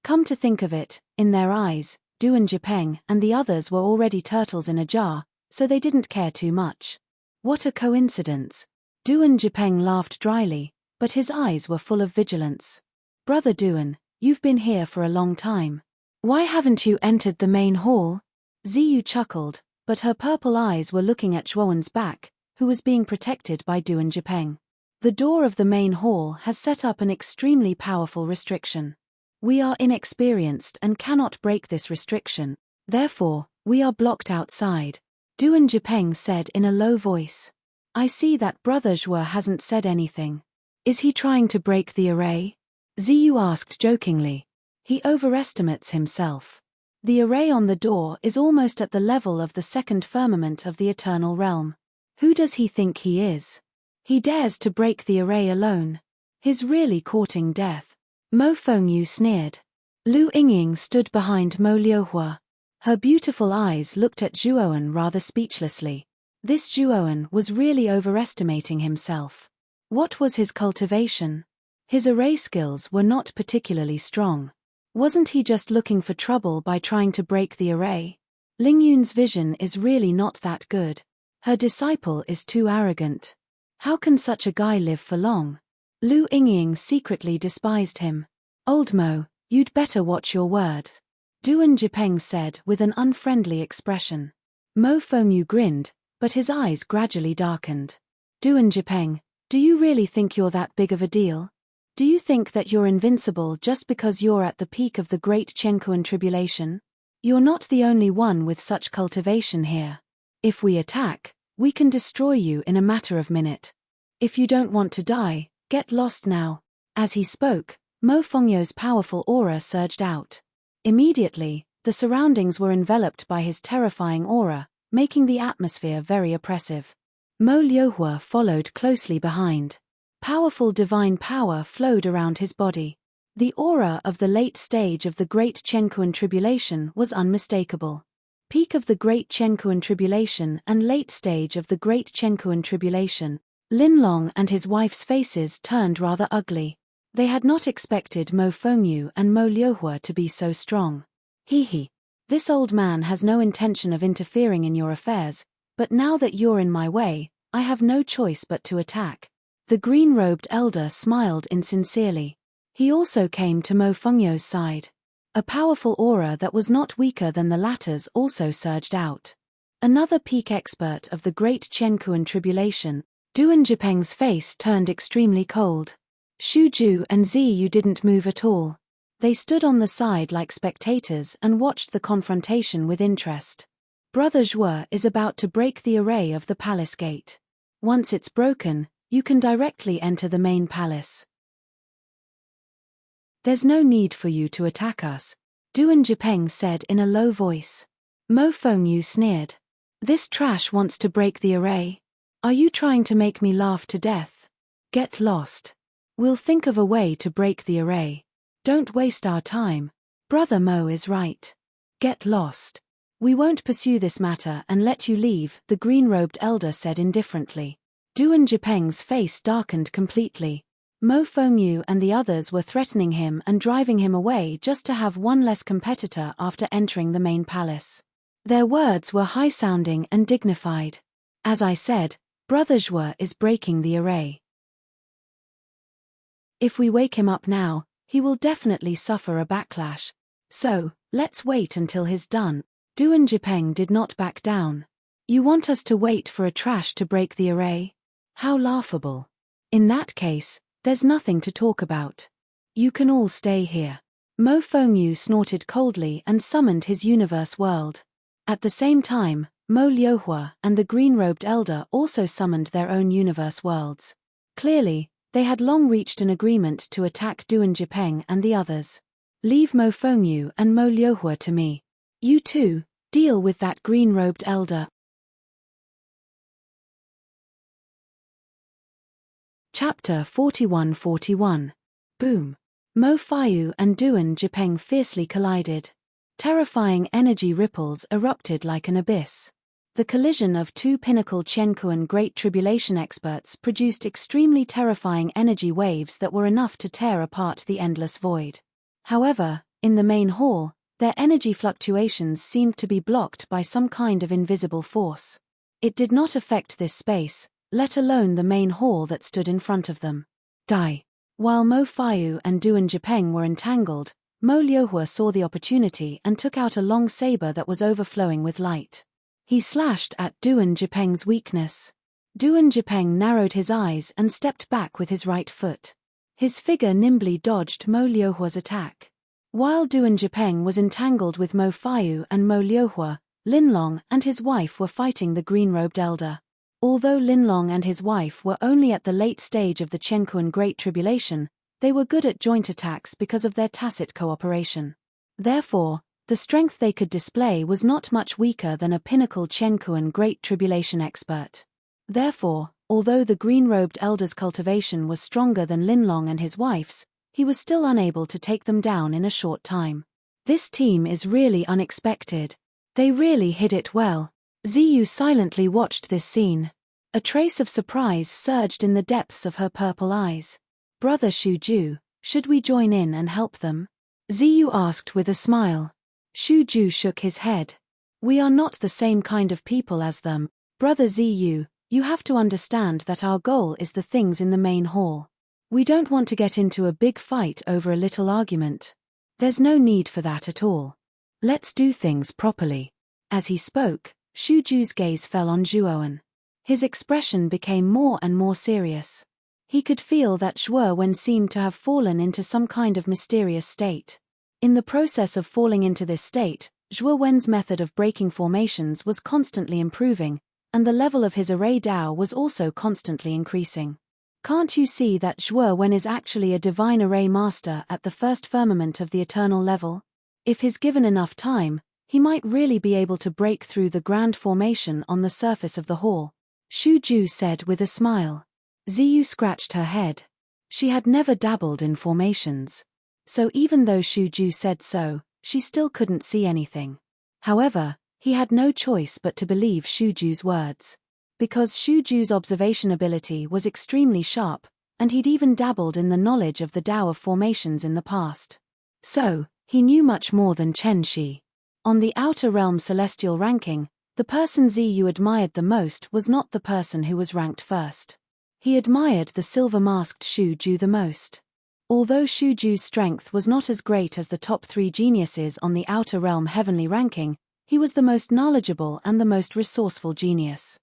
Come to think of it, in their eyes, Duan Jipeng and the others were already turtles in a jar, so they didn't care too much. What a coincidence. Duan Jipeng laughed dryly, but his eyes were full of vigilance. Brother Duan, you've been here for a long time. Why haven't you entered the main hall? Ziyu chuckled, but her purple eyes were looking at Zhuowen's back, who was being protected by Duan Jipeng. The door of the main hall has set up an extremely powerful restriction. We are inexperienced and cannot break this restriction, therefore, we are blocked outside. Duan Jipeng said in a low voice. I see that Brother Zhuo hasn't said anything. Is he trying to break the array? Ziyu asked jokingly. He overestimates himself. The array on the door is almost at the level of the second firmament of the eternal realm. Who does he think he is? He dares to break the array alone. He's really courting death. Mo Fengyu sneered. Lu Yingying stood behind Mo Liuhua. Her beautiful eyes looked at Zhuowen rather speechlessly. This Zhuowen was really overestimating himself. What was his cultivation? His array skills were not particularly strong. Wasn't he just looking for trouble by trying to break the array? Ling Yun's vision is really not that good. Her disciple is too arrogant. How can such a guy live for long? Lu Yingying secretly despised him. Old Mo, you'd better watch your words. Duan Jipeng said with an unfriendly expression. Mo Fengyu grinned, but his eyes gradually darkened. Duan Jipeng, do you really think you're that big of a deal? Do you think that you're invincible just because you're at the peak of the great Chenkuan tribulation? You're not the only one with such cultivation here. If we attack, we can destroy you in a matter of minute. If you don't want to die, get lost now. As he spoke, Mo Fengyu's powerful aura surged out. Immediately, the surroundings were enveloped by his terrifying aura, making the atmosphere very oppressive. Mo Liuhua followed closely behind. Powerful divine power flowed around his body. The aura of the late stage of the Great Chenkuan Tribulation was unmistakable. Peak of the Great Chenkuan Tribulation and late stage of the Great Chenkuan Tribulation. Lin Long and his wife's faces turned rather ugly. They had not expected Mo Fengyu and Mo Liuhua to be so strong. Hee. This old man has no intention of interfering in your affairs, but now that you're in my way, I have no choice but to attack. The green-robed elder smiled insincerely. He also came to Mo Fengyu's side. A powerful aura that was not weaker than the latter's also surged out. Another peak expert of the Great Chenkuan Tribulation. Duan Jipeng's face turned extremely cold. Shu Ju and Ziyu didn't move at all. They stood on the side like spectators and watched the confrontation with interest. Brother Zhuo is about to break the array of the palace gate. Once it's broken, you can directly enter the main palace. There's no need for you to attack us, Duan Jipeng said in a low voice. Mo Fengyu sneered. This trash wants to break the array. Are you trying to make me laugh to death? Get lost. We'll think of a way to break the array. Don't waste our time. Brother Mo is right. Get lost. We won't pursue this matter and let you leave, the green-robed elder said indifferently. Duan Jipeng's face darkened completely. Mo Fengyu and the others were threatening him and driving him away just to have one less competitor after entering the main palace. Their words were high-sounding and dignified. As I said, Brother Zhuo is breaking the array. If we wake him up now, he will definitely suffer a backlash. So, let's wait until he's done. Duan Jipeng did not back down. You want us to wait for a trash to break the array? How laughable. In that case, there's nothing to talk about. You can all stay here. Mo Fengyu snorted coldly and summoned his universe world. At the same time, Mo Liuhua and the green-robed elder also summoned their own universe worlds. Clearly, they had long reached an agreement to attack Duan Jipeng and the others. Leave Mo Fengyu and Mo Liuhua to me. You two, Deal with that green-robed elder. Chapter 41-41. Boom. Mo Fayu and Duan Jipeng fiercely collided. Terrifying energy ripples erupted like an abyss. The collision of two pinnacle Qianquan Great Tribulation experts produced extremely terrifying energy waves that were enough to tear apart the endless void. However, in the main hall, their energy fluctuations seemed to be blocked by some kind of invisible force. It did not affect this space, let alone the main hall that stood in front of them. Die. While Mo Fayu and Duan Jipeng were entangled, Mo Liuhua saw the opportunity and took out a long saber that was overflowing with light. He slashed at Duan Jipeng's weakness. Duan Jipeng narrowed his eyes and stepped back with his right foot. His figure nimbly dodged Mo Liuhua's attack. While Duan Jipeng was entangled with Mo Fayu and Mo Liuhua, Linlong and his wife were fighting the green-robed elder. Although Linlong and his wife were only at the late stage of the Qianquan Great Tribulation, they were good at joint attacks because of their tacit cooperation. Therefore, the strength they could display was not much weaker than a pinnacle Qianquan Great Tribulation expert. Therefore, although the green-robed elder's cultivation was stronger than Linlong and his wife's, he was still unable to take them down in a short time. This team is really unexpected. They really hid it well. Ziyu silently watched this scene. A trace of surprise surged in the depths of her purple eyes. Brother Shuju, should we join in and help them? Ziyu asked with a smile. Shuju shook his head. We are not the same kind of people as them. Brother Ziyu, you have to understand that our goal is the things in the main hall. We don't want to get into a big fight over a little argument. There's no need for that at all. Let's do things properly. As he spoke, Shuju's gaze fell on Zhuowen. His expression became more and more serious. He could feel that Zhuowen seemed to have fallen into some kind of mysterious state. In the process of falling into this state, Zhuowen's method of breaking formations was constantly improving, and the level of his array Dao was also constantly increasing. Can't you see that Zhuowen is actually a divine array master at the first firmament of the eternal level? If he's given enough time, he might really be able to break through the grand formation on the surface of the hall. Shuju said with a smile. Ziyu scratched her head. She had never dabbled in formations. So even though Shuju said so, she still couldn't see anything. However, he had no choice but to believe Shuju's words. Because Shuju's observation ability was extremely sharp, and he'd even dabbled in the knowledge of the Tao of formations in the past. So, he knew much more than Chen Shi. On the Outer Realm Celestial ranking, the person Ziyu admired the most was not the person who was ranked first. He admired the silver-masked Shuju the most. Although Shuju's strength was not as great as the top 3 geniuses on the Outer Realm Heavenly ranking, he was the most knowledgeable and the most resourceful genius.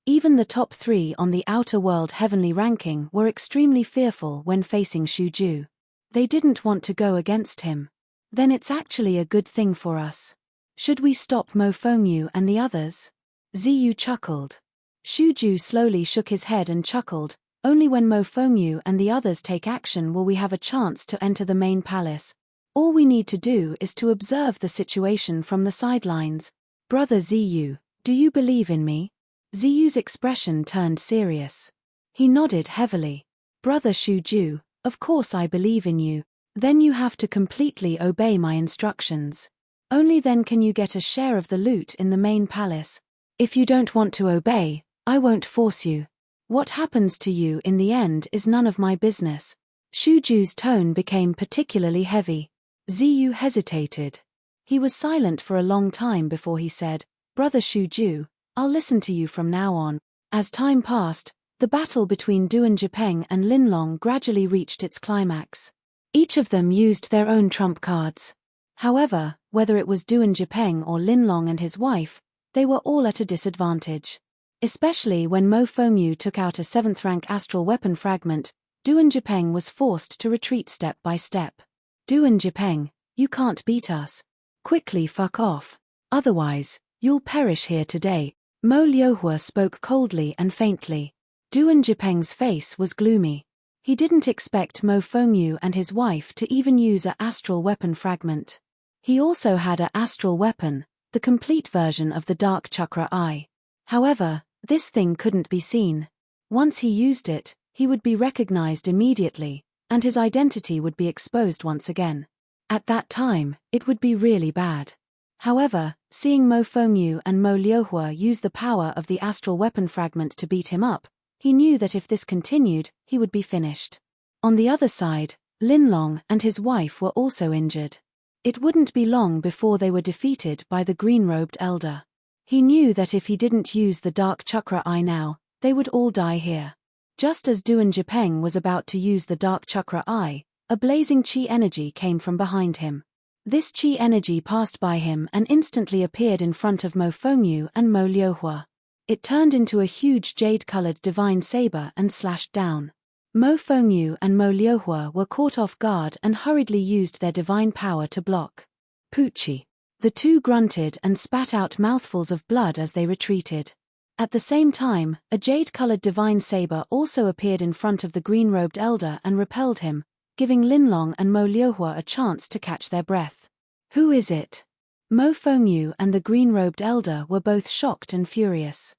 Even the top 3 on the Outer World Heavenly ranking were extremely fearful when facing Shuju. They didn't want to go against him. Then it's actually a good thing for us. Should we stop Mo Fengyu and the others? Ziyu chuckled. Shuju slowly shook his head and chuckled. Only when Mo Fengyu and the others take action will we have a chance to enter the main palace. All we need to do is to observe the situation from the sidelines. Brother Ziyu, do you believe in me? Ziyu's expression turned serious. He nodded heavily. Brother Shuju, of course I believe in you. Then you have to completely obey my instructions. Only then can you get a share of the loot in the main palace. If you don't want to obey, I won't force you. What happens to you in the end is none of my business. Shuju's tone became particularly heavy. Ziyu hesitated. He was silent for a long time before he said, Brother Shuju, I'll listen to you from now on. As time passed, the battle between Duan Jipeng and Linlong gradually reached its climax. Each of them used their own trump cards. However, whether it was Duan Jipeng or Linlong and his wife, they were all at a disadvantage. Especially when Mo Fengyu took out a 7th rank astral weapon fragment, Duan Jipeng was forced to retreat step by step. Duan Jipeng, you can't beat us. Quickly fuck off. Otherwise, you'll perish here today. Mo Liuhua spoke coldly and faintly. Duan Jipeng's face was gloomy. He didn't expect Mo Fengyu and his wife to even use a astral weapon fragment. He also had a astral weapon, the complete version of the dark chakra eye. However, this thing couldn't be seen. Once he used it, he would be recognized immediately, and his identity would be exposed once again. At that time, it would be really bad. However, seeing Mo Fengyu and Mo Liuhua use the power of the astral weapon fragment to beat him up, he knew that if this continued, he would be finished. On the other side, Linlong and his wife were also injured. It wouldn't be long before they were defeated by the green-robed elder. He knew that if he didn't use the dark chakra eye now, they would all die here. Just as Duan Jipeng was about to use the dark chakra eye, a blazing qi energy came from behind him. This qi energy passed by him and instantly appeared in front of Mo Fengyu and Mo Liuhua. It turned into a huge jade-colored divine saber and slashed down. Mo Fengyu and Mo Liuhua were caught off guard and hurriedly used their divine power to block. Poochie. The two grunted and spat out mouthfuls of blood as they retreated. At the same time, a jade-colored divine saber also appeared in front of the green-robed elder and repelled him, giving Linlong and Mo Liuhua a chance to catch their breath. Who is it? Mo Fengyu and the green-robed elder were both shocked and furious.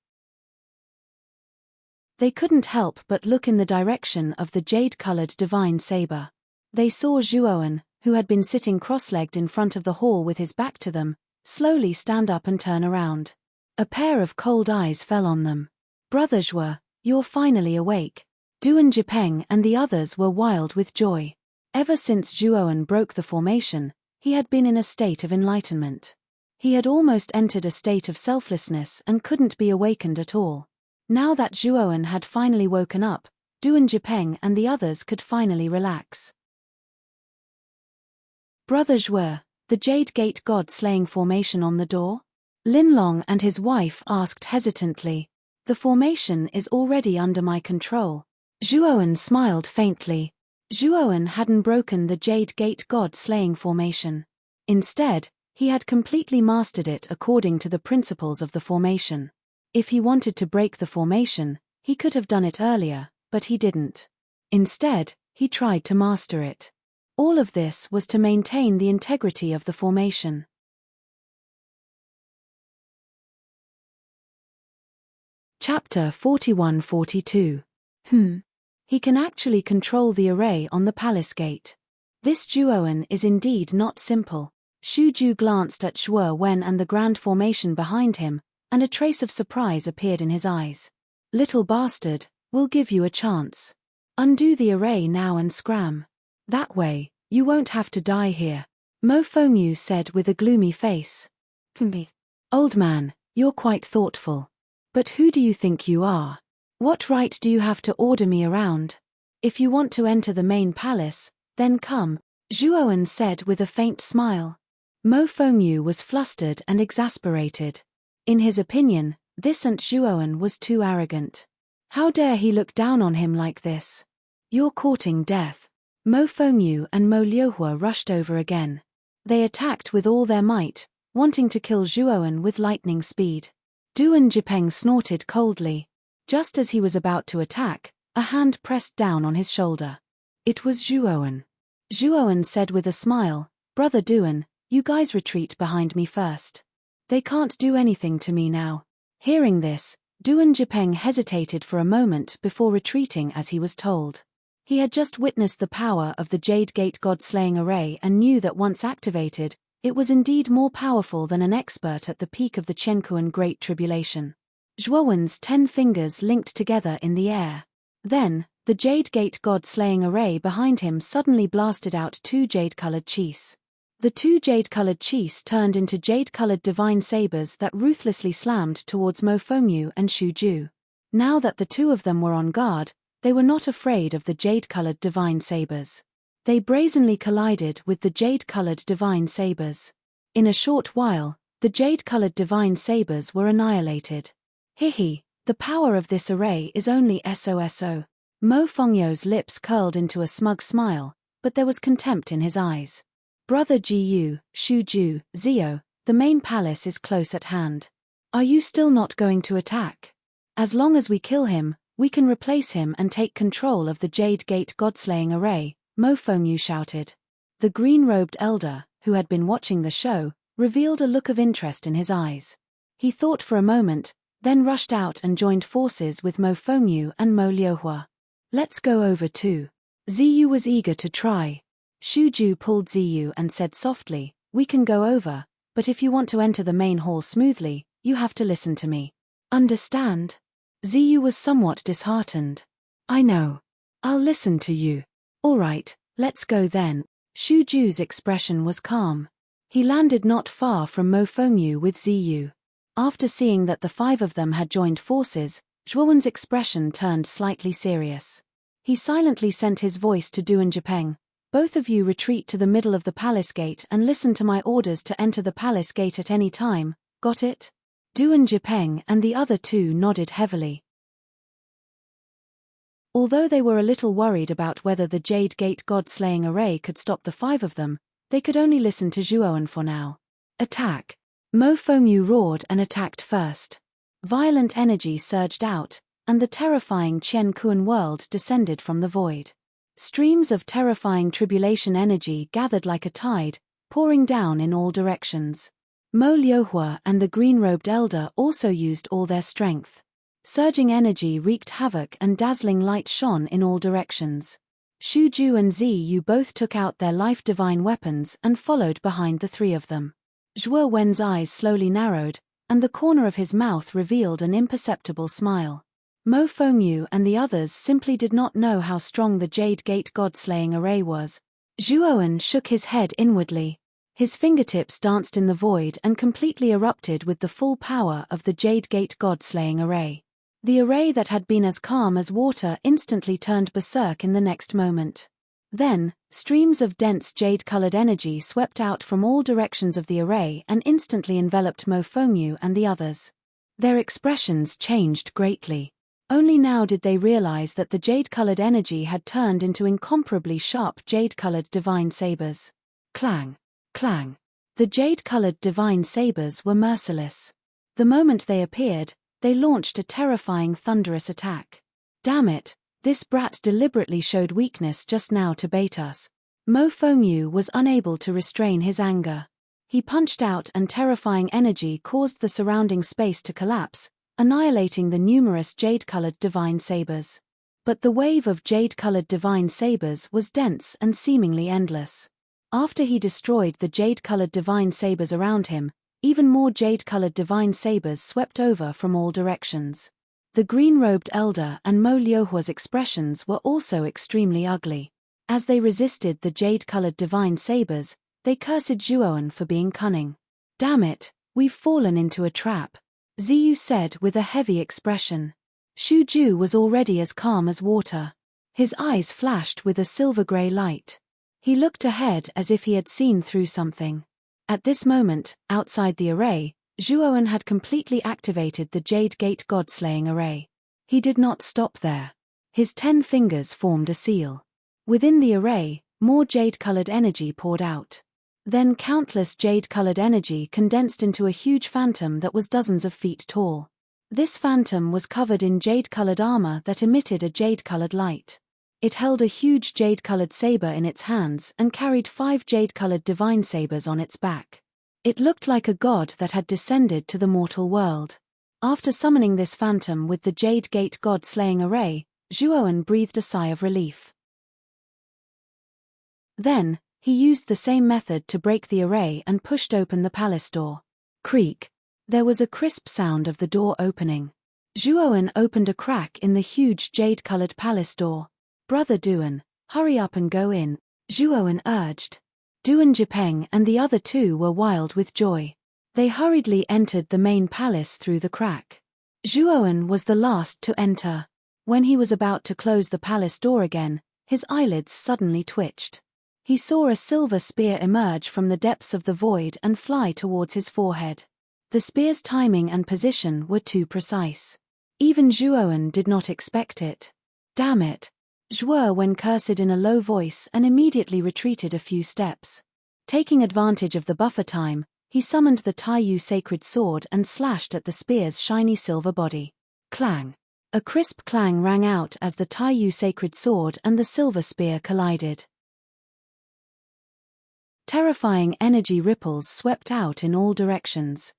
They couldn't help but look in the direction of the jade-colored divine saber. They saw Zhuowen, who had been sitting cross-legged in front of the hall with his back to them, slowly stand up and turn around. A pair of cold eyes fell on them. Brother Zhuo, you're finally awake. Duan Jipeng and the others were wild with joy. Ever since Zhuowen broke the formation, he had been in a state of enlightenment. He had almost entered a state of selflessness and couldn't be awakened at all. Now that Zhuowen had finally woken up, Duan Jipeng and the others could finally relax. Brother Zhuo, the Jade Gate God slaying formation on the door? Linlong and his wife asked hesitantly. The formation is already under my control. Zhuowen smiled faintly. Zhuowen hadn't broken the Jade Gate God slaying formation. Instead, he had completely mastered it according to the principles of the formation. If he wanted to break the formation, he could have done it earlier, but he didn't. Instead, he tried to master it. All of this was to maintain the integrity of the formation. Chapter 41-42. He can actually control the array on the palace gate. This Zhuowen is indeed not simple. Xu Ju glanced at Shuo Wen and the grand formation behind him, and a trace of surprise appeared in his eyes. Little bastard, we'll give you a chance. Undo the array now and scram. That way, you won't have to die here. Mo Fengyu said with a gloomy face. Old man, you're quite thoughtful. But who do you think you are? What right do you have to order me around? If you want to enter the main palace, then come, Zhuowen said with a faint smile. Mo Fengyu was flustered and exasperated. In his opinion, this Aunt Zhuowen was too arrogant. How dare he look down on him like this? You're courting death. Mo Fengyu and Mo Liuhua rushed over again. They attacked with all their might, wanting to kill Zhuowen with lightning speed. Duan Jipeng snorted coldly. Just as he was about to attack, a hand pressed down on his shoulder. It was Zhuowen. Zhuowen said with a smile, Brother Duan, you guys retreat behind me first. They can't do anything to me now. Hearing this, Duan Jipeng hesitated for a moment before retreating as he was told. He had just witnessed the power of the Jade Gate God-slaying array and knew that once activated, it was indeed more powerful than an expert at the peak of the Chenkuan Great Tribulation. Zhuowen's 10 fingers linked together in the air. Then, the Jade Gate God-slaying array behind him suddenly blasted out 2 jade-colored qis. The 2 jade-colored qis turned into jade-colored divine sabers that ruthlessly slammed towards Mo Fengyu and Xu Ju. Now that the two of them were on guard, they were not afraid of the jade-colored divine sabers. They brazenly collided with the jade-colored divine sabers. In a short while, the jade-colored divine sabers were annihilated. Hihi, the power of this array is only SOSO. Mo Fengyu's lips curled into a smug smile, but there was contempt in his eyes. Brother Jiyu, Xu Ju, Zio, the main palace is close at hand. Are you still not going to attack? As long as we kill him, we can replace him and take control of the Jade Gate Godslaying array, Mo Fengyu shouted. The green-robed elder, who had been watching the show, revealed a look of interest in his eyes. He thought for a moment, then rushed out and joined forces with Mo Fengyu and Mo Liuhua. Let's go over too. Ziyu was eager to try. Shu Ju pulled Ziyu and said softly, we can go over, but if you want to enter the main hall smoothly, you have to listen to me. Understand? Ziyu was somewhat disheartened. I know. I'll listen to you. All right, let's go then. Shu Ju's expression was calm. He landed not far from Mo Fengyu with Ziyu. After seeing that the 5 of them had joined forces, Zhuowen's expression turned slightly serious. He silently sent his voice to Du and Jipeng. Both of you retreat to the middle of the palace gate and listen to my orders to enter the palace gate at any time, got it? Du and Jipeng and the other 2 nodded heavily. Although they were a little worried about whether the Jade Gate God-slaying array could stop the 5 of them, they could only listen to Zhuowen for now. Attack! Mo Fengyu roared and attacked first. Violent energy surged out, and the terrifying Qian Kuan world descended from the void. Streams of terrifying tribulation energy gathered like a tide, pouring down in all directions. Mo Liuhua and the green-robed elder also used all their strength. Surging energy wreaked havoc and dazzling light shone in all directions. Shu Ju and Ziyu both took out their life-divine weapons and followed behind the 3 of them. Zhuo Wen's eyes slowly narrowed, and the corner of his mouth revealed an imperceptible smile. Mo Fengyu and the others simply did not know how strong the Jade Gate God-slaying array was. Zhuowen shook his head inwardly. His fingertips danced in the void and completely erupted with the full power of the Jade Gate God-slaying array. The array that had been as calm as water instantly turned berserk in the next moment. Then, streams of dense jade-colored energy swept out from all directions of the array and instantly enveloped Mo Fengyu and the others. Their expressions changed greatly. Only now did they realize that the jade-colored energy had turned into incomparably sharp jade-colored divine sabers. Clang! Clang! The jade-colored divine sabers were merciless. The moment they appeared, they launched a terrifying thunderous attack. Damn it, this brat deliberately showed weakness just now to bait us. Mo Fengyu was unable to restrain his anger. He punched out and terrifying energy caused the surrounding space to collapse, annihilating the numerous jade-colored divine sabers. But the wave of jade-colored divine sabers was dense and seemingly endless. After he destroyed the jade-colored divine sabers around him, even more jade-colored divine sabers swept over from all directions. The green-robed elder and Mo Liuhua's expressions were also extremely ugly. As they resisted the jade-colored divine sabers, they cursed Zhuowen for being cunning. Damn it, we've fallen into a trap, Ziyu said with a heavy expression. Shu Ju was already as calm as water. His eyes flashed with a silver-gray light. He looked ahead as if he had seen through something. At this moment, outside the array, Zhuowen had completely activated the Jade Gate God-slaying array. He did not stop there. His 10 fingers formed a seal. Within the array, more jade-colored energy poured out. Then countless jade-colored energy condensed into a huge phantom that was dozens of feet tall. This phantom was covered in jade-colored armor that emitted a jade-colored light. It held a huge jade-colored saber in its hands and carried 5 jade-colored divine sabers on its back. It looked like a god that had descended to the mortal world. After summoning this phantom with the Jade Gate God-slaying array, Zhuowen breathed a sigh of relief. Then, he used the same method to break the array and pushed open the palace door. Creak. There was a crisp sound of the door opening. Zhuowen opened a crack in the huge jade-colored palace door. Brother Duan, hurry up and go in, Zhuowen urged. Duan Jipeng and the other 2 were wild with joy. They hurriedly entered the main palace through the crack. Zhuowen was the last to enter. When he was about to close the palace door again, his eyelids suddenly twitched. He saw a silver spear emerge from the depths of the void and fly towards his forehead. The spear's timing and position were too precise. Even Zhuowen did not expect it. Damn it! Zhuowen cursed in a low voice and immediately retreated a few steps. Taking advantage of the buffer time, he summoned the Taiyu sacred sword and slashed at the spear's shiny silver body. Clang! A crisp clang rang out as the Taiyu sacred sword and the silver spear collided. Terrifying energy ripples swept out in all directions.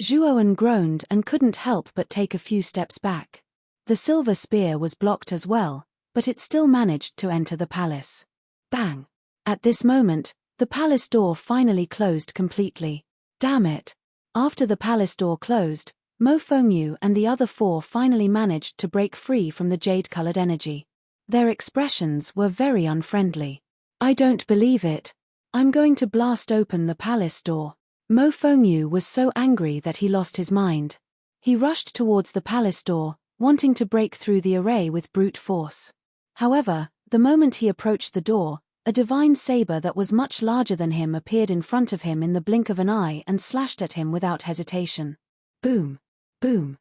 Zhuoan groaned and couldn't help but take a few steps back. The silver spear was blocked as well, but it still managed to enter the palace. Bang! At this moment, the palace door finally closed completely. Damn it! After the palace door closed, Mo Fengyu and the other four finally managed to break free from the jade-colored energy. Their expressions were very unfriendly. I don't believe it. I'm going to blast open the palace door. Mo Fengyu was so angry that he lost his mind. He rushed towards the palace door, wanting to break through the array with brute force. However, the moment he approached the door, a divine saber that was much larger than him appeared in front of him in the blink of an eye and slashed at him without hesitation. Boom! Boom!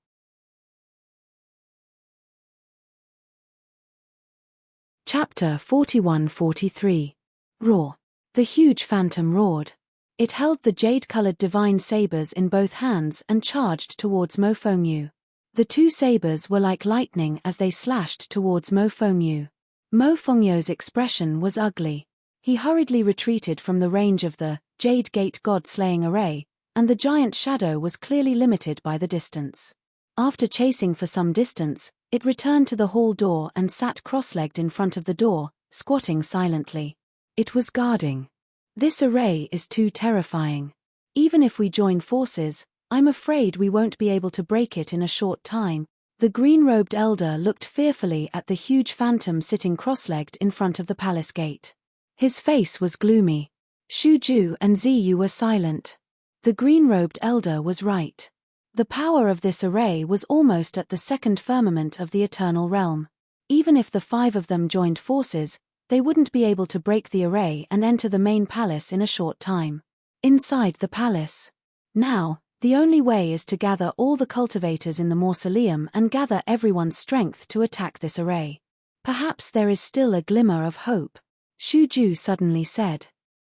Chapter 41-43. Roar. The huge phantom roared. It held the jade-colored divine sabers in both hands and charged towards Mo Fengyu. The two sabers were like lightning as they slashed towards Mo Fengyu. Mo Fengyu's expression was ugly. He hurriedly retreated from the range of the Jade Gate God-slaying array, and the giant shadow was clearly limited by the distance. After chasing for some distance, it returned to the hall door and sat cross-legged in front of the door, squatting silently. It was guarding. This array is too terrifying. Even if we join forces, I'm afraid we won't be able to break it in a short time. The green-robed elder looked fearfully at the huge phantom sitting cross-legged in front of the palace gate. His face was gloomy. Shu Ju and Ziyu were silent. The green-robed elder was right. The power of this array was almost at the second firmament of the eternal realm. Even if the five of them joined forces, they wouldn't be able to break the array and enter the main palace in a short time. Inside the palace. Now, the only way is to gather all the cultivators in the mausoleum and gather everyone's strength to attack this array. Perhaps there is still a glimmer of hope. Shu Ju suddenly said.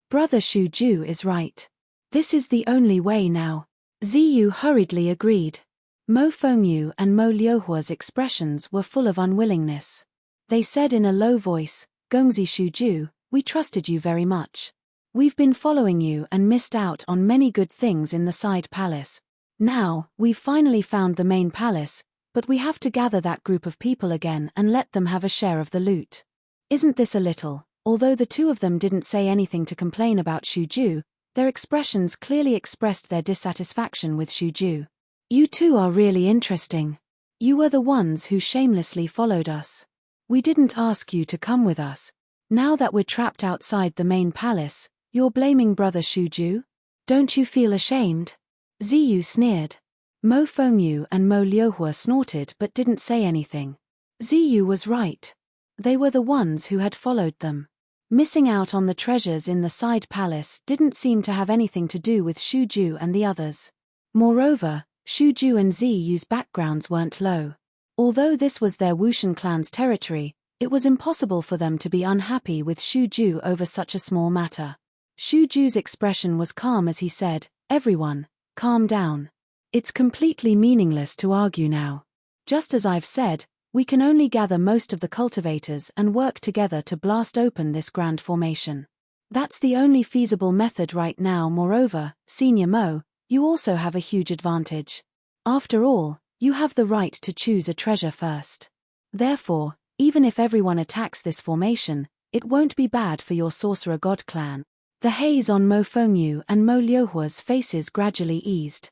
Brother Shu Ju is right. This is the only way now. Ziyu hurriedly agreed. Mo Fengyu and Mo Liuhua's expressions were full of unwillingness. They said in a low voice, Gongzi Shu Ju, we trusted you very much. We've been following you and missed out on many good things in the side palace. Now, we've finally found the main palace, but we have to gather that group of people again and let them have a share of the loot. Isn't this a little? Although the two of them didn't say anything to complain about Shu Ju, their expressions clearly expressed their dissatisfaction with Shu Ju. You two are really interesting. You were the ones who shamelessly followed us. We didn't ask you to come with us. Now that we're trapped outside the main palace, you're blaming brother Shu Ju? Don't you feel ashamed? Ziyu sneered. Mo Fengyu and Mo Liuhua snorted but didn't say anything. Ziyu was right. They were the ones who had followed them. Missing out on the treasures in the side palace didn't seem to have anything to do with Shu Ju and the others. Moreover, Shu Ju and Ziyu's backgrounds weren't low. Although this was their Wushan clan's territory, it was impossible for them to be unhappy with Shu Ju over such a small matter. Shu Ju's expression was calm as he said, Everyone, calm down. It's completely meaningless to argue now. Just as I've said, we can only gather most of the cultivators and work together to blast open this grand formation. That's the only feasible method right now. Moreover, Senior Mo, you also have a huge advantage. After all, you have the right to choose a treasure first. Therefore, even if everyone attacks this formation, it won't be bad for your Sorcerer God clan. The haze on Mo Fengyu and Mo Liuhua's faces gradually eased.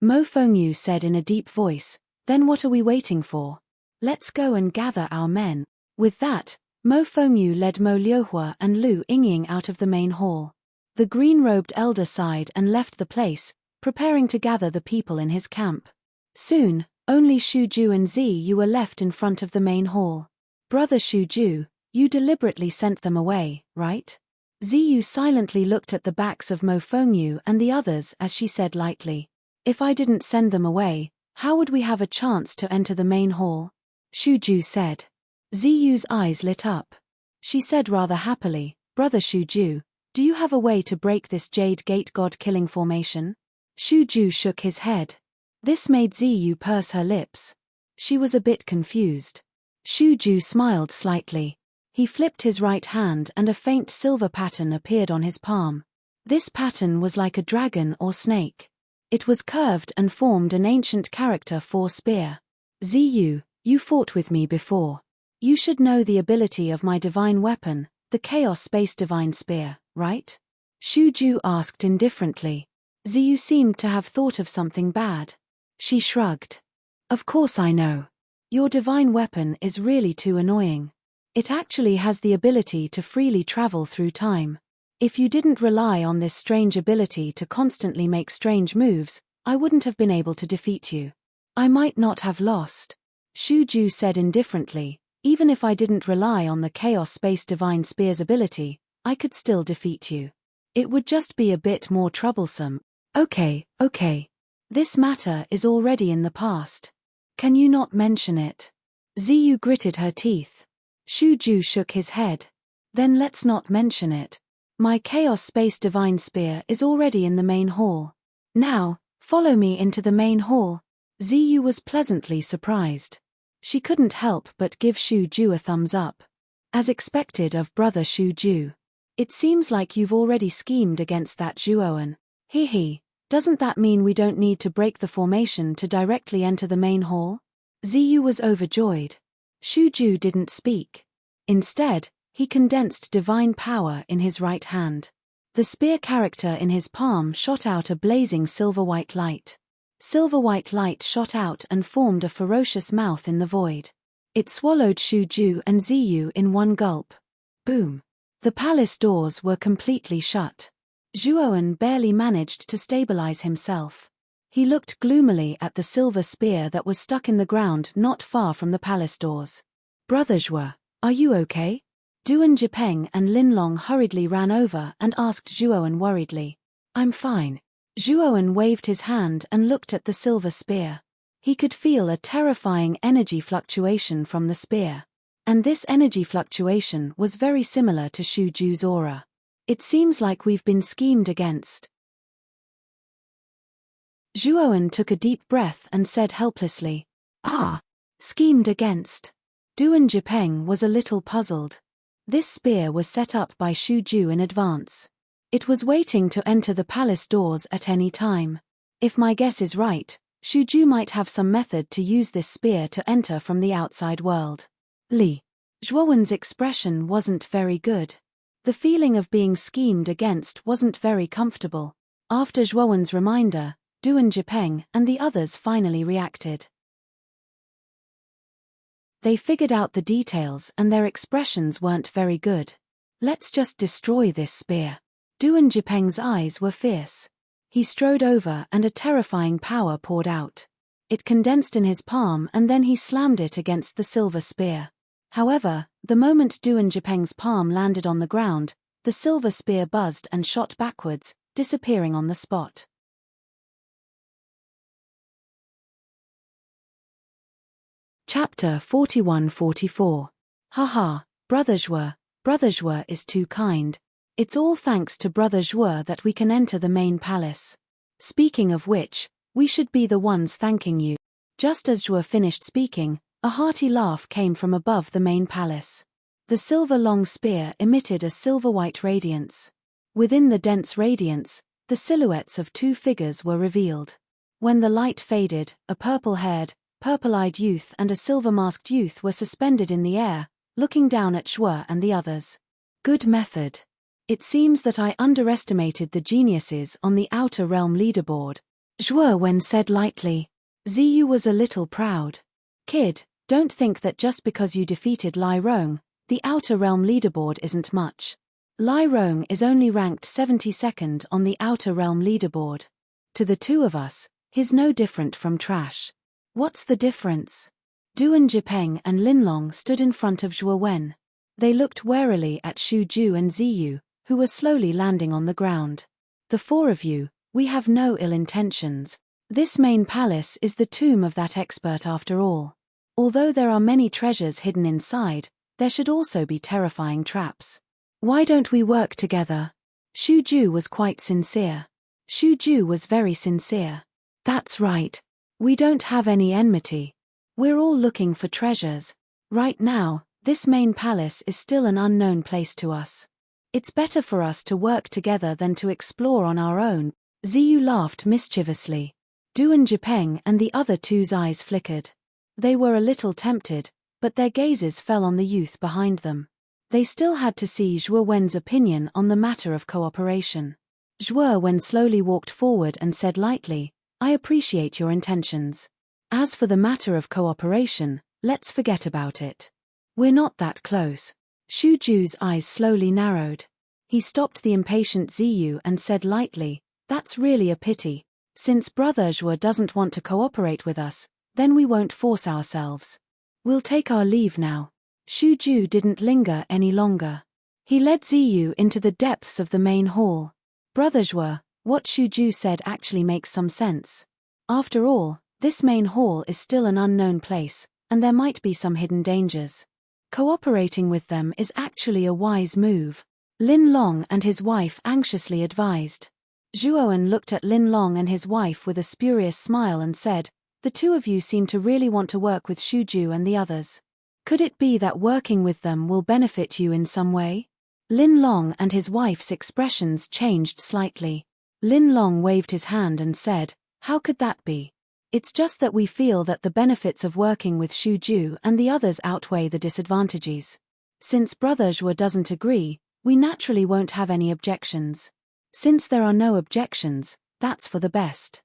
Mo Fengyu said in a deep voice, Then what are we waiting for? Let's go and gather our men. With that, Mo Fengyu led Mo Liuhua and Lu Yingying out of the main hall. The green-robed elder sighed and left the place, preparing to gather the people in his camp. Soon, only Shu Ju and Ziyu were left in front of the main hall. Brother Shu Ju, you deliberately sent them away, right? Ziyu silently looked at the backs of Mo Fengyu and the others as she said lightly. If I didn't send them away, how would we have a chance to enter the main hall? Shu Ju said. Ziyu's eyes lit up. She said rather happily, Brother Shu Ju, do you have a way to break this Jade Gate God killing formation? Shu Ju shook his head. This made Ziyu purse her lips. She was a bit confused. Shu Ju smiled slightly. He flipped his right hand and a faint silver pattern appeared on his palm. This pattern was like a dragon or snake. It was curved and formed an ancient character 4 spear. Ziyu, you fought with me before. You should know the ability of my divine weapon, the Chaos Space Divine Spear, right? Shuju asked indifferently. Ziyu seemed to have thought of something bad. She shrugged. Of course I know. Your divine weapon is really too annoying. It actually has the ability to freely travel through time. If you didn't rely on this strange ability to constantly make strange moves, I wouldn't have been able to defeat you. I might not have lost. Shuju said indifferently, even if I didn't rely on the Chaos Space Divine Spear's ability, I could still defeat you. It would just be a bit more troublesome. Okay. This matter is already in the past. Can you not mention it? Ziyu gritted her teeth. Shuju shook his head. Then let's not mention it. My Chaos Space Divine Spear is already in the main hall. Now, follow me into the main hall. Ziyu was pleasantly surprised. She couldn't help but give Shuju a thumbs up. As expected of brother Shuju. It seems like you've already schemed against that Zhuoan. Hehe, doesn't that mean we don't need to break the formation to directly enter the main hall? Ziyu was overjoyed. Shuju didn't speak. Instead, he condensed divine power in his right hand. The spear character in his palm shot out a blazing silver-white light. Silver-white light shot out and formed a ferocious mouth in the void. It swallowed Shuju and Ziyu in one gulp. Boom. The palace doors were completely shut. Zhuoan barely managed to stabilize himself. He looked gloomily at the silver spear that was stuck in the ground not far from the palace doors. Brother Zhuo, are you okay? Duan Jipeng and Linlong hurriedly ran over and asked Zhuoan worriedly. I'm fine. Zhuoan waved his hand and looked at the silver spear. He could feel a terrifying energy fluctuation from the spear. And this energy fluctuation was very similar to Shuju's aura. It seems like we've been schemed against. Zhuoan took a deep breath and said helplessly, schemed against. Duan Jipeng was a little puzzled. This spear was set up by Shuju in advance. It was waiting to enter the palace doors at any time. If my guess is right, Shuju might have some method to use this spear to enter from the outside world. Zhuoan's expression wasn't very good. The feeling of being schemed against wasn't very comfortable. After Zhuoan's reminder, Duan Jipeng and the others finally reacted. They figured out the details and their expressions weren't very good. Let's just destroy this spear. Duan Jipeng's eyes were fierce. He strode over and a terrifying power poured out. It condensed in his palm and then he slammed it against the silver spear. However, the moment Duan Jipeng's palm landed on the ground, the silver spear buzzed and shot backwards, disappearing on the spot. Chapter 41-44. Haha, Brother Zhuo is too kind. It's all thanks to Brother Zhuo that we can enter the main palace. Speaking of which, we should be the ones thanking you. Just as Zhuo finished speaking, a hearty laugh came from above the main palace. The silver-long spear emitted a silver-white radiance. Within the dense radiance, the silhouettes of 2 figures were revealed. When the light faded, a purple-haired, purple-eyed youth and a silver-masked youth were suspended in the air, looking down at Zhuo and the others. Good method. It seems that I underestimated the geniuses on the Outer Realm leaderboard. Zhuo Wen said lightly. Ziyu was a little proud. Kid, don't think that just because you defeated Lai Rong, the Outer Realm leaderboard isn't much. Lai Rong is only ranked 72nd on the Outer Realm leaderboard. To the 2 of us, he's no different from trash. What's the difference? Duan Jipeng and Linlong stood in front of Zhuo Wen. They looked warily at Shuju and Ziyu, who were slowly landing on the ground. The 4 of you, we have no ill intentions. This main palace is the tomb of that expert after all. Although there are many treasures hidden inside, there should also be terrifying traps. Why don't we work together? Shuju was quite sincere. Shuju was very sincere. That's right. We don't have any enmity. We're all looking for treasures. Right now, This main palace is still an unknown place to us. It's better for us to work together than to explore on our own. Ziyu laughed mischievously. Du and Jipeng and the other two's eyes flickered. They were a little tempted, but their gazes fell on the youth behind them. They still had to see Zhuo Wen's opinion on the matter of cooperation. Zhuo Wen slowly walked forward and said lightly, "I appreciate your intentions. As for the matter of cooperation, let's forget about it. We're not that close." Xu Ju's eyes slowly narrowed. He stopped the impatient Ziyu and said lightly, "That's really a pity. Since Brother Zhuo doesn't want to cooperate with us, then we won't force ourselves. We'll take our leave now." Xu Ju didn't linger any longer. He led Ziyu into the depths of the main hall. "Brother Zhuo, what Xu Ju said actually makes some sense. After all, this main hall is still an unknown place, and there might be some hidden dangers. Cooperating with them is actually a wise move," Lin Long and his wife anxiously advised. Zhuowen looked at Lin Long and his wife with a spurious smile and said, "The two of you seem to really want to work with Xu Ju and the others. Could it be that working with them will benefit you in some way?" Lin Long and his wife's expressions changed slightly. Lin Long waved his hand and said, "How could that be? It's just that we feel that the benefits of working with Xu Ju and the others outweigh the disadvantages. Since Brother Zhuo doesn't agree, we naturally won't have any objections. Since there are no objections, that's for the best.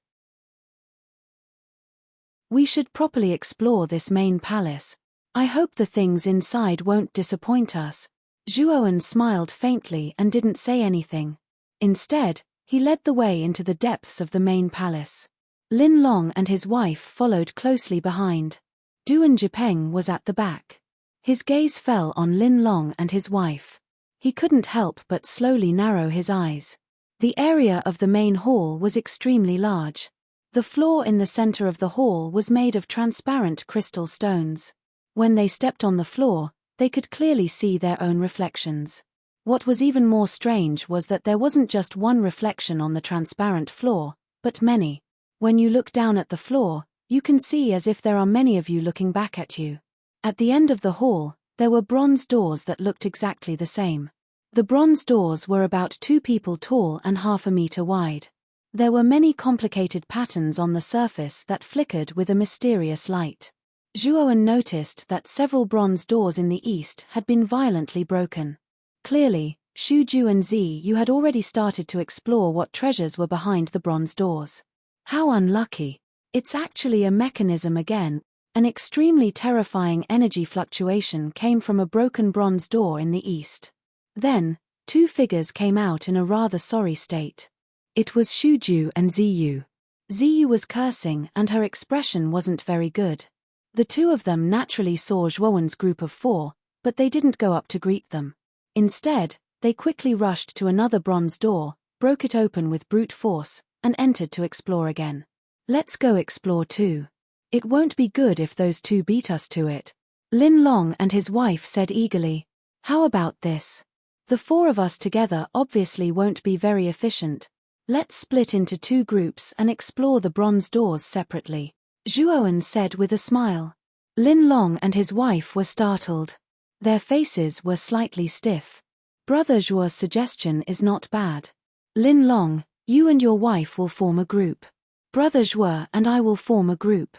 We should properly explore this main palace. I hope the things inside won't disappoint us." Zhuowen smiled faintly and didn't say anything. Instead, he led the way into the depths of the main palace. Lin Long and his wife followed closely behind. Duan Jipeng was at the back. His gaze fell on Lin Long and his wife. He couldn't help but slowly narrow his eyes. The area of the main hall was extremely large. The floor in the center of the hall was made of transparent crystal stones. When they stepped on the floor, they could clearly see their own reflections. What was even more strange was that there wasn't just one reflection on the transparent floor, but many. When you look down at the floor, you can see as if there are many of you looking back at you. At the end of the hall, there were bronze doors that looked exactly the same. The bronze doors were about 2 people tall and half a meter wide. There were many complicated patterns on the surface that flickered with a mysterious light. Zhuowen noticed that several bronze doors in the east had been violently broken. Clearly, Xu Ju and Ziyu had already started to explore what treasures were behind the bronze doors. How unlucky. It's actually a mechanism again. An extremely terrifying energy fluctuation came from a broken bronze door in the east. Then, 2 figures came out in a rather sorry state. It was Xu Ju and Ziyu. Ziyu was cursing and her expression wasn't very good. The two of them naturally saw Zhuowen's group of 4, but they didn't go up to greet them. Instead, they quickly rushed to another bronze door, broke it open with brute force, and entered to explore again. "Let's go explore too. It won't be good if those 2 beat us to it," Lin Long and his wife said eagerly. "How about this? The 4 of us together obviously won't be very efficient. Let's split into 2 groups and explore the bronze doors separately," Zhuowen said with a smile. Lin Long and his wife were startled. Their faces were slightly stiff. Brother Zhuo's suggestion is not bad. "Lin Long, you and your wife will form a group. Brother Zhuo and I will form a group.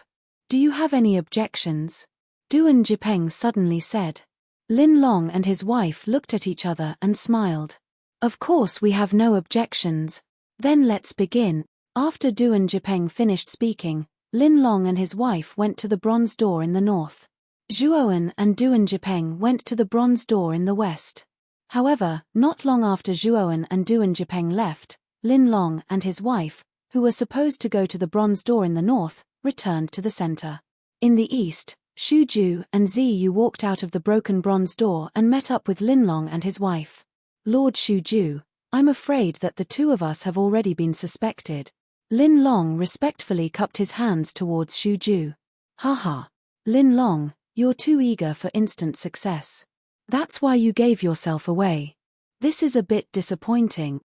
Do you have any objections?" Duan Jipeng suddenly said. Lin Long and his wife looked at each other and smiled. "Of course we have no objections. Then let's begin." After Duan Jipeng finished speaking, Lin Long and his wife went to the bronze door in the north. Zhuowen and Duan Jipeng went to the bronze door in the west. However, not long after Zhuowen and Duan Jipeng left, Lin Long and his wife, who were supposed to go to the bronze door in the north, returned to the center. In the east, Xu Ju and Ziyu walked out of the broken bronze door and met up with Lin Long and his wife. "Lord Xu Ju, I'm afraid that the 2 of us have already been suspected." Lin Long respectfully cupped his hands towards Xu Ju. "Haha. Lin Long, you're too eager for instant success. That's why you gave yourself away. This is a bit disappointing,"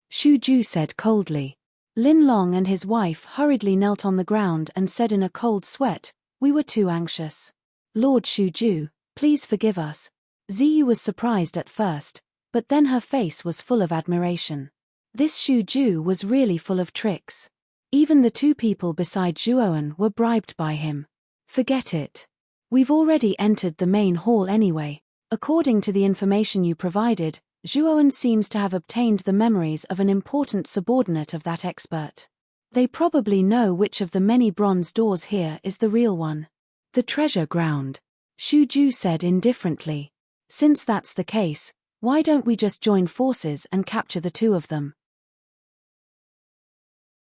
Xu Ju said coldly. Lin Long and his wife hurriedly knelt on the ground and said in a cold sweat, "We were too anxious. Lord Shuju, please forgive us. Ziyu was surprised at first, but then her face was full of admiration. This Shuju was really full of tricks. Even the two people beside Zhuoan were bribed by him. Forget it. We've already entered the main hall anyway. According to the information you provided, Zhuoan seems to have obtained the memories of an important subordinate of that expert. They probably know which of the many bronze doors here is the real one. The treasure ground, Shuju said indifferently. Since that's the case, why don't we just join forces and capture the two of them?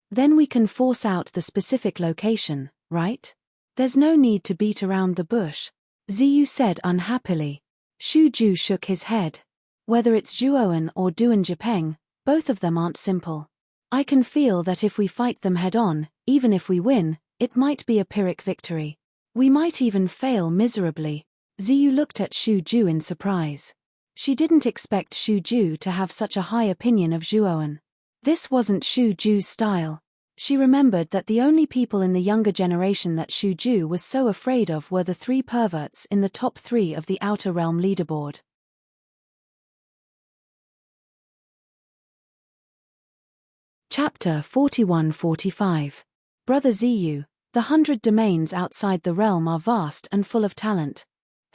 Then we can force out the specific location, right? There's no need to beat around the bush, Ziyu said unhappily. Shuju shook his head. Whether it's Zhuoan or Duan Jipeng, both of them aren't simple. I can feel that if we fight them head-on, even if we win, it might be a Pyrrhic victory. We might even fail miserably. Ziyu looked at Shuju in surprise. She didn't expect Shuju to have such a high opinion of Zhuoan. This wasn't Shuju's style. She remembered that the only people in the younger generation that Shuju was so afraid of were the three perverts in the top 3 of the Outer Realm leaderboard. Chapter 41-45. Brother Ziyu, the 100 domains outside the realm are vast and full of talent.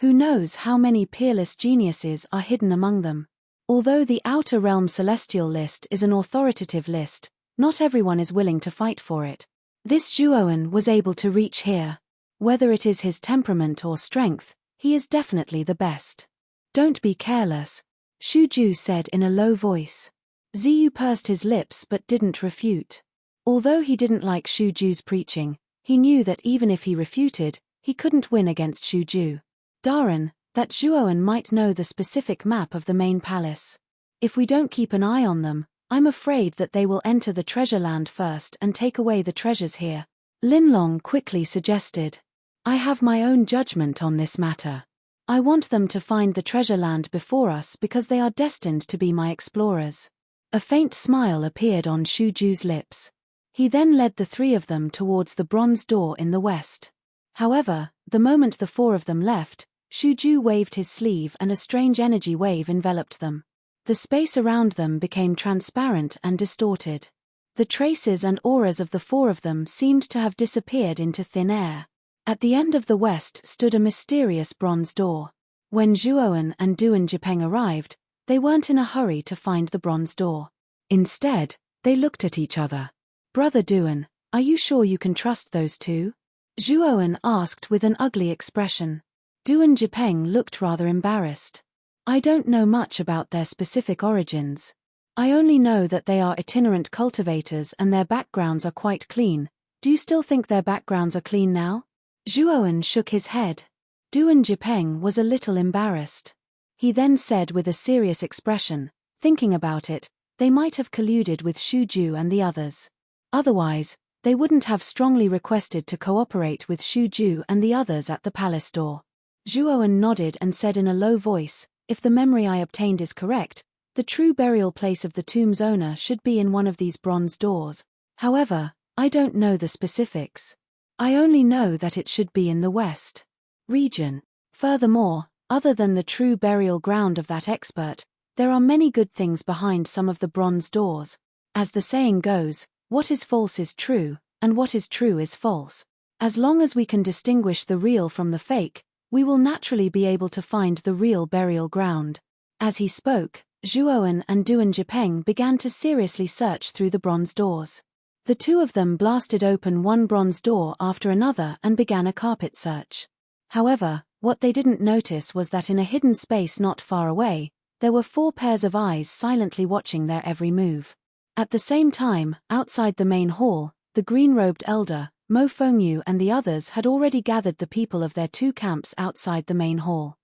Who knows how many peerless geniuses are hidden among them? Although the Outer Realm Celestial list is an authoritative list, not everyone is willing to fight for it. This Zhuoan was able to reach here. Whether it is his temperament or strength, he is definitely the best. Don't be careless, Shuju said in a low voice. Ziyu pursed his lips but didn't refute. Although he didn't like Shuju's preaching, he knew that even if he refuted, he couldn't win against Shuju. Darren, that Zhuoan might know the specific map of the main palace. If we don't keep an eye on them, I'm afraid that they will enter the treasure land first and take away the treasures here. Linlong quickly suggested. I have my own judgment on this matter. I want them to find the treasure land before us because they are destined to be my explorers. A faint smile appeared on Shuju's lips. He then led the 3 of them towards the bronze door in the west. However, the moment the 4 of them left, Shuju waved his sleeve and a strange energy wave enveloped them. The space around them became transparent and distorted. The traces and auras of the 4 of them seemed to have disappeared into thin air. At the end of the west stood a mysterious bronze door. When Zhuoan and Duan Jipeng arrived, they weren't in a hurry to find the bronze door. Instead, they looked at each other. Brother Duan, are you sure you can trust those two? Zhuoan asked with an ugly expression. Duan Jipeng looked rather embarrassed. I don't know much about their specific origins. I only know that they are itinerant cultivators and their backgrounds are quite clean. Do you still think their backgrounds are clean now? Zhuoan shook his head. Duan Jipeng was a little embarrassed. He then said with a serious expression, thinking about it, they might have colluded with Shuju and the others. Otherwise, they wouldn't have strongly requested to cooperate with Shuju and the others at the palace door. Zhuoan nodded and said in a low voice, if the memory I obtained is correct, the true burial place of the tomb's owner should be in one of these bronze doors. However, I don't know the specifics. I only know that it should be in the west region. Furthermore, other than the true burial ground of that expert, there are many good things behind some of the bronze doors. As the saying goes, what is false is true, and what is true is false. As long as we can distinguish the real from the fake, we will naturally be able to find the real burial ground. As he spoke, Zhuoan and Duan Jipeng began to seriously search through the bronze doors. The 2 of them blasted open one bronze door after another and began a carpet search. However, what they didn't notice was that in a hidden space not far away, there were 4 pairs of eyes silently watching their every move. At the same time, outside the main hall, the green-robed elder, Mo Fengyu and the others had already gathered the people of their 2 camps outside the main hall.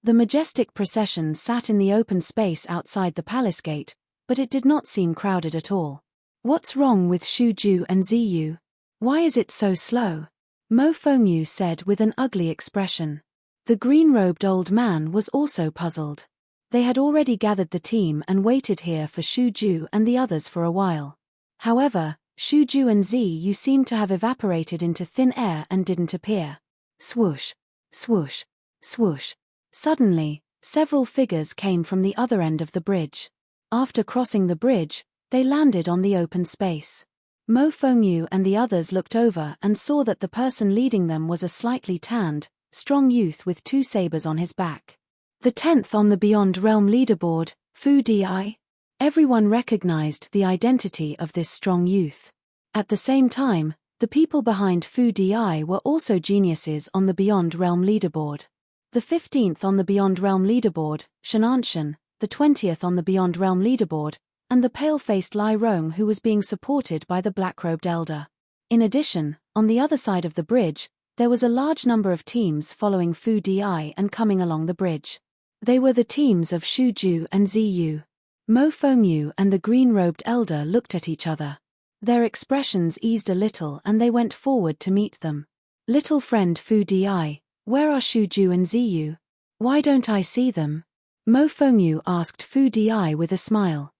The majestic procession sat in the open space outside the palace gate, but it did not seem crowded at all. What's wrong with Shuju and Ziyu? Why is it so slow? Mo Fengyu said with an ugly expression. The green-robed old man was also puzzled. They had already gathered the team and waited here for Shuju and the others for a while. However, Shuju and Ziyu seemed to have evaporated into thin air and didn't appear. Swoosh, swoosh, swoosh. Suddenly, several figures came from the other end of the bridge. After crossing the bridge, they landed on the open space. Mo Fengyu and the others looked over and saw that the person leading them was a slightly tanned, strong youth with 2 sabers on his back. The 10th on the Beyond Realm leaderboard, Fu Di. Everyone recognized the identity of this strong youth. At the same time, the people behind Fu Di were also geniuses on the Beyond Realm leaderboard. The 15th on the Beyond Realm leaderboard, Shananshan, the 20th on the Beyond Realm leaderboard, and the pale-faced Lai Rong, who was being supported by the black-robed elder. In addition, on the other side of the bridge, there was a large number of teams following Fu Di and coming along the bridge. They were the teams of Shuju and Ziyu. Mo Fengyu and the green-robed elder looked at each other. Their expressions eased a little and they went forward to meet them. Little friend Fu Di, where are Shuju and Ziyu? Why don't I see them? Mo Fengyu asked Fu Di with a smile.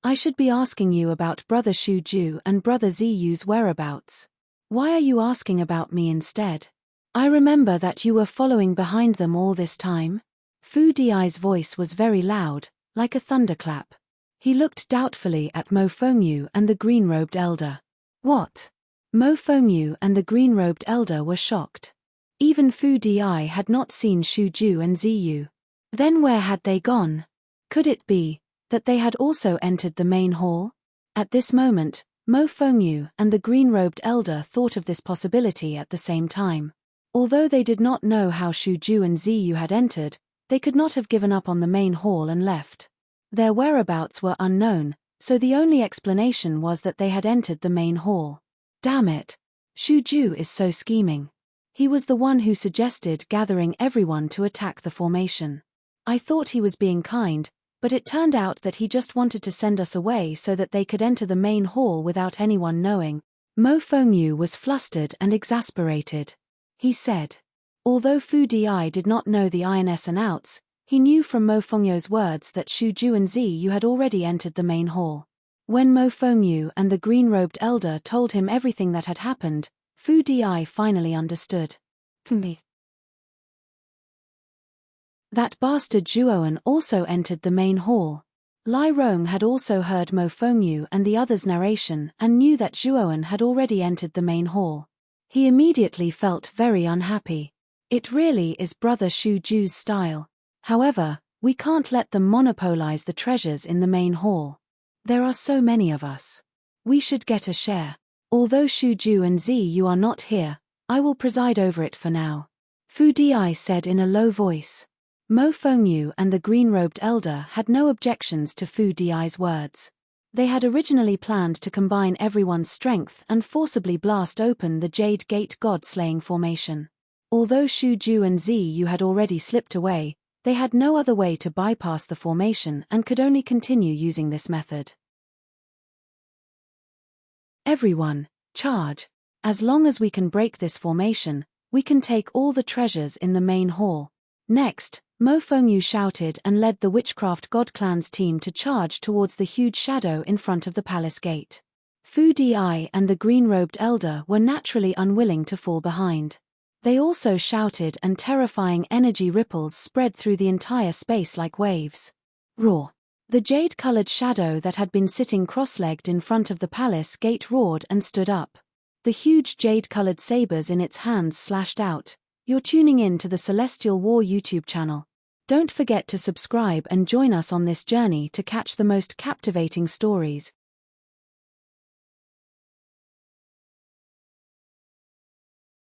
I should be asking you about brother Shuju and brother Ziyu's whereabouts. Why are you asking about me instead? I remember that you were following behind them all this time. Fu Di's voice was very loud, like a thunderclap. He looked doubtfully at Mo Fengyu and the green-robed elder. What? Mo Fengyu and the green-robed elder were shocked. Even Fu Di had not seen Shuju and Ziyu. Then where had they gone? Could it be that they had also entered the main hall? At this moment, Mo Fengyu and the green-robed elder thought of this possibility at the same time. Although they did not know how Shuju and Ziyu had entered, they could not have given up on the main hall and left. Their whereabouts were unknown, so the only explanation was that they had entered the main hall. Damn it! Shuju is so scheming. He was the one who suggested gathering everyone to attack the formation. I thought he was being kind, but it turned out that he just wanted to send us away so that they could enter the main hall without anyone knowing. Mo Fengyu was flustered and exasperated. He said. Although Fu Di did not know the ins and outs, he knew from Mo Fengyu's words that Shuju and Ziyu had already entered the main hall. When Mo Fengyu and the green-robed elder told him everything that had happened, Fu Di finally understood. That bastard Zhuoan also entered the main hall. Lai Rong had also heard Mo Fengyu and the others' narration and knew that Zhuoan had already entered the main hall. He immediately felt very unhappy. It really is brother Shuju's style. However, we can't let them monopolize the treasures in the main hall. There are so many of us. We should get a share. Although Shuju and Ziyu are not here, I will preside over it for now. Fu Di said in a low voice. Mo Fengyu and the green-robed elder had no objections to Fu Di's words. They had originally planned to combine everyone's strength and forcibly blast open the Jade Gate God-slaying formation. Although Shuju and Ziyu had already slipped away, they had no other way to bypass the formation and could only continue using this method. Everyone, charge. As long as we can break this formation, we can take all the treasures in the main hall. Next, Mo Fengyu shouted and led the Witchcraft God Clan's team to charge towards the huge shadow in front of the palace gate. Fu Di and the green-robed elder were naturally unwilling to fall behind. They also shouted and terrifying energy ripples spread through the entire space like waves. Roar! The jade-colored shadow that had been sitting cross-legged in front of the palace gate roared and stood up. The huge jade-colored sabers in its hands slashed out. You're tuning in to the Celestial War YouTube channel. Don't forget to subscribe and join us on this journey to catch the most captivating stories.